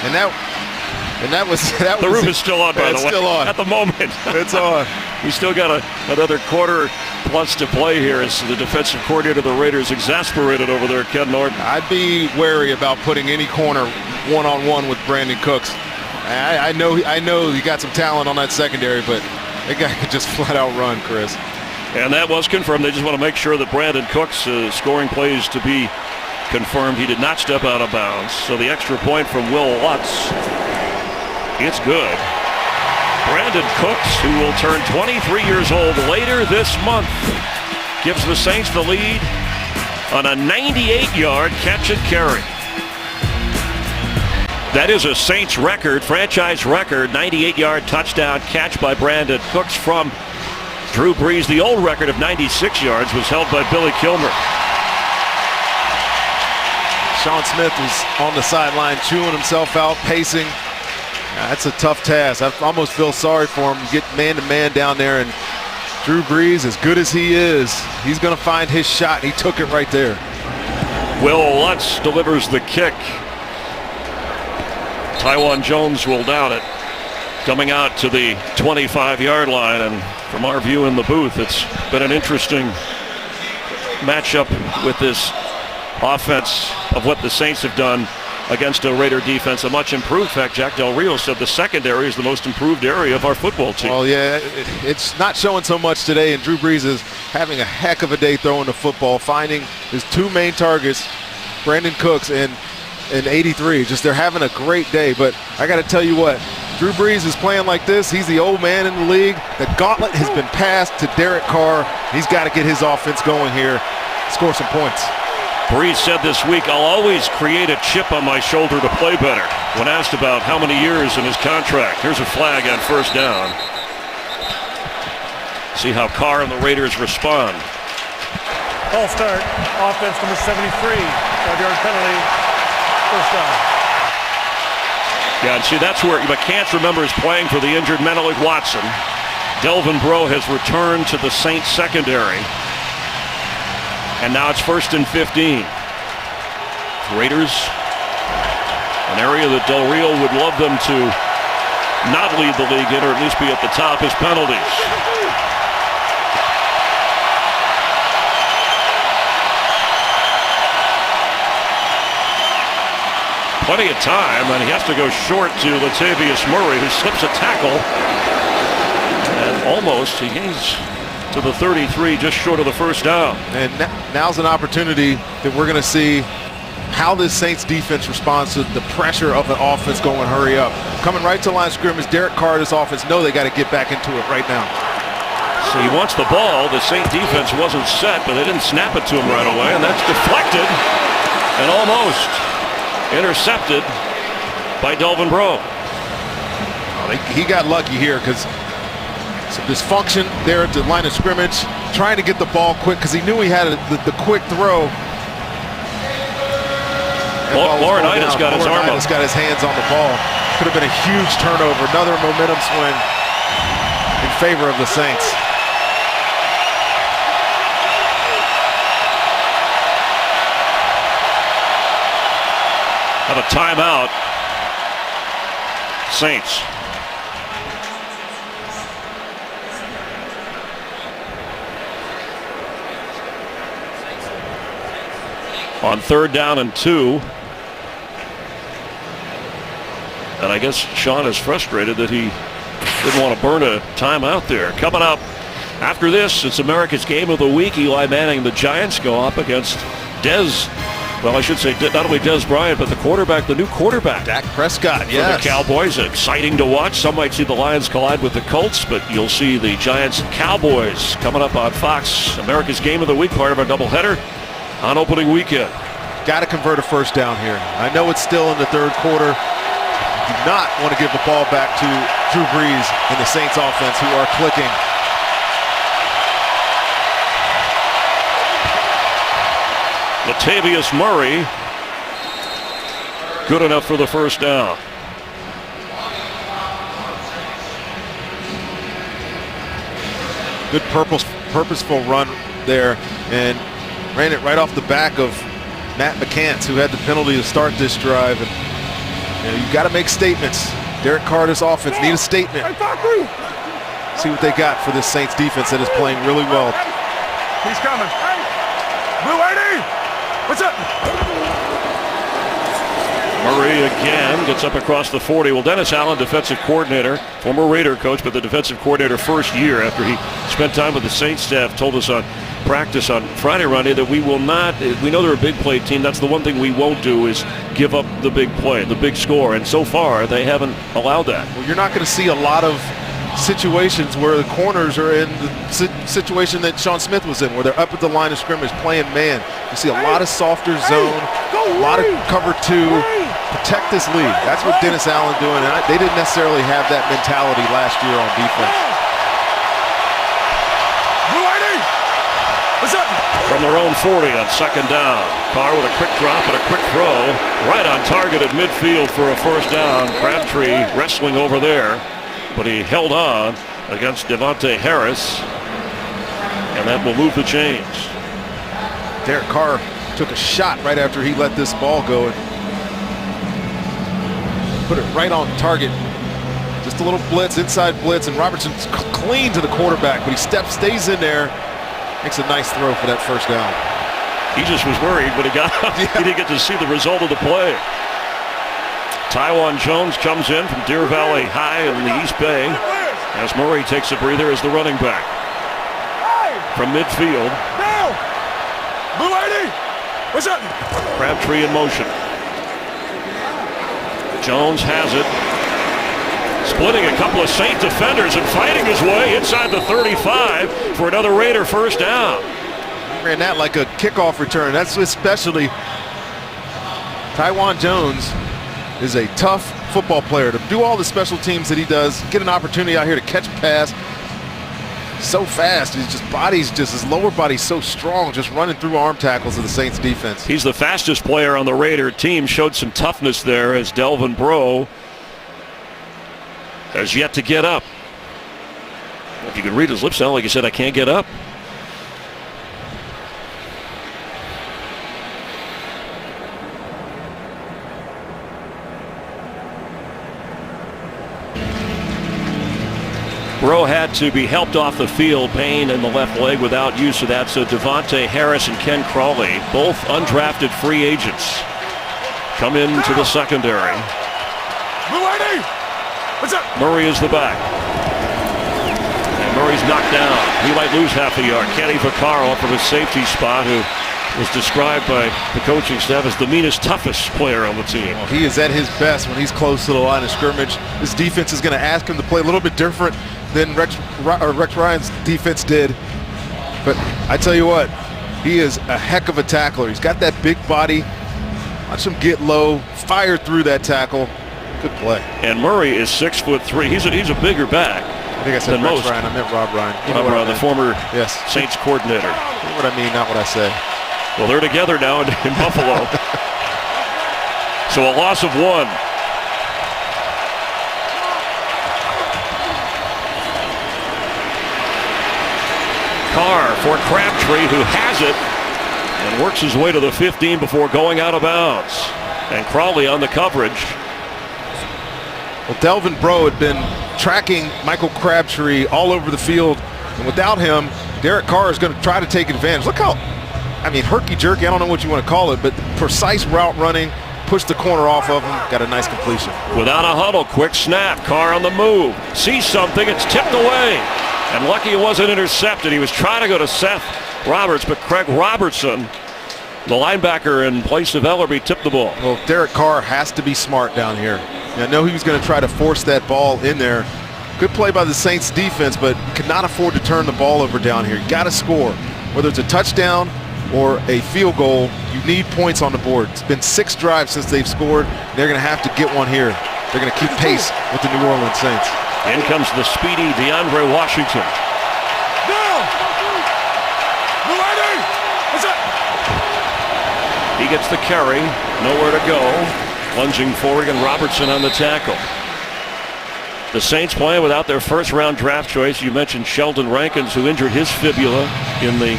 And that was the roof is still on, by the way. It's still on. At the moment. It's on. We still got another quarter plus to play here as the defensive coordinator of the Raiders exasperated over there, Ken Norton. I'd be wary about putting any corner one-on-one with Brandon Cooks. I know you got some talent on that secondary, but that guy could just flat out run, Chris. And that was confirmed. They just want to make sure that Brandon Cooks' scoring plays to be confirmed. He did not step out of bounds. So the extra point from Will Lutz, it's good. Brandon Cooks, who will turn 23 years old later this month, gives the Saints the lead on a 98-yard catch and carry. That is a Saints record, franchise record, 98-yard touchdown catch by Brandon Cooks from Drew Brees. The old record of 96 yards was held by Billy Kilmer. Sean Smith was on the sideline chewing himself out, pacing. That's a tough task. I almost feel sorry for him. Get man-to-man down there, and Drew Brees, as good as he is, he's going to find his shot. He took it right there. Will Lutz delivers the kick. Tywan Jones will down it. Coming out to the 25-yard line, and from our view in the booth, it's been an interesting matchup with this offense of what the Saints have done against a Raider defense, a much improved. In fact, Jack Del Rio said the secondary is the most improved area of our football team. Well, yeah, it's not showing so much today, and Drew Brees is having a heck of a day throwing the football, finding his 2 main targets, Brandon Cooks and 83. Just they're having a great day, but I got to tell you what, Drew Brees is playing like this. He's the old man in the league. The gauntlet has been passed to Derek Carr. He's got to get his offense going here, score some points. Brees said this week, "I'll always create a chip on my shoulder to play better." When asked about how many years in his contract, here's a flag on first down. See how Carr and the Raiders respond. False start, offense number 73, 5-yard penalty, first down. Yeah, and see, that's where McCants remembers playing for the injured Menelik Watson. Delvin Breaux has returned to the Saints secondary. And now it's 1st and 15. Raiders, an area that Del Rio would love them to not lead the league in, or at least be at the top, is penalties. plenty of time, and he has to go short to Latavius Murray, who slips a tackle. And almost, he gains to the 33, just short of the first down. And now's an opportunity that we're going to see how this Saints defense responds to the pressure of an offense going hurry up. Coming right to the line of scrimmage, Derek Carr, this offense know they got to get back into it right now. So he wants the ball. The Saint defense wasn't set, but they didn't snap it to him right away, and that's deflected and almost intercepted by Delvin Breaux. He got lucky here because some dysfunction there at the line of scrimmage, trying to get the ball quick because he knew he had the quick throw. Laurinaitis got his arm up. Laurinaitis got his hands on the ball. Could have been a huge turnover. Another momentum swing in favor of the Saints. Have a timeout. Saints. On 3rd down and 2. And I guess Sean is frustrated that he didn't want to burn a timeout there. Coming up after this, it's America's Game of the Week. Eli Manning, the Giants, go up against Dez. Well, I should say not only Dez Bryant, but the new quarterback. Dak Prescott, yes. For the Cowboys. Exciting to watch. Some might see the Lions collide with the Colts, but you'll see the Giants and Cowboys coming up on Fox. America's Game of the Week, part of our doubleheader on opening weekend. Got to convert a first down here. I know it's still in the 3rd quarter. Do not want to give the ball back to Drew Brees and the Saints offense, who are clicking. Latavius Murray, good enough for the first down. Good purposeful run there, and ran it right off the back of Matt McCants, who had the penalty to start this drive. And you've got to make statements. Derek Carr, this offense need a statement. See what they got for this Saints defense that is playing really well. He's coming. Blue 80! What's up? Murray again gets up across the 40. Well, Dennis Allen, defensive coordinator, former Raider coach, but the defensive coordinator first year after he spent time with the Saints staff, told us on practice on Friday, Ronnie, that we will not, we know they're a big play team. That's the one thing we won't do is give up the big play, the big score. And so far, they haven't allowed that. Well, you're not going to see a lot of situations where the corners are in the situation that Sean Smith was in, where they're up at the line of scrimmage playing man. You see a lot of softer zone, a lot of cover 2, protect this lead. That's what Dennis Allen doing, and they didn't necessarily have that mentality last year on defense. From their own 40 on 2nd down. Carr with a quick drop and a quick throw. Right on target at midfield for a first down. Crabtree wrestling over there, but he held on against Devontae Harris, and that will move the chains. Derek Carr took a shot right after he let this ball go and put it right on target. Just a little blitz, inside blitz, and Robertson's clean to the quarterback, but he stays in there. Makes a nice throw for that first down. He just was worried when he got up. Yeah. He didn't get to see the result of the play. Taiwan Jones comes in from Deer Valley High in the East Bay as Murray takes a breather as the running back. From midfield. Now! Blue 80! What's up? Crabtree in motion. Jones has it. Splitting a couple of Saint defenders and fighting his way inside the 35 for another Raider first down. He ran that like a kickoff return. That's his specialty. Taiwan Jones is a tough football player. To do all the special teams that he does, get an opportunity out here to catch a pass. So fast. His lower body's so strong, just running through arm tackles of the Saints defense. He's the fastest player on the Raider team. Showed some toughness there as Delvin Breaux has yet to get up. If you could read his lips, sound like he said, "I can't get up." Breaux had to be helped off the field, pain in the left leg without use of that. So Devontae Harris and Ken Crawley, both undrafted free agents. come into the secondary. Murray is the back. And Murray's knocked down. He might lose half a yard. Kenny Vaccaro from his safety spot, who was described by the coaching staff as the meanest, toughest player on the team. Well, he is at his best when he's close to the line of scrimmage. This defense is going to ask him to play a little bit different than Rex Ryan's defense did. But I tell you what, he is a heck of a tackler. He's got that big body. Watch him get low, fire through that tackle. Good play. And Murray is 6'3". He's a bigger back. I think I said Rex Ryan. I meant Rob Ryan. You know what I meant. The former yes. Saints coordinator. You know what I mean, not what I say. Well, they're together now in Buffalo. So a loss of 1. Carr for Crabtree, who has it and works his way to the 15 before going out of bounds. And Crawley on the coverage. Well, Delvin Breaux had been tracking Michael Crabtree all over the field, and without him, Derek Carr is going to try to take advantage. Look how, herky-jerky, I don't know what you want to call it, but precise route running, pushed the corner off of him, got a nice completion. Without a huddle, quick snap, Carr on the move, sees something, it's tipped away. And lucky it wasn't intercepted. He was trying to go to Seth Roberts, but Craig Robertson, the linebacker in place of Ellerby, tipped the ball. Well, Derek Carr has to be smart down here. I know he was going to try to force that ball in there. Good play by the Saints defense, but could not afford to turn the ball over down here. You got to score. Whether it's a touchdown or a field goal, you need points on the board. It's been 6 drives since they've scored. They're going to have to get one here. They're going to keep pace with the New Orleans Saints. In comes the speedy DeAndre Washington. He gets the carry, nowhere to go. Lunging forward, and Robertson on the tackle. The Saints playing without their first-round draft choice. You mentioned Sheldon Rankins, who injured his fibula in the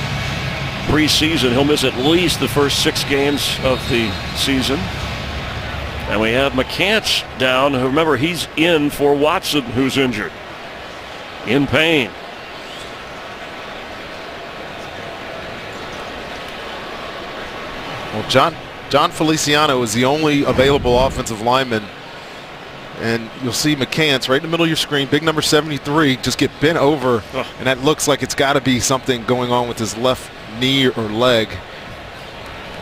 preseason. He'll miss at least the first 6 games of the season. And we have McCants down. Remember, he's in for Watson, who's injured. In pain. Well, John Feliciano is the only available offensive lineman. And you'll see McCants right in the middle of your screen, big number 73, just get bent over. And that looks like it's got to be something going on with his left knee or leg.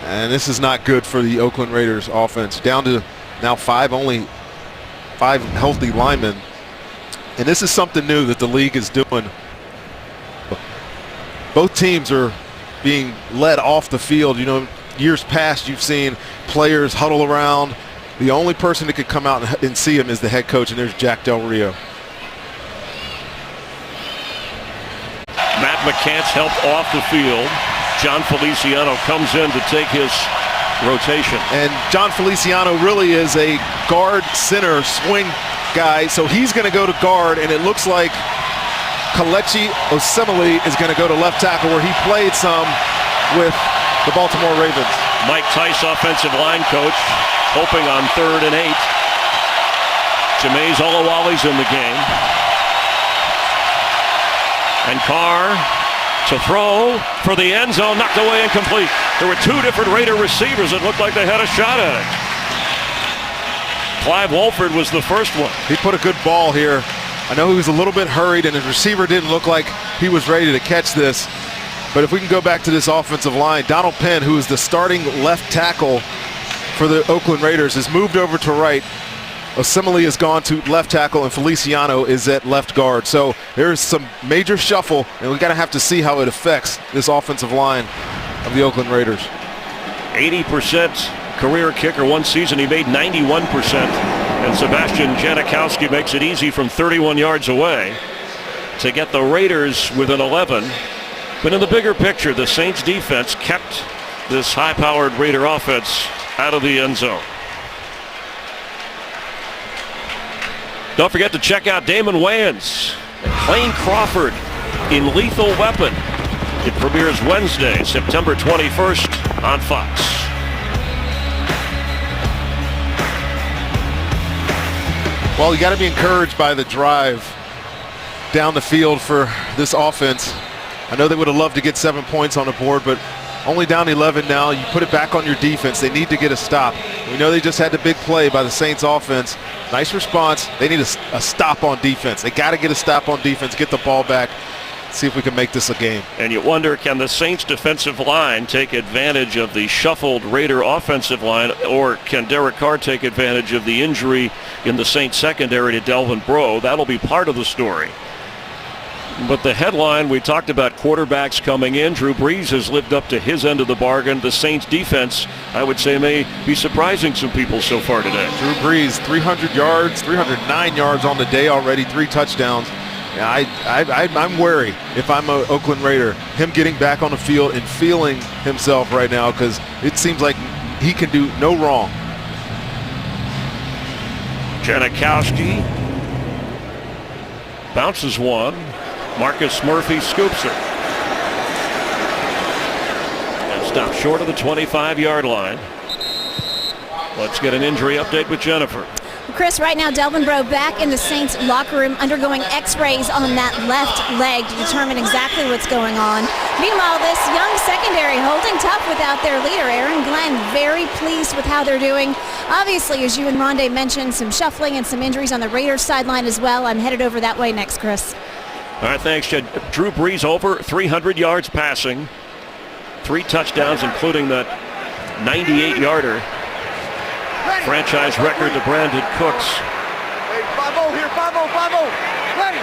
And this is not good for the Oakland Raiders offense. Down to now only 5 healthy linemen. And this is something new that the league is doing. Both teams are being led off the field. You know, years past you've seen players huddle around. The only person that could come out and see him is the head coach, and there's Jack Del Rio. Matt McCants helped off the field. John Feliciano comes in to take his rotation. And John Feliciano really is a guard center swing guy, so he's going to go to guard, and it looks like Kelechi Osemele is going to go to left tackle, where he played some with the Baltimore Ravens. Mike Tice, offensive line coach, hoping on 3rd and 8. Jameis Olawale's in the game. And Carr to throw for the end zone, knocked away incomplete. There were 2 different Raider receivers that looked like they had a shot at it. Clive Wolford was the first one. He put a good ball here. I know he was a little bit hurried, and his receiver didn't look like he was ready to catch this. But if we can go back to this offensive line, Donald Penn, who is the starting left tackle for the Oakland Raiders, has moved over to right. Osemele has gone to left tackle, and Feliciano is at left guard. So there's some major shuffle, and we're going to have to see how it affects this offensive line of the Oakland Raiders. 80% career kicker. One season he made 91%. And Sebastian Janikowski makes it easy from 31 yards away to get the Raiders within 11. But in the bigger picture, the Saints defense kept this high-powered Raider offense out of the end zone. Don't forget to check out Damon Wayans and Clayne Crawford in Lethal Weapon. It premieres Wednesday, September 21st on Fox. Well, you got to be encouraged by the drive down the field for this offense. I know they would have loved to get 7 points on the board, but only down 11 now. You put it back on your defense. They need to get a stop. We know they just had the big play by the Saints offense. Nice response. They need a stop on defense. They got to get a stop on defense, get the ball back, see if we can make this a game. And you wonder, can the Saints defensive line take advantage of the shuffled Raider offensive line, or can Derek Carr take advantage of the injury in the Saints secondary to Delvin Breaux? That'll be part of the story. But the headline, we talked about quarterbacks coming in. Drew Brees has lived up to his end of the bargain. The Saints defense, I would say, may be surprising some people so far today. Drew Brees, 300 yards, 309 yards on the day already, 3 touchdowns. I'm wary if I'm an Oakland Raider, him getting back on the field and feeling himself right now, because it seems like he can do no wrong. Janikowski bounces one. Marcus Murphy scoops her. And stops short of the 25-yard line. Let's get an injury update with Jennifer. Chris, right now Delvin Breaux back in the Saints locker room undergoing x-rays on that left leg to determine exactly what's going on. Meanwhile, this young secondary holding tough without their leader, Aaron Glenn, very pleased with how they're doing. Obviously, as you and Rondé mentioned, some shuffling and some injuries on the Raiders sideline as well. I'm headed over that way next, Chris. All right, thanks, Jed. Drew Brees over 300 yards passing, 3 touchdowns, including that 98-yarder. Franchise record to Brandon Cooks. Hey, 5-0 here, 5-0, 5-0. Ready?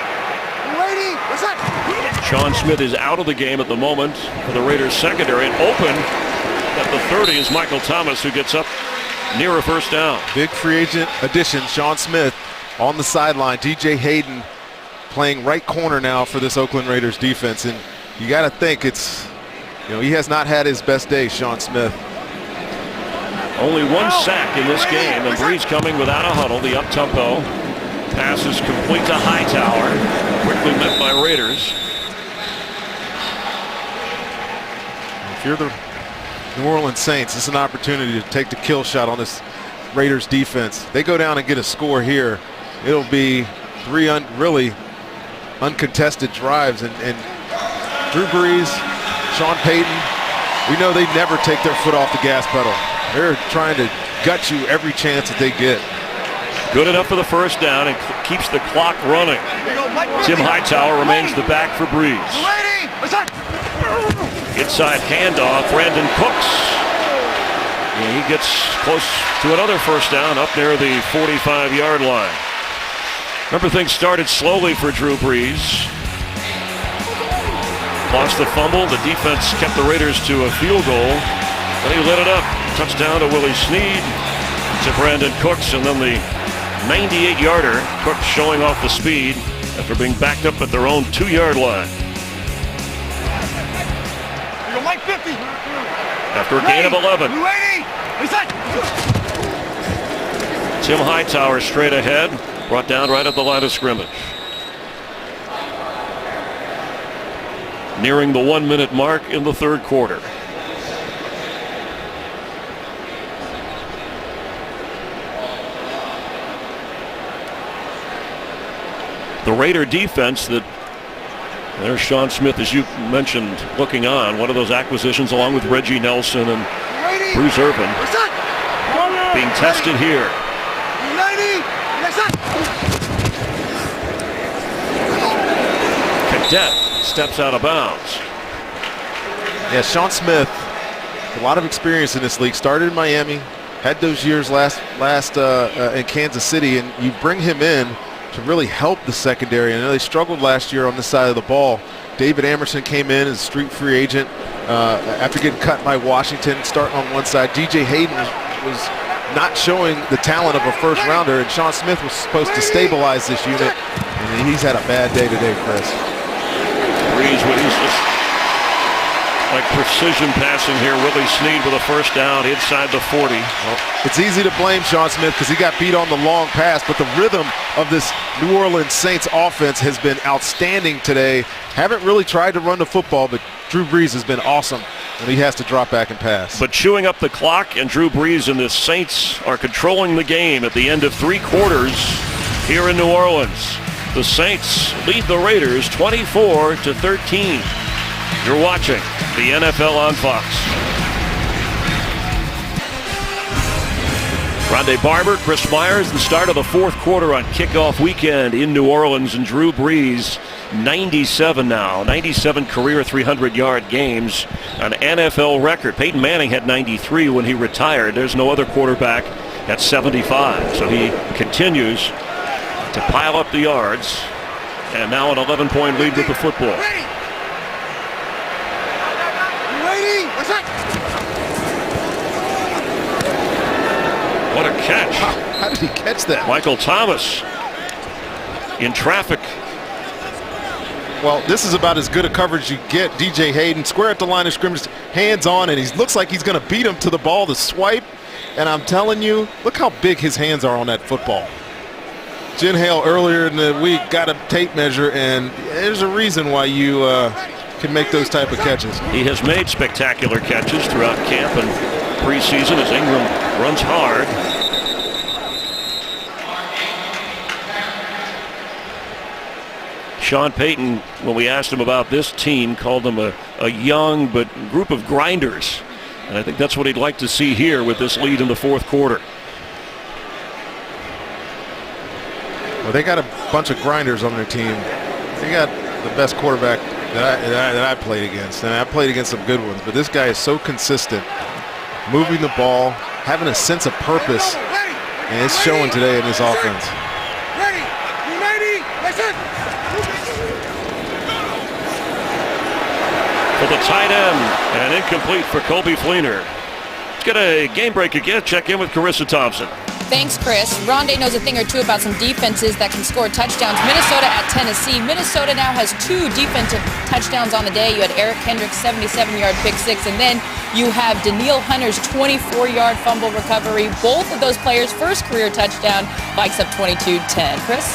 You ready? What's that? Sean Smith is out of the game at the moment for the Raiders secondary. And open at the 30 is Michael Thomas, who gets up near a first down. Big free agent addition, Sean Smith on the sideline. DJ Hayden playing right corner now for this Oakland Raiders defense. And you got to think he has not had his best day, Sean Smith. Only 1 sack in this game, and Brees coming without a huddle. The up-tempo pass is complete to Hightower. Quickly met by Raiders. If you're the New Orleans Saints, it's an opportunity to take the kill shot on this Raiders defense. They go down and get a score here. It'll be 3 really uncontested drives. And Drew Brees, Sean Payton, we know they never take their foot off the gas pedal. They're trying to gut you every chance that they get. Good enough for the first down and keeps the clock running. Tim Hightower remains the back for Brees. Inside handoff, Brandon Cooks. And he gets close to another first down up near the 45-yard line. Remember, things started slowly for Drew Brees. Lost the fumble. The defense kept the Raiders to a field goal. Then he lit it up. Touchdown to Willie Snead, to Brandon Cooks, and then the 98-yarder. Cooks showing off the speed after being backed up at their own 2-yard line. After a gain of 11. Tim Hightower straight ahead, brought down right at the line of scrimmage. Nearing the 1-minute mark in the third quarter. The Raider defense there's Sean Smith, as you mentioned, looking on. One of those acquisitions along with Reggie Nelson and Bruce Irvin being tested here. Cadet steps out of bounds. Yeah, Sean Smith, a lot of experience in this league. Started in Miami, had those years last in Kansas City, and you bring him in to really help the secondary. I know they struggled last year on this side of the ball. David Amerson came in as a street free agent after getting cut by Washington, starting on one side. DJ Hayden was not showing the talent of a first rounder, and Sean Smith was supposed to stabilize this unit, and he's had a bad day today, Chris. Brees with his like precision passing here. Willie Snead with a first down inside the 40. Well, it's easy to blame Sean Smith because he got beat on the long pass, but the rhythm of this New Orleans Saints offense has been outstanding today. Haven't really tried to run the football, but Drew Brees has been awesome when he has to drop back and pass. But chewing up the clock, and Drew Brees and the Saints are controlling the game at the end of 3 quarters here in New Orleans. The Saints lead the Raiders 24-13. You're watching the NFL on Fox. Rondé Barber, Chris Myers, the start of the fourth quarter on kickoff weekend in New Orleans, and Drew Brees, 97 now, 97 career 300-yard games, an NFL record. Peyton Manning had 93 when he retired. There's no other quarterback at 75, so he continues to pile up the yards, and now an 11-point lead with the football. What a catch. How did he catch that? Michael Thomas in traffic. Well, this is about as good a coverage you get. DJ Hayden square at the line of scrimmage, hands on, and he looks like he's going to beat him to the ball, the swipe. And I'm telling you, look how big his hands are on that football. Jen Hale earlier in the week got a tape measure, and there's a reason why you can make those type of catches. He has made spectacular catches throughout camp and preseason as Ingram runs hard. Sean Payton, when we asked him about this team, called them a young but group of grinders. And I think that's what he'd like to see here with this lead in the fourth quarter. Well, they got a bunch of grinders on their team. They got the best quarterback that I played against. And I played against some good ones. But this guy is so consistent, moving the ball, having a sense of purpose. And it's showing today in this offense. Ready. You ready? Listen. For the tight end, and incomplete for Colby Fleener. Let's get a game break again. Check in with Carissa Thompson. Thanks, Chris. Rondé knows a thing or two about some defenses that can score touchdowns. Minnesota at Tennessee. Minnesota now has 2 defensive touchdowns on the day. You had Eric Kendricks' 77-yard pick six, and then you have Danielle Hunter's 24-yard fumble recovery. Both of those players' first career touchdown. Vikes up 22-10. Chris?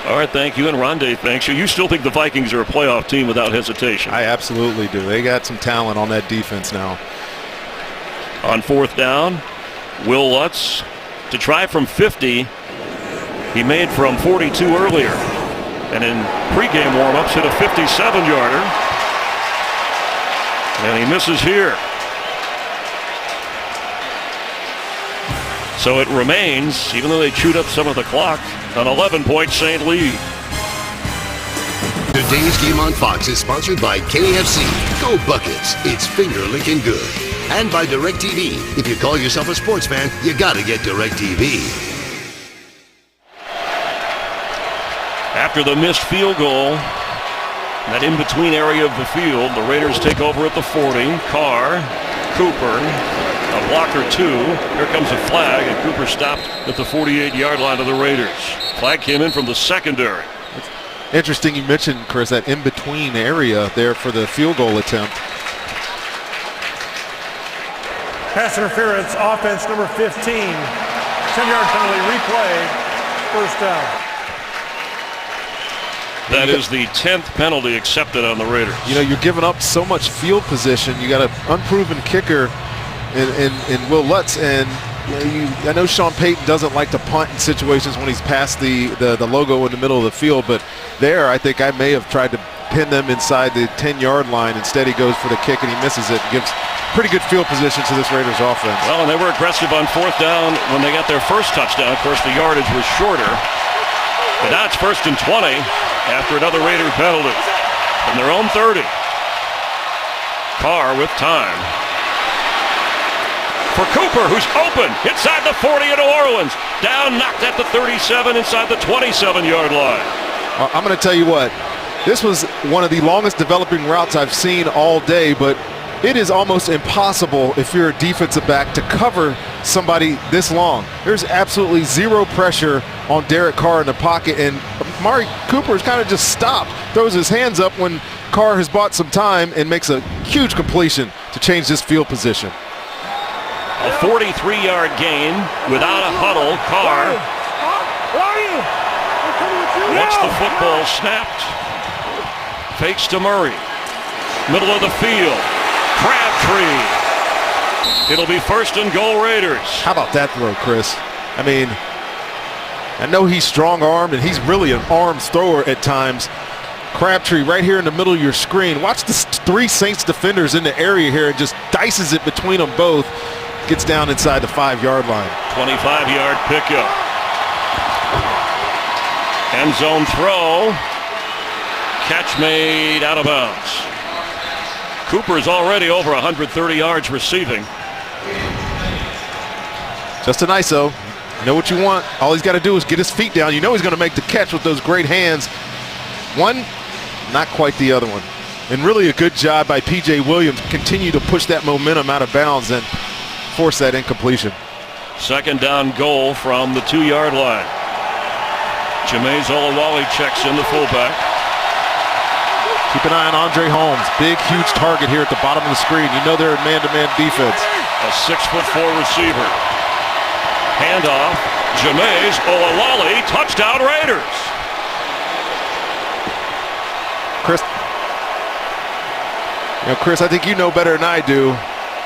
All right, thank you. And Rondé, thanks you. You still think the Vikings are a playoff team without hesitation? I absolutely do. They got some talent on that defense now. On fourth down, Will Lutz to try from 50. He made from 42 earlier. And in pregame warm-ups, hit a 57-yarder. And he misses here. So it remains, even though they chewed up some of the clock, an 11-point St. lead. Today's game on Fox is sponsored by KFC. Go Buckets. It's finger licking good. And by DirecTV. If you call yourself a sports fan, you gotta get DirecTV. After the missed field goal, that in-between area of the field, the Raiders take over at the 40. Carr, Cooper, a blocker 2. Here comes a flag, and Cooper stopped at the 48-yard line of the Raiders. Flag came in from the secondary. Interesting you mentioned, Chris, that in-between area there for the field goal attempt. Pass interference, offense number 15. 10-yard penalty, replay, first down. That is the 10th penalty accepted on the Raiders. You know, you're giving up so much field position. You got an unproven kicker in Will Lutz, and I know Sean Payton doesn't like to punt in situations when he's past the logo in the middle of the field, but there I think I may have tried to pin them inside the 10-yard line. Instead he goes for the kick and he misses it and gives pretty good field position to this Raiders offense. Well, and they were aggressive on fourth down when they got their first touchdown. Of course, the yardage was shorter. But now it's first and 20 after another Raider penalty from their own 30. Carr with time. For Cooper, who's open inside the 40 of New Orleans. Down, knocked at the 37 inside the 27-yard line. I'm going to tell you what, this was one of the longest developing routes I've seen all day, but it is almost impossible if you're a defensive back to cover somebody this long. There's absolutely zero pressure on Derek Carr in the pocket, and Amari Cooper is kind of just stopped, throws his hands up when Carr has bought some time and makes a huge completion to change this field position. A 43-yard gain without a huddle. Carr wants the football snapped. Fakes to Murray. Middle of the field. Crabtree. It'll be first and goal Raiders. How about that throw, Chris? I mean, I know he's strong-armed and he's really an arm thrower at times, Crabtree right here in the middle of your screen. Watch the three Saints defenders in the area here and just dices it between them both. Gets down inside the 5-yard line. 25-yard pickup. End zone throw. Catch made out of bounds. Cooper's already over 130 yards receiving. Just an ISO. You know what you want. All he's got to do is get his feet down. You know he's going to make the catch with those great hands. One, not quite the other one. And really a good job by P.J. Williams. Continue to push that momentum out of bounds and force that incompletion. Second down goal from the 2-yard line. Jamize Olawale checks in, the fullback. Keep an eye on Andre Holmes. Big, huge target here at the bottom of the screen. You know they're in man-to-man defense. A 6'4" receiver. Handoff. Jamize Olawale, touchdown Raiders. Chris, I think you know better than I do.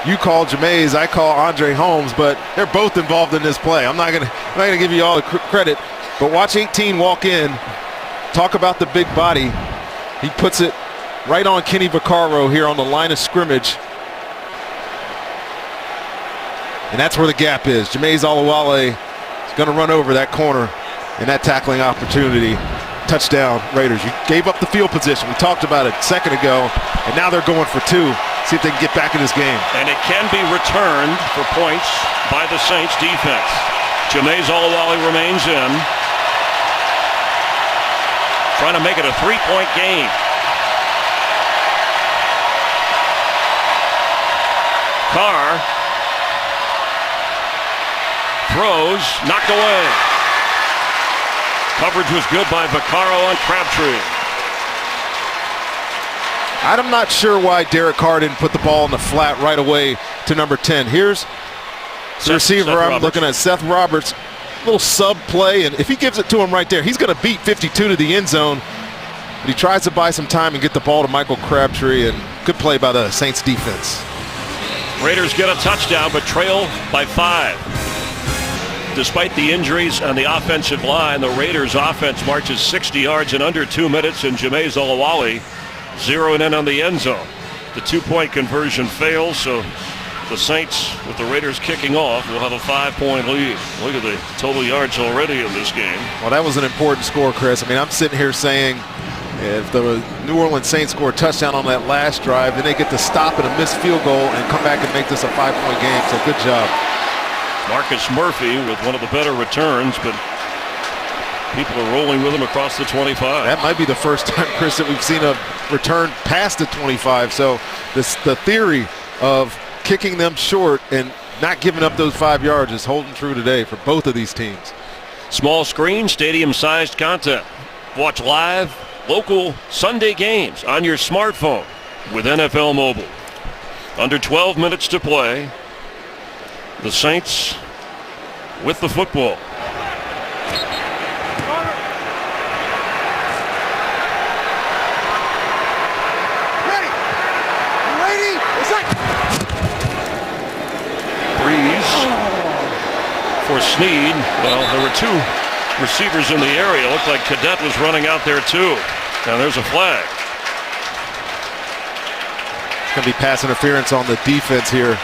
You call Jamize, I call Andre Holmes, but they're both involved in this play. I'm not gonna give you all the credit, but watch 18 walk in. Talk about the big body. He puts it right on Kenny Vaccaro here on the line of scrimmage. And that's where the gap is. Jamize Olawale is going to run over that corner and that tackling opportunity. Touchdown, Raiders. You gave up the field position. We talked about it a second ago, and now they're going for 2. See if they can get back in this game. And it can be returned for points by the Saints defense. Jamize Olawale remains in. Trying to make it a 3-point game. Carr throws, knocked away. Coverage was good by Vaccaro on Crabtree. I'm not sure why Derek Carr didn't put the ball in the flat right away to number 10. Here's the receiver I'm looking at, Seth Roberts. Little sub play, and if he gives it to him right there, he's going to beat 52 to the end zone. But he tries to buy some time and get the ball to Michael Crabtree, and good play by the Saints defense. Raiders get a touchdown, but trail by 5. Despite the injuries on the offensive line, the Raiders offense marches 60 yards in under 2 minutes, and Jamize Olawale zeroing in on the end zone. The 2-point conversion fails, so the Saints, with the Raiders kicking off, will have a 5-point lead. Look at the total yards already in this game. Well, that was an important score, Chris. I mean, I'm sitting here saying if the New Orleans Saints score a touchdown on that last drive, then they get to stop at a missed field goal and come back and make this a 5-point game. So good job. Marcus Murphy with one of the better returns, but people are rolling with him across the 25. That might be the first time, Chris, that we've seen a return past the 25. So the theory of kicking them short and not giving up those 5 yards is holding true today for both of these teams. Small screen, stadium-sized content. Watch live, local Sunday games on your smartphone with NFL Mobile. Under 12 minutes to play. The Saints with the football. Ready? Breeze for Snead. Well, there were 2 receivers in the area. Looked like Cadet was running out there too. And there's a flag. It's going to be pass interference on the defense here.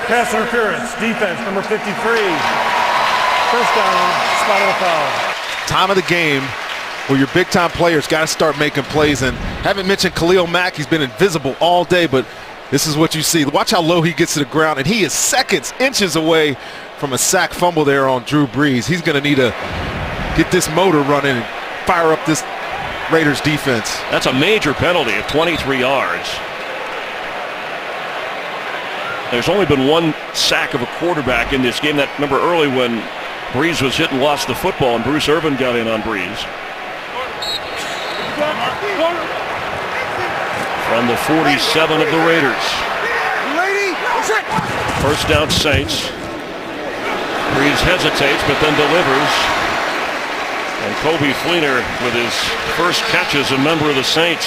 Pass interference, defense, number 53. First down, spot of the foul. Time of the game where your big-time players got to start making plays. And haven't mentioned Khalil Mack. He's been invisible all day, but this is what you see. Watch how low he gets to the ground, and he is seconds, inches away from a sack fumble there on Drew Brees. He's going to need to get this motor running and fire up this Raiders defense. That's a major penalty of 23 yards. There's only been 1 sack of a quarterback in this game. That, remember early when Brees was hit and lost the football and Bruce Irvin got in on Brees. From the 47 of the Raiders. First down Saints. Brees hesitates but then delivers. And Kobe Fleener with his first catch as a member of the Saints.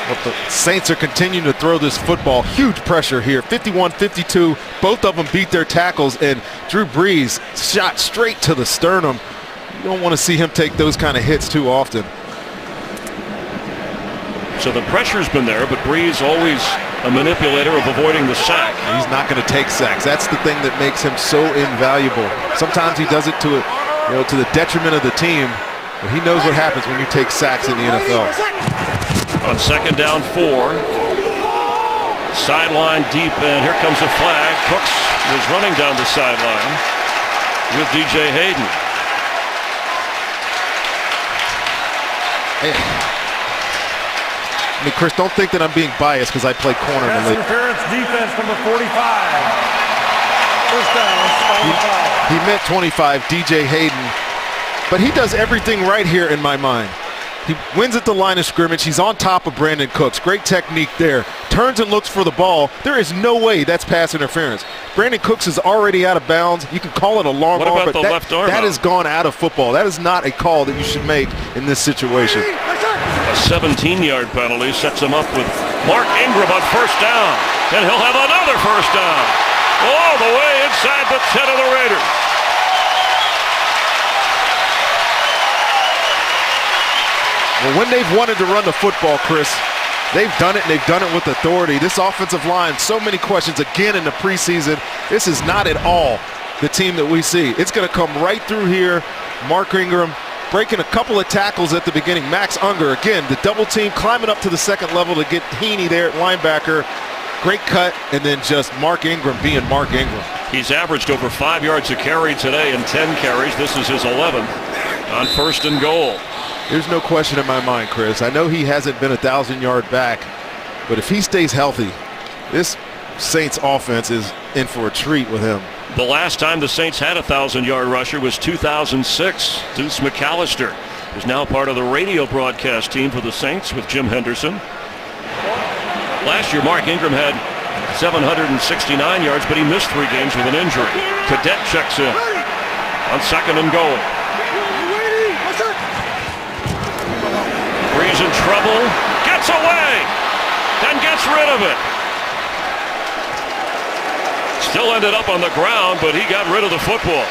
But the Saints are continuing to throw this football. Huge pressure here. 51-52. Both of them beat their tackles, and Drew Brees shot straight to the sternum. You don't want to see him take those kind of hits too often. So the pressure's been there, but Brees always a manipulator of avoiding the sack. He's not going to take sacks. That's the thing that makes him so invaluable. Sometimes he does it to the detriment of the team, but he knows what happens when you take sacks in the NFL. On second down 4. Sideline deep, and here comes a flag. Cooks was running down the sideline with DJ Hayden. Hey. I mean, Chris, don't think that I'm being biased because I play corner in the league. Interference defense number 45. First down, 25. He meant 25, DJ Hayden. But he does everything right here in my mind. He wins at the line of scrimmage. He's on top of Brandon Cooks. Great technique there. Turns and looks for the ball. There is no way that's pass interference. Brandon Cooks is already out of bounds. You can call it a long arm, but that has gone out of football. That is not a call that you should make in this situation. A 17-yard penalty sets him up with Mark Ingram on first down. And he'll have another first down. All the way inside the 10 of the Raiders. Well, when they've wanted to run the football, Chris, they've done it, and they've done it with authority. This offensive line, so many questions again in the preseason. This is not at all the team that we see. It's going to come right through here. Mark Ingram breaking a couple of tackles at the beginning. Max Unger, again, the double team, climbing up to the second level to get Heaney there at linebacker. Great cut, and then just Mark Ingram being Mark Ingram. He's averaged over 5 yards a carry today and 10 carries. This is his 11th on first and goal. There's no question in my mind, Chris. I know he hasn't been 1,000-yard back, but if he stays healthy, this Saints offense is in for a treat with him. The last time the Saints had a 1,000-yard rusher was 2006. Deuce McAllister is now part of the radio broadcast team for the Saints with Jim Henderson. Last year, Mark Ingram had 769 yards, but he missed 3 games with an injury. Cadet checks in on second and goal. Brees in trouble, gets away, and gets rid of it. Still ended up on the ground, but he got rid of the football.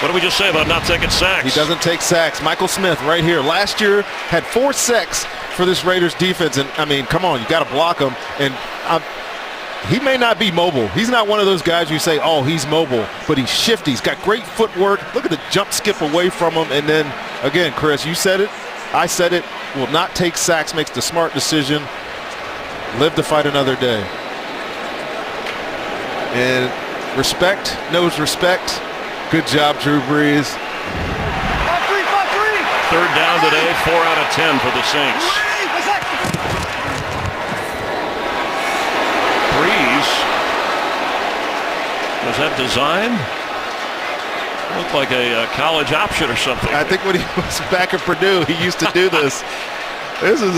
What did we just say about not taking sacks? He doesn't take sacks. Michael Smith right here. Last year had 4 sacks for this Raiders defense. And, I mean, come on, you got to block him. And he may not be mobile. He's not one of those guys you say, oh, he's mobile. But he's shifty. He's got great footwork. Look at the jump skip away from him. And then, again, Chris, you said it. I said it. Will not take sacks. Makes the smart decision. Live to fight another day. And respect knows respect. Good job, Drew Brees. 3rd down today, 4 out of 10 for the Saints. Brees, was that designed? Looked like a college option or something. I think when he was back at Purdue, he used to do this. This is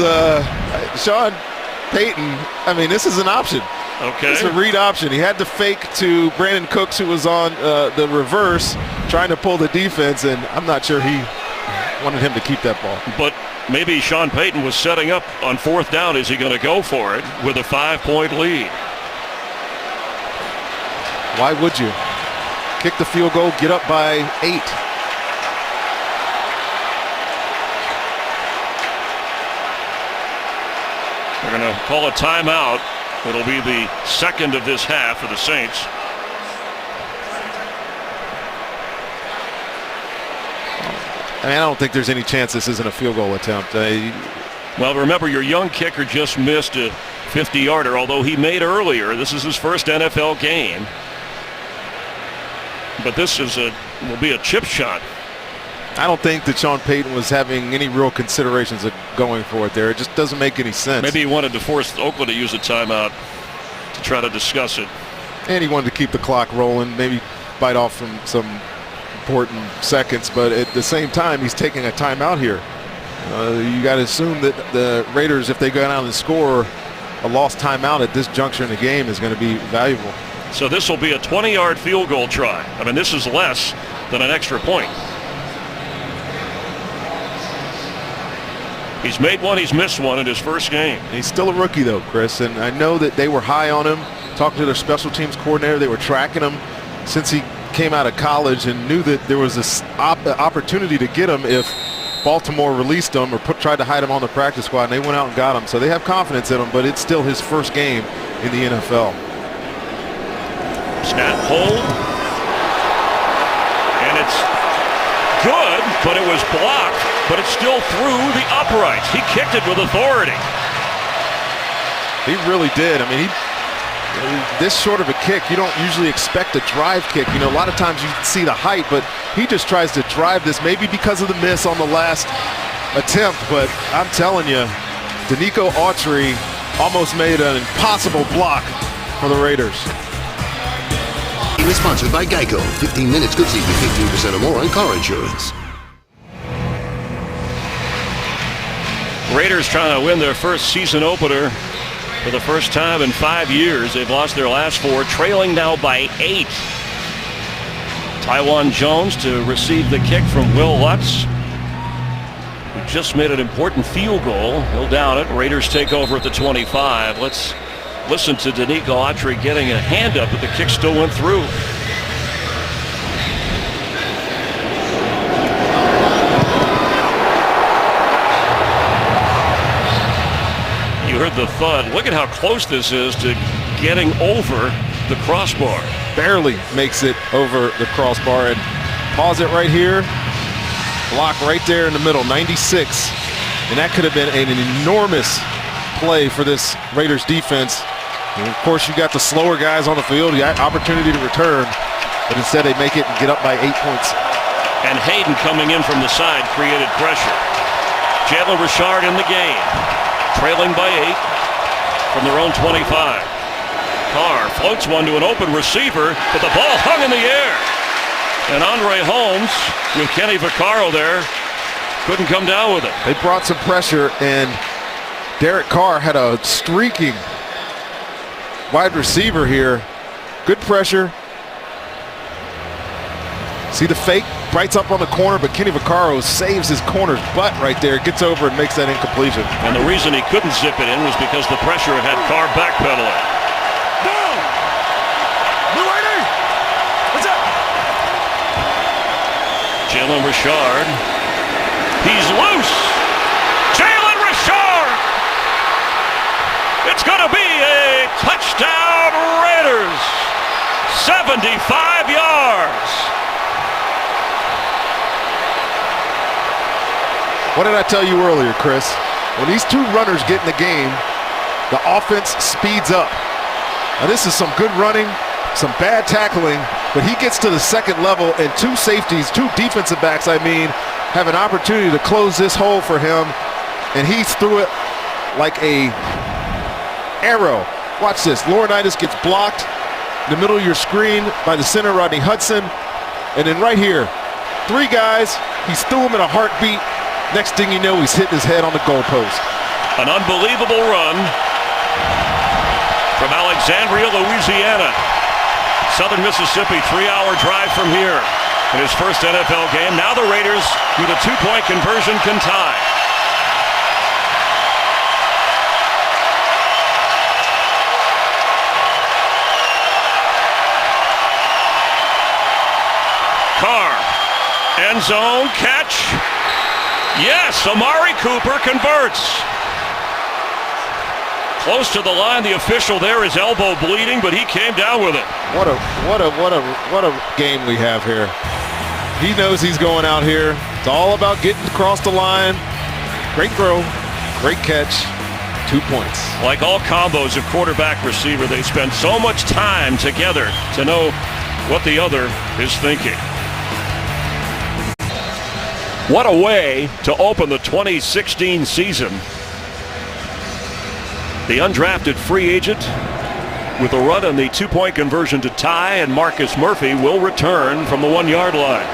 Sean Payton. I mean, this is an option. Okay. It's a read option. He had to fake to Brandon Cooks, who was on the reverse, trying to pull the defense, and I'm not sure he wanted him to keep that ball. But maybe Sean Payton was setting up on 4th down. Is he going to go for it with a 5-point lead? Why would you? Kick the field goal, get up by 8. They're going to call a timeout. It'll be the 2nd of this half for the Saints. I mean, I don't think there's any chance this isn't a field goal attempt. Well, remember, your young kicker just missed a 50-yarder, although he made earlier. This is his first NFL game. But this is will be a chip shot. I don't think that Sean Payton was having any real considerations of going for it there. It just doesn't make any sense. Maybe he wanted to force Oakland to use a timeout to try to discuss it. And he wanted to keep the clock rolling, maybe bite off from some important seconds. But at the same time, he's taking a timeout here. You got to assume that the Raiders, if they go down and score, a lost timeout at this juncture in the game is going to be valuable. So this will be a 20-yard field goal try. I mean, this is less than an extra point. He's made one, he's missed one in his first game. He's still a rookie, though, Chris, and I know that they were high on him. Talking to their special teams coordinator, they were tracking him since he came out of college and knew that there was this opportunity to get him if Baltimore released him or tried to hide him on the practice squad, and they went out and got him. So they have confidence in him, but it's still his first game in the NFL. Snap, hold, and it's good, but it was blocked, but it's still through the uprights. He kicked it with authority. He really did. I mean, this short of a kick, you don't usually expect a drive kick. You know, a lot of times you see the height, but he just tries to drive this, maybe because of the miss on the last attempt. But I'm telling you, Denico Autry almost made an impossible block for the Raiders. It is sponsored by Geico. 15 minutes could save you 15% or more on car insurance. Raiders trying to win their first season opener for the first time in 5 years. They've lost their last 4, trailing now by 8. Taiwan Jones to receive the kick from Will Lutz, who just made an important field goal. He'll down it. Raiders take over at the 25. Let's listen to Denico Autry getting a hand up, but the kick still went through. You heard the thud. Look at how close this is to getting over the crossbar. Barely makes it over the crossbar. And pause it right here. Block right there in the middle, 96. And that could have been an enormous play for this Raiders defense. And of course, you got the slower guys on the field. You got opportunity to return, but instead they make it and get up by 8 points. And Hayden coming in from the side created pressure. Jalen Richard in the game, trailing by 8 from their own 25. Carr floats one to an open receiver, but the ball hung in the air. And Andre Holmes with Kenny Vaccaro there couldn't come down with it. They brought some pressure, and Derek Carr had a streaking wide receiver here. Good pressure. See the fake, bites up on the corner, but Kenny Vaccaro saves his corner's butt right there, gets over and makes that incompletion. And the reason he couldn't zip it in was because the pressure had Carr backpedaling. What's up? Jalen Richard. He's loose. Jalen Richard! It's going to be a touchdown, Raiders. 75 yards. What did I tell you earlier, Chris? When these two runners get in the game, the offense speeds up. Now this is some good running, some bad tackling, but he gets to the second level and two safeties, two defensive backs, have an opportunity to close this hole for him, and he's through it like a arrow. Watch this. Laurinaitis gets blocked in the middle of your screen by the center, Rodney Hudson, and then right here, 3 guys, he's through him in a heartbeat. Next thing you know, he's hitting his head on the goalpost. An unbelievable run from Alexandria, Louisiana. Southern Mississippi, 3-hour drive from here. In his first NFL game, now the Raiders with a 2-point conversion can tie. Carr, end zone catch. Yes, Amari Cooper converts. Close to the line, the official there is elbow bleeding, but he came down with it. What a game we have here. He knows he's going out here. It's all about getting across the line. Great throw, great catch, 2 points. Like all combos of quarterback receiver, they spend so much time together to know what the other is thinking. What a way to open the 2016 season. The undrafted free agent with a run on the 2-point conversion to tie, and Marcus Murphy will return from the 1-yard line.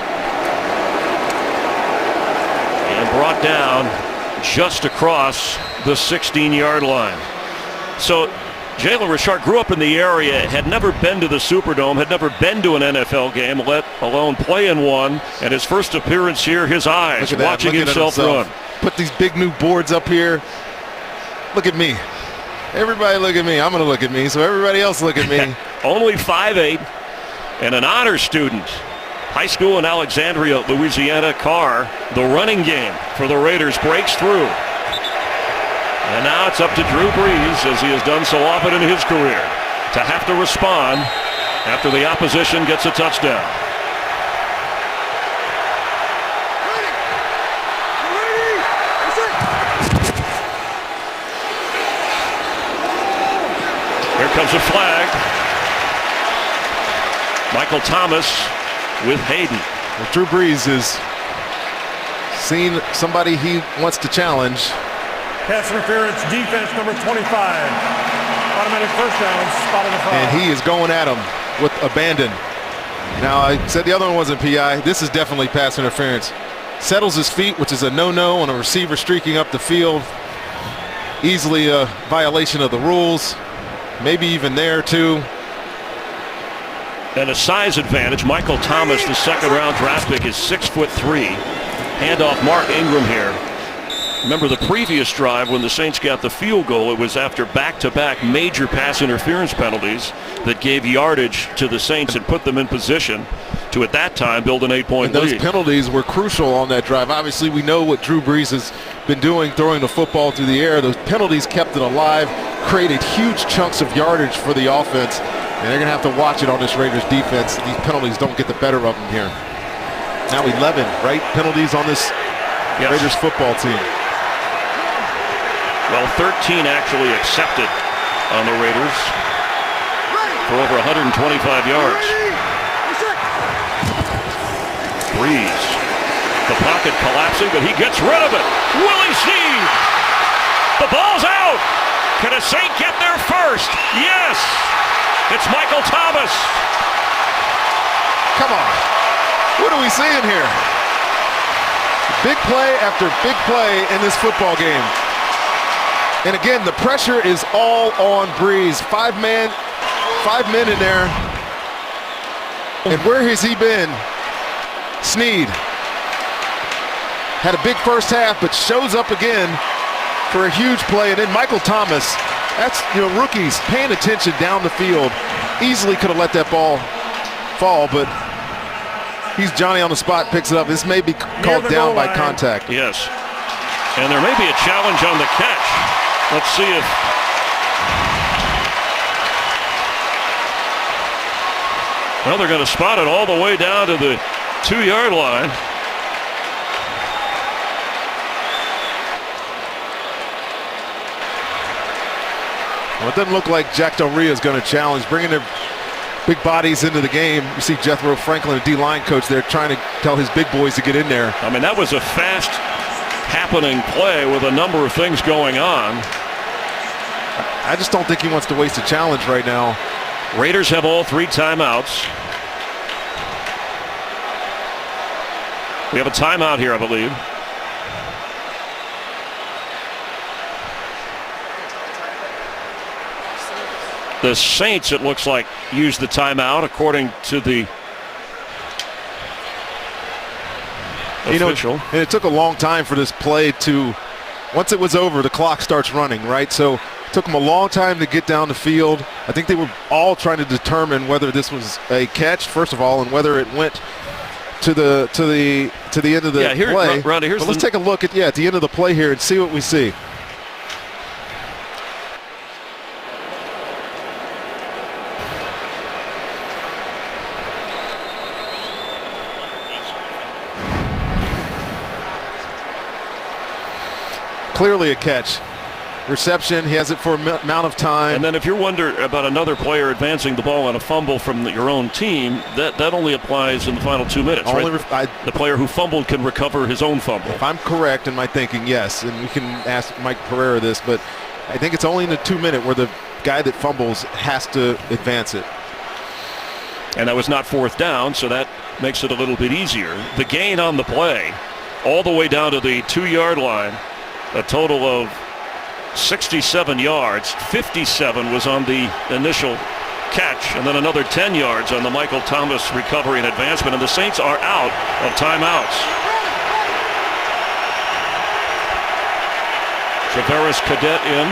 And brought down just across the 16-yard line. So Jalen Richard grew up in the area, had never been to the Superdome, had never been to an NFL game, let alone play in one. And his first appearance here, his eyes watching himself run. put these big new boards up here. Look at me. Everybody look at me. I'm going to look at me, so everybody else look at me. Only 5'8", and an honor student. High school in Alexandria, Louisiana. Carr, the running game for the Raiders, breaks through. And now it's up to Drew Brees, as he has done so often in his career, to have to respond after the opposition gets a touchdown. Here comes a flag. Michael Thomas with Hayden. Well, Drew Brees is seeing somebody he wants to challenge. Pass interference, defense number 25. Automatic first down, spot on the 5. And he is going at him with abandon. Now, I said the other one wasn't PI. This is definitely pass interference. Settles his feet, which is a no-no on a receiver streaking up the field. Easily a violation of the rules. Maybe even there, too. And a size advantage. Michael Thomas, the second-round draft pick, is 6'3". Handoff Mark Ingram here. Remember the previous drive when the Saints got the field goal, it was after back-to-back major pass interference penalties that gave yardage to the Saints and put them in position to, at that time, build an 8-point lead. Those penalties were crucial on that drive. Obviously, we know what Drew Brees has been doing, throwing the football through the air. Those penalties kept it alive, created huge chunks of yardage for the offense, and they're going to have to watch it on this Raiders defense. These penalties don't get the better of them here. Now 11, right? Penalties on this Raiders football team. Well, 13 actually accepted on the Raiders for over 125 yards. Brees. The pocket collapsing, but he gets rid of it. Willie Snead. The ball's out. Can a Saint get there first? Yes. It's Michael Thomas. Come on. What are we seeing here? Big play after big play in this football game. And again, the pressure is all on Brees. Five men in there. And where has he been? Snead had a big first half, but shows up again for a huge play. And then Michael Thomas, that's, rookies paying attention down the field. Easily could have let that ball fall, but he's Johnny on the spot, picks it up. This may be called down by contact. Yes. And there may be a challenge on the catch. Let's see if well, they're going to spot it all the way down to the 2-yard line. Well, it doesn't look like Jack Del Rio is going to challenge, bringing their big bodies into the game. You see Jethro Franklin, a D-line coach there, trying to tell his big boys to get in there. I mean, that was a fast happening play with a number of things going on. I just don't think he wants to waste a challenge right now. Raiders have all 3 timeouts. We have a timeout here, I believe. The Saints, it looks like, used the timeout according to the official. And it took a long time for this play to, once it was over, the clock starts running, right? So it took them a long time to get down the field. I think they were all trying to determine whether this was a catch, first of all, and whether it went to the end of the play. Ronnie, but let's take a look at the end of the play here and see what we see. Clearly a catch. Reception, he has it for an amount of time. And then if you're wondering about another player advancing the ball on a fumble from your own team, that only applies in the final 2 minutes, right? The player who fumbled can recover his own fumble. If I'm correct in my thinking, yes. And we can ask Mike Pereira this, but I think it's only in the 2 minute where the guy that fumbles has to advance it. And that was not 4th down, so that makes it a little bit easier. The gain on the play, all the way down to the 2-yard line, a total of 67 yards. 57 was on the initial catch, and then another 10 yards on the Michael Thomas recovery and advancement, and the Saints are out of timeouts. Severus Cadet in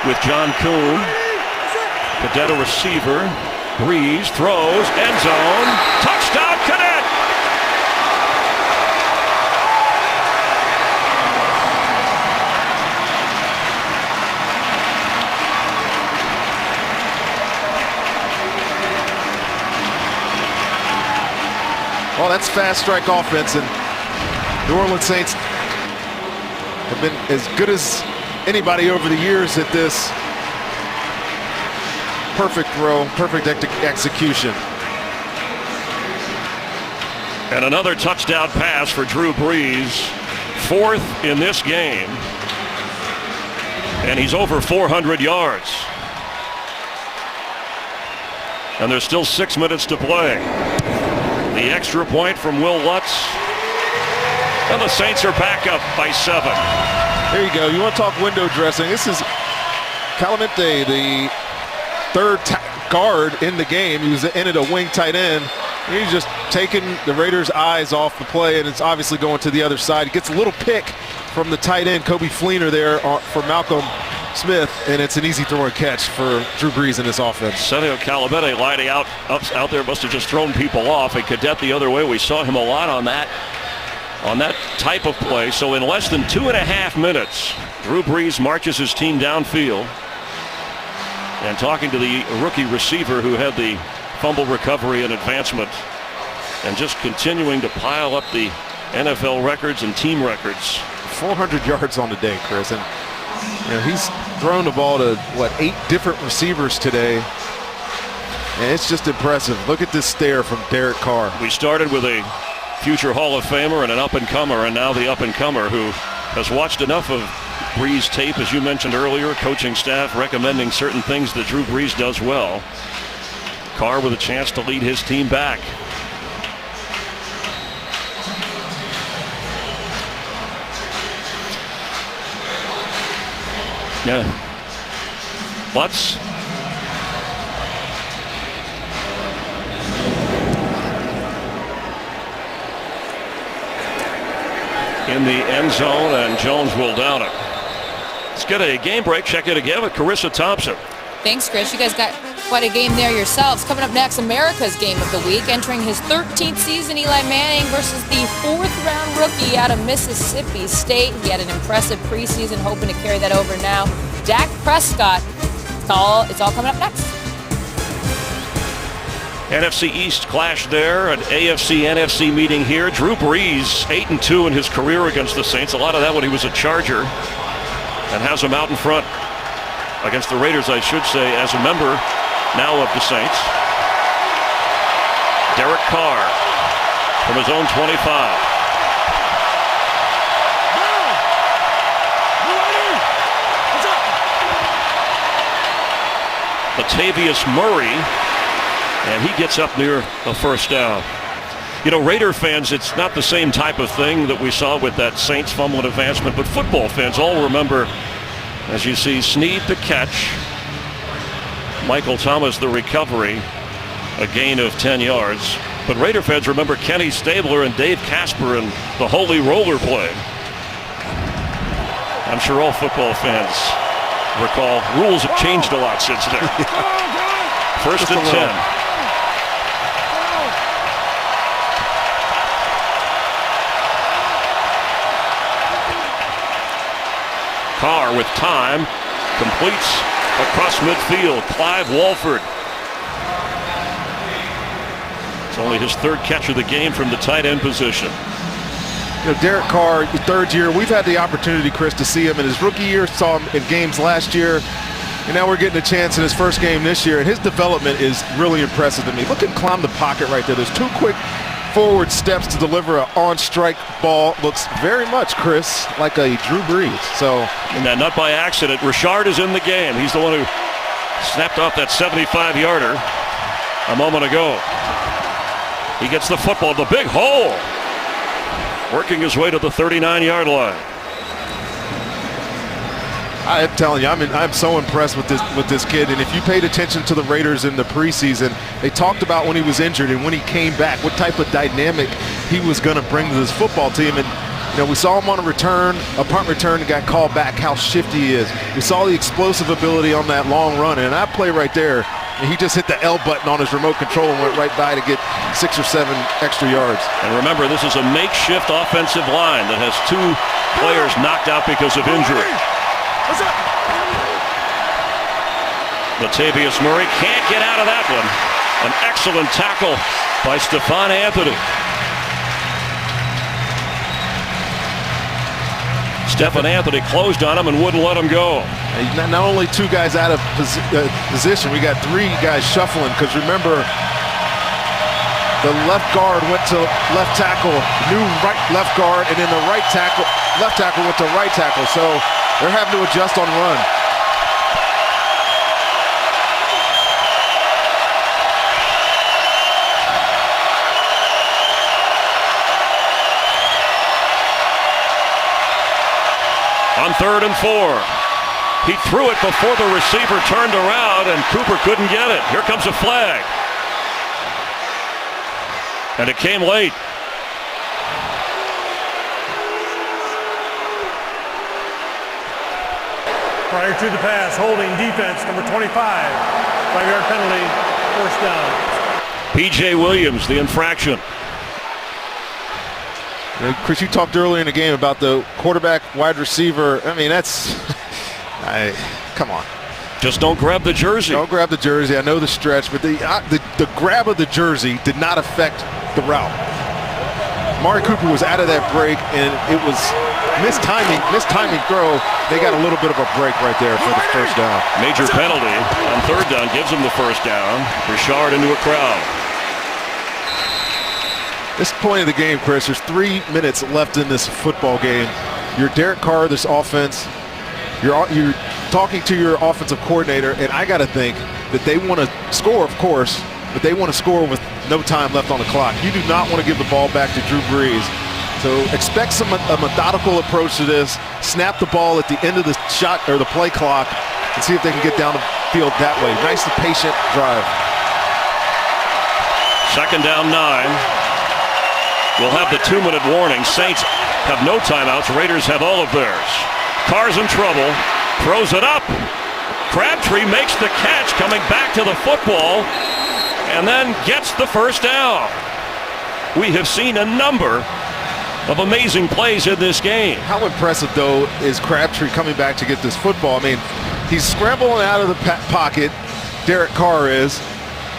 with John Kuhn. Cadet a receiver. Breeze throws, end zone. Touchdown, Cadet! Well, that's fast strike offense, and New Orleans Saints have been as good as anybody over the years at this. Perfect throw, perfect execution. And another touchdown pass for Drew Brees. 4th in this game. And he's over 400 yards. And there's still 6 minutes to play. The extra point from Will Lutz. And the Saints are back up by 7. There you go. You want to talk window dressing. This is Calamante, the third guard in the game. He was in at a wing tight end. He's just taking the Raiders' eyes off the play, and it's obviously going to the other side. He gets a little pick from the tight end, Kobe Fleener, there for Malcolm Smith, and it's an easy throw and catch for Drew Brees in this offense. Senio Calamante lining out there must have just thrown people off, and Cadet the other way. We saw him a lot on that type of play. So in less than 2.5 minutes, Drew Brees marches his team downfield. And talking to the rookie receiver who had the fumble recovery and advancement, and just continuing to pile up the NFL records and team records. 400 yards on the day, Chris. And he's thrown the ball to, 8 different receivers today. And it's just impressive. Look at this stare from Derek Carr. We started with a future Hall of Famer and an up-and-comer, and now the up-and-comer who has watched enough of Brees tape, as you mentioned earlier, coaching staff recommending certain things that Drew Brees does well. Carr with a chance to lead his team back. Yeah. Lutz. In the end zone, and Jones will down it. Let's get a game break. Check it again with Carissa Thompson. Thanks, Chris. You guys got quite a game there yourselves. Coming up next, America's Game of the Week. Entering his 13th season, Eli Manning versus the 4th-round rookie out of Mississippi State. He had an impressive preseason, hoping to carry that over now. Dak Prescott. It's all coming up next. NFC East clash there, an AFC-NFC meeting here. Drew Brees, 8-2 in his career against the Saints. A lot of that when he was a Charger, and has him out in front against the Raiders, I should say, as a member now of the Saints. Derek Carr from his own 25. Latavius Murray, and he gets up near the first down. Raider fans, it's not the same type of thing that we saw with that Saints fumble and advancement, but football fans all remember, as you see, Snead the catch, Michael Thomas the recovery, a gain of 10 yards. But Raider fans remember Kenny Stabler and Dave Casper and the Holy Roller play. I'm sure all football fans recall. Rules have changed a lot since then. 1st and 10. Carr with time, completes across midfield. Clive Walford. It's only his 3rd catch of the game from the tight end position. Derek Carr, 3rd year, we've had the opportunity, Chris, to see him in his rookie year, saw him in games last year, and now we're getting a chance in his first game this year, and his development is really impressive to me. Look at him climb the pocket right there. There's 2 quick forward steps to deliver an on-strike ball. Looks very much, Chris, like a Drew Brees. So, and that not by accident. Richard is in the game. He's the one who snapped off that 75-yarder a moment ago. He gets the football, the big hole, working his way to the 39-yard line. I'm telling you, I'm so impressed with this kid. And if you paid attention to the Raiders in the preseason, they talked about when he was injured and when he came back, what type of dynamic he was going to bring to this football team. And You know, we saw him on a punt return and got called back, how shifty he is. We saw the explosive ability on that long run, and that play right there, and he just hit the L button on his remote control and went right by to get 6 or 7 extra yards. And remember, this is a makeshift offensive line that has 2 players knocked out because of injury. Latavius Murray can't get out of that one. An excellent tackle by Stephon Anthony. Stephon Anthony closed on him and wouldn't let him go. Not only 2 guys out of position, we got 3 guys shuffling, because remember, the left guard went to left tackle, new left guard, and then the left tackle went to right tackle, so they're having to adjust on run. On 3rd and 4. He threw it before the receiver turned around, and Cooper couldn't get it. Here comes a flag. And it came late. Prior to the pass, holding defense, number 25. 5-yard penalty, first down. P.J. Williams, the infraction. Chris, you talked earlier in the game about the quarterback, wide receiver. I mean, that's, come on. Just don't grab the jersey. Don't grab the jersey. I know the stretch, but the grab of the jersey did not affect the route. Amari Cooper was out of that break, and it was mistiming throw. They got a little bit of a break right there for the first down. Major penalty on 3rd down gives them the first down. Richard into a crowd. This point of the game, Chris, there's 3 minutes left in this football game. You're Derek Carr, this offense. You're talking to your offensive coordinator, and I got to think that they want to score, of course, but they want to score with no time left on the clock. You do not want to give the ball back to Drew Brees. So expect a methodical approach to this. Snap the ball at the end of the shot or the play clock and see if they can get down the field that way. Nice and patient drive. 2nd down 9. We'll have the 2-minute warning. Saints have no timeouts. Raiders have all of theirs. Carr's in trouble. Throws it up. Crabtree makes the catch, coming back to the football, and then gets the first down. We have seen a number of amazing plays in this game. How impressive, though, is Crabtree coming back to get this football? I mean, he's scrambling out of the pocket. Derek Carr is.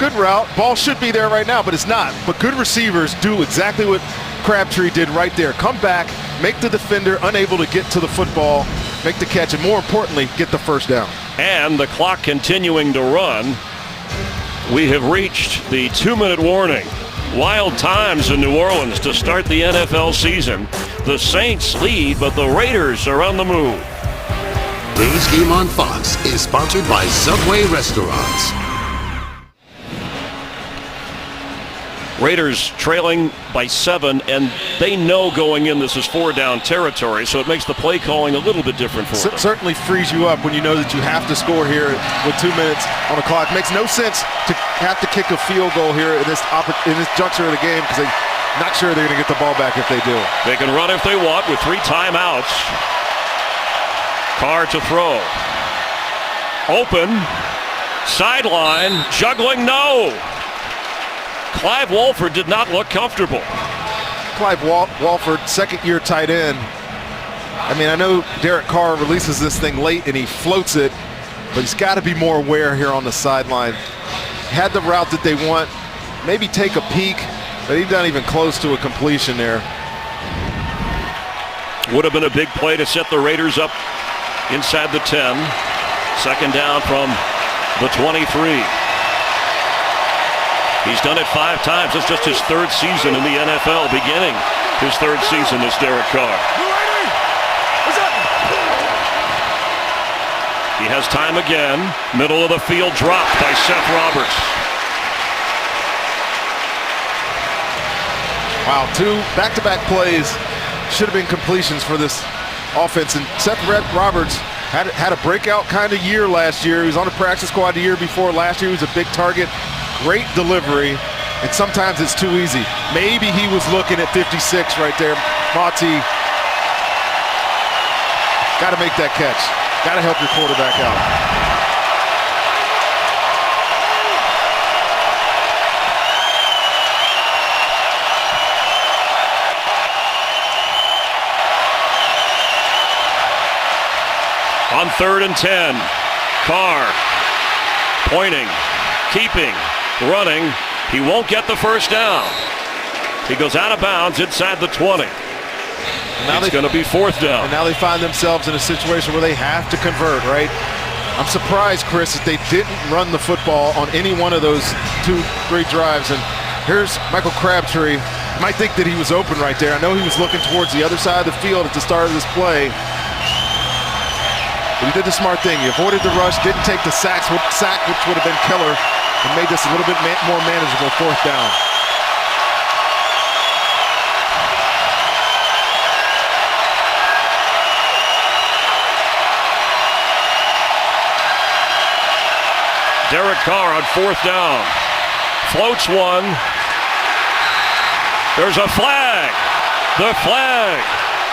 Good route. Ball should be there right now, but it's not. But good receivers do exactly what Crabtree did right there. Come back, make the defender unable to get to the football, make the catch, and more importantly, get the first down. And the clock continuing to run. We have reached the 2-minute warning. Wild times in New Orleans to start the NFL season. The Saints lead, but the Raiders are on the move. Today's game on Fox is sponsored by Subway Restaurants. Raiders trailing by 7, and they know going in this is 4-down territory, so it makes the play calling a little bit different for them. Certainly frees you up when you know that you have to score here with 2 minutes on the clock. Makes no sense to have to kick a field goal here in this juncture of the game, because they're not sure they're going to get the ball back if they do. They can run if they want with 3 timeouts. Carr to throw. Open. Sideline. Juggling, no. Clive Walford did not look comfortable. Clive Walford, second-year tight end. I mean, I know Derek Carr releases this thing late and he floats it, but he's got to be more aware here on the sideline. Had the route that they want, maybe take a peek, but he's not even close to a completion there. Would have been a big play to set the Raiders up inside the 10. 2nd down from the 23. He's done it 5 times. It's just his 3rd season in the NFL, beginning his 3rd season as Derek Carr. He has time again. Middle of the field dropped by Seth Roberts. Wow, 2 back-to-back plays should have been completions for this offense. And Seth Roberts had a breakout kind of year last year. He was on the practice squad the year before. Last year he was a big target. Great delivery, and sometimes it's too easy. Maybe he was looking at 56 right there. Monty Got to make that catch. Got to help your quarterback out. On 3rd and 10, Carr pointing, keeping, running. He won't get the first down. He goes out of bounds inside the 20. Now it's going to be 4th down. And now they find themselves in a situation where they have to convert, right? I'm surprised, Chris, that they didn't run the football on any one of those 2-3 drives. And here's Michael Crabtree. You might think that he was open right there. I know he was looking towards the other side of the field at the start of this play. But he did the smart thing. He avoided the rush, didn't take the sack, which would have been killer, and made this a little bit more manageable 4th down. Derek Carr on 4th down. Floats one. There's a flag. The flag.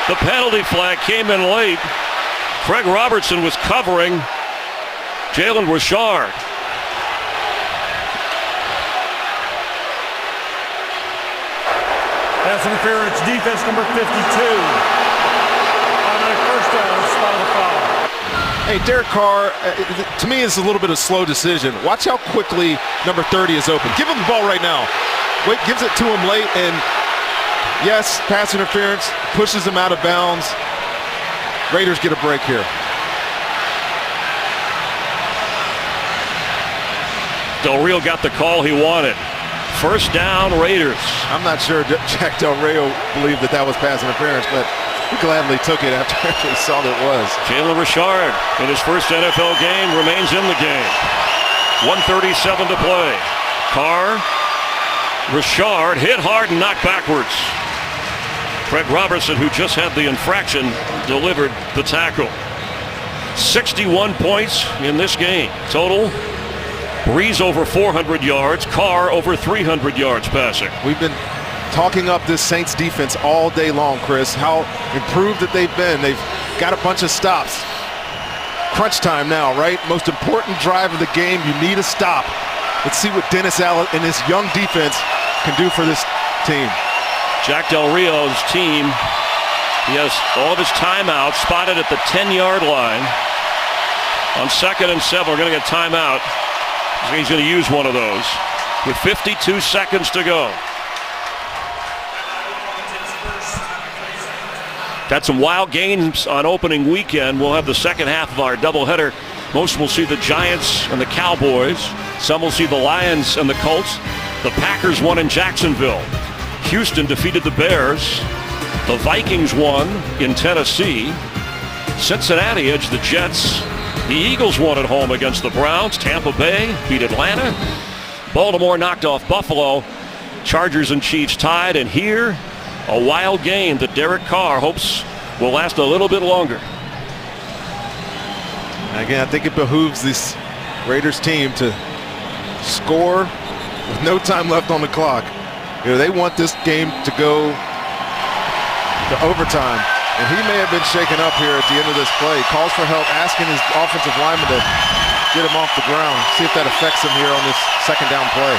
The penalty flag came in late. Craig Robertson was covering Jalen Richard. Pass interference, defense number 52. Automatic first down, spot of the foul. Hey, Derek Carr, to me, is a little bit of a slow decision. Watch how quickly number 30 is open. Give him the ball right now. Wait, gives it to him late, and yes, pass interference, pushes him out of bounds. Raiders get a break here. Del Rio got the call he wanted. First down, Raiders. I'm not sure Jack Del Rio believed that was pass interference, but he gladly took it after he saw that it was. Jalen Richard, in his first NFL game, remains in the game. 1:37 to play. Carr, Richard hit hard and knocked backwards. Craig Robertson, who just had the infraction, delivered the tackle. 61 points in this game. Total, Breeze over 400 yards, Carr over 300 yards passing. We've been talking up this Saints defense all day long, Chris. How improved that they've been. They've got a bunch of stops. Crunch time now, right? Most important drive of the game. You need a stop. Let's see what Dennis Allen and his young defense can do for this team. Jack Del Rio's team, he has all of his timeouts spotted at the 10-yard line. On 2nd and 7, we're going to get timeout. He's going to use one of those with 52 seconds to go. Got some wild games on opening weekend. We'll have the second half of our doubleheader. Most will see the Giants and the Cowboys. Some will see the Lions and the Colts. The Packers won in Jacksonville. Houston defeated the Bears. The Vikings won in Tennessee. Cincinnati edged the Jets. The Eagles won at home against the Browns. Tampa Bay beat Atlanta. Baltimore knocked off Buffalo. Chargers and Chiefs tied. And here, a wild game that Derek Carr hopes will last a little bit longer. Again, I think it behooves this Raiders team to score with no time left on the clock. You know, they want this game to go to overtime. And he may have been shaken up here at the end of this play. Calls for help, asking his offensive lineman to get him off the ground. See if that affects him here on this second down play.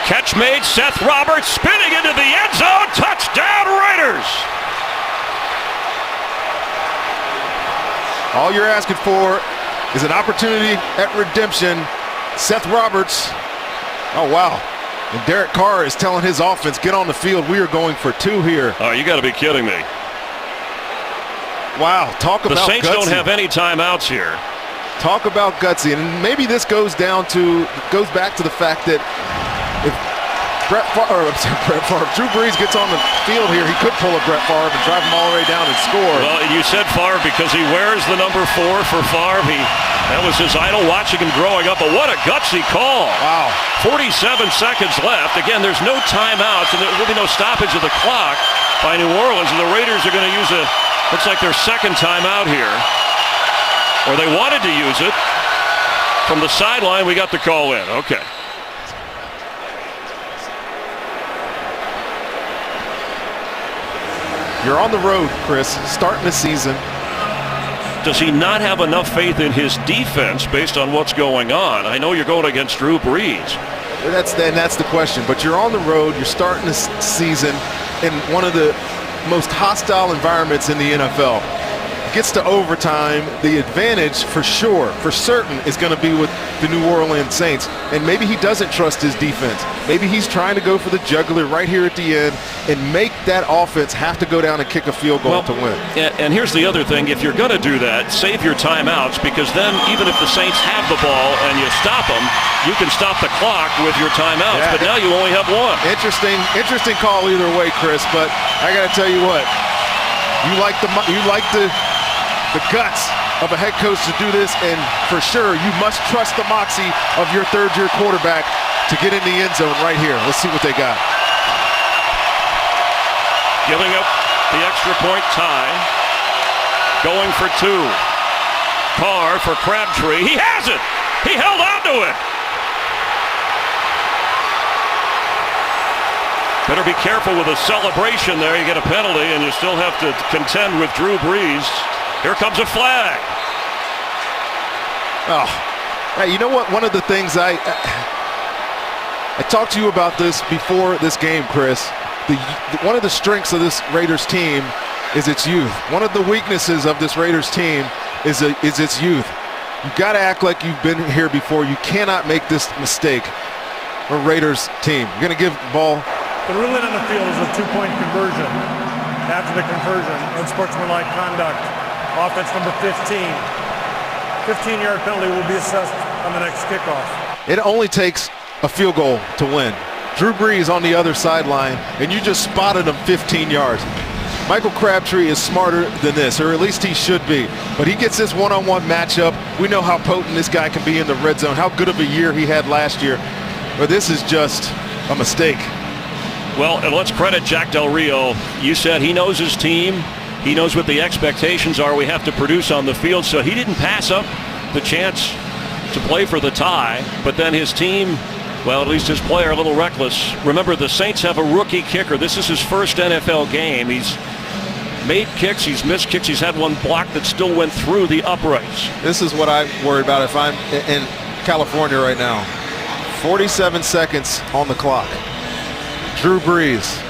Catch made, Seth Roberts spinning into the end zone. Touchdown, Raiders! All you're asking for is an opportunity at redemption. Seth Roberts, oh wow. And Derek Carr is telling his offense, get on the field. We are going for 2 here. Oh, you got to be kidding me. Wow, talk about the Saints gutsy. don't have any timeouts here. Talk about gutsy. And maybe this goes back to the fact that if Drew Brees gets on the field here, he could pull a Brett Favre and drive him all the way down and score. Well, you said Favre because he wears the number 4 for Favre. That was his idol, watching him growing up. But what a gutsy call. Wow. 47 seconds left. Again, there's no timeouts, and there will be no stoppage of the clock by New Orleans. And the Raiders are going to use looks like their second timeout here. Or they wanted to use it. From the sideline, we got the call in. Okay. You're on the road, Chris, starting the season. Does he not have enough faith in his defense based on what's going on? I know you're going against Drew Brees. That's the question. But you're on the road. You're starting the season in one of the most hostile environments in the NFL. Gets to overtime, the advantage for sure, for certain, is going to be with the New Orleans Saints. And maybe he doesn't trust his defense. Maybe he's trying to go for the jugular right here at the end and make that offense have to go down and kick a field goal to win. And here's the other thing. If you're going to do that, save your timeouts, because then even if the Saints have the ball and you stop them, you can stop the clock with your timeouts. Yeah. But now you only have one. Interesting call either way, Chris. But I got to tell you what, you like the guts of a head coach to do this, and for sure you must trust the moxie of your third-year quarterback to get in the end zone right here. Let's see what they got. Giving up the extra point tie. Going for two. Carr for Crabtree. He has it! He held on to it! Better be careful with a celebration there. You get a penalty and you still have to contend with Drew Brees. Here comes a flag. Oh, hey, you know what? One of the things I talked to you about this before this game, Chris. One of the strengths of this Raiders team is its youth. One of the weaknesses of this Raiders team is its youth. You've got to act like you've been here before. You cannot make this mistake. A Raiders team. You're going to give the ball. The ruling on the field is a two-point conversion. After the conversion, unsportsmanlike conduct. Offense number 15. 15-yard penalty will be assessed on the next kickoff. It only takes a field goal to win. Drew Brees on the other sideline, and you just spotted him 15 yards. Michael Crabtree is smarter than this, or at least he should be. But he gets this one-on-one matchup. We know how potent this guy can be in the red zone, how good of a year he had last year. But this is just a mistake. Well, and let's credit Jack Del Rio. You said he knows his team. He knows what the expectations are we have to produce on the field, so he didn't pass up the chance to play for the tie. But then his team, well, at least his player, a little reckless. Remember, the Saints have a rookie kicker. This is his first NFL game. He's made kicks, he's missed kicks, he's had one block that still went through the uprights. This is what I'm worried about if I'm in California right now. 47 seconds on the clock. Drew Brees.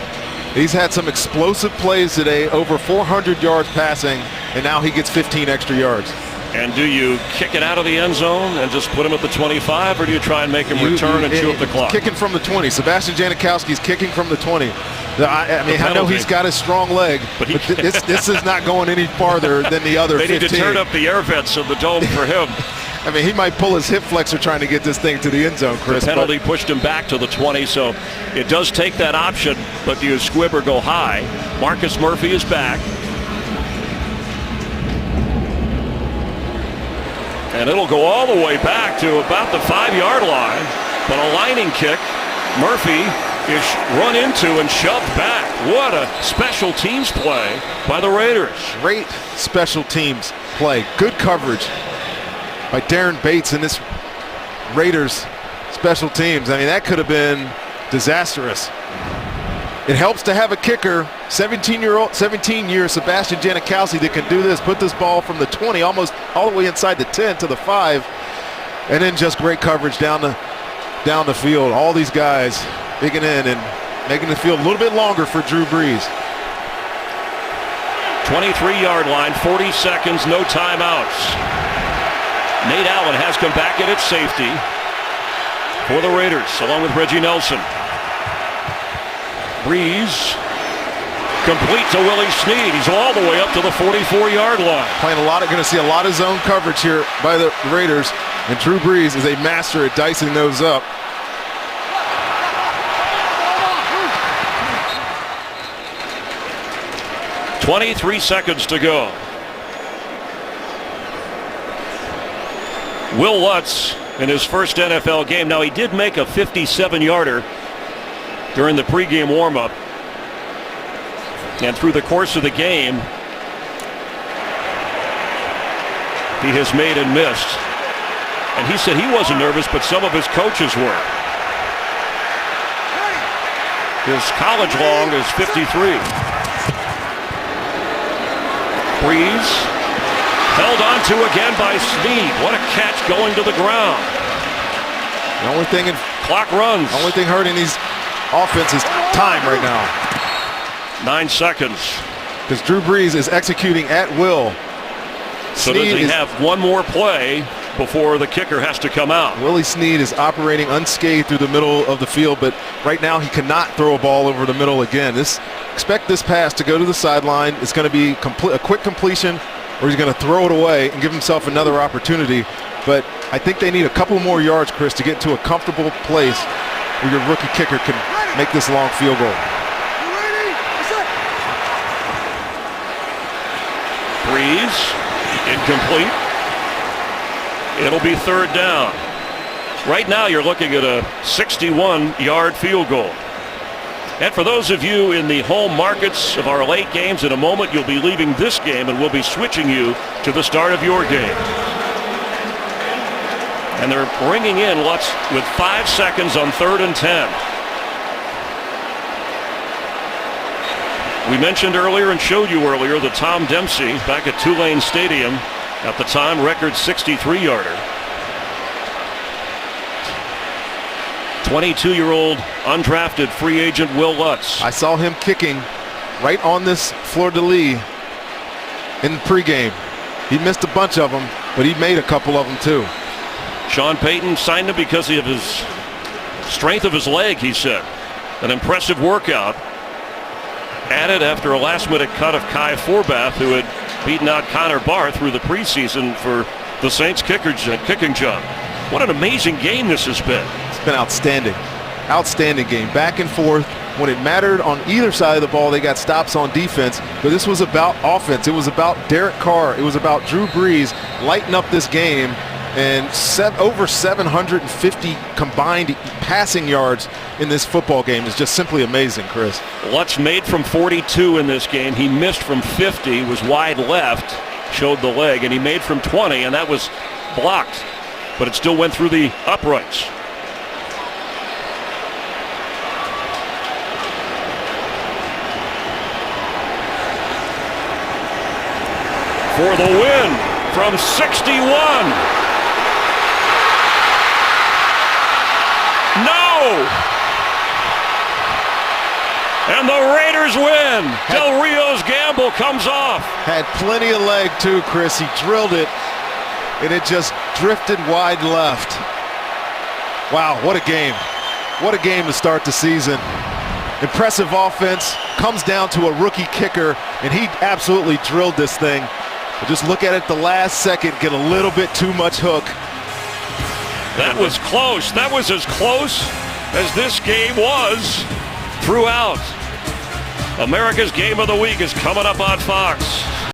He's had some explosive plays today, over 400 yards passing, and now he gets 15 extra yards. And do you kick it out of the end zone and just put him at the 25, or do you try and make him return and chew up the clock? Kicking from the 20. Sebastian Janikowski's kicking from the 20. I know he's got a strong leg, but this is not going any farther than the other 15. They need to turn up the air vents of the dome for him. I mean, he might pull his hip flexor trying to get this thing to the end zone, Chris. The penalty pushed him back to the 20, so it does take that option, but do you squib or go high? Marcus Murphy is back. And it'll go all the way back to about the 5-yard line, but a lining kick. Murphy is run into and shoved back. What a special teams play by the Raiders. Great special teams play. Good coverage by Darren Bates and this Raiders special teams. I mean, that could have been disastrous. It helps to have a kicker, 17-year Sebastian Janikowski, that can do this, put this ball from the 20 almost all the way inside the 10 to the 5, and then just great coverage down the field. All these guys digging in and making the field a little bit longer for Drew Brees. 23-yard line, 40 seconds, no timeouts. Nate Allen has come back at its safety for the Raiders, along with Reggie Nelson. Brees complete to Willie Snead. He's all the way up to the 44-yard line. Going to see a lot of zone coverage here by the Raiders, and Drew Brees is a master at dicing those up. .23 seconds to go. Will Lutz in his first NFL game. Now, he did make a 57-yarder during the pregame warm-up. And through the course of the game, he has made and missed. And he said he wasn't nervous, but some of his coaches were. His college long is 53. Breeze held on to again by Snead. What a catch going to the ground. The only thing Clock runs. The only thing hurting these offenses time right now. 9 seconds. Because Drew Brees is executing at will. So does he have one more play before the kicker has to come out? Willie Snead is operating unscathed through the middle of the field, but right now he cannot throw a ball over the middle again. Expect this pass to go to the sideline. It's going to be a quick completion, or he's going to throw it away and give himself another opportunity. But I think they need a couple more yards, Chris, to get to a comfortable place where your rookie kicker can make this long field goal. Breeze, incomplete. It'll be third down. Right now you're looking at a 61-yard field goal. And for those of you in the home markets of our late games, in a moment you'll be leaving this game and we'll be switching you to the start of your game. And they're bringing in Lutz with 5 seconds on 3rd and 10. We mentioned earlier and showed you earlier that Tom Dempsey back at Tulane Stadium, at the time record 63-yarder. 22-year-old undrafted free agent Will Lutz. I saw him kicking right on this fleur-de-lis in pregame. He missed a bunch of them, but he made a couple of them too. Sean Payton signed him because of his strength of his leg, he said. An impressive workout. Added after a last-minute cut of Kai Forbath, who had beaten out Connor Barr through the preseason for the Saints kicking job. What an amazing game this has been. It's been outstanding. Outstanding game. Back and forth. When it mattered on either side of the ball, they got stops on defense. But this was about offense. It was about Derek Carr. It was about Drew Brees lighting up this game. And over 750 combined passing yards in this football game is just simply amazing, Chris. Lutz made from 42 in this game. He missed from 50, was wide left, showed the leg, and he made from 20, and that was blocked. But it still went through the uprights. For the win from 61. No! And the Raiders win. Del Rio's gamble comes off. Had plenty of leg too, Chris. He drilled it, and it just drifted wide left. Wow, what a game. What a game to start the season. Impressive offense. Comes down to a rookie kicker, and he absolutely drilled this thing. But just look at it the last second, get a little bit too much hook. That was close. That was as close as this game was throughout. America's Game of the Week is coming up on Fox.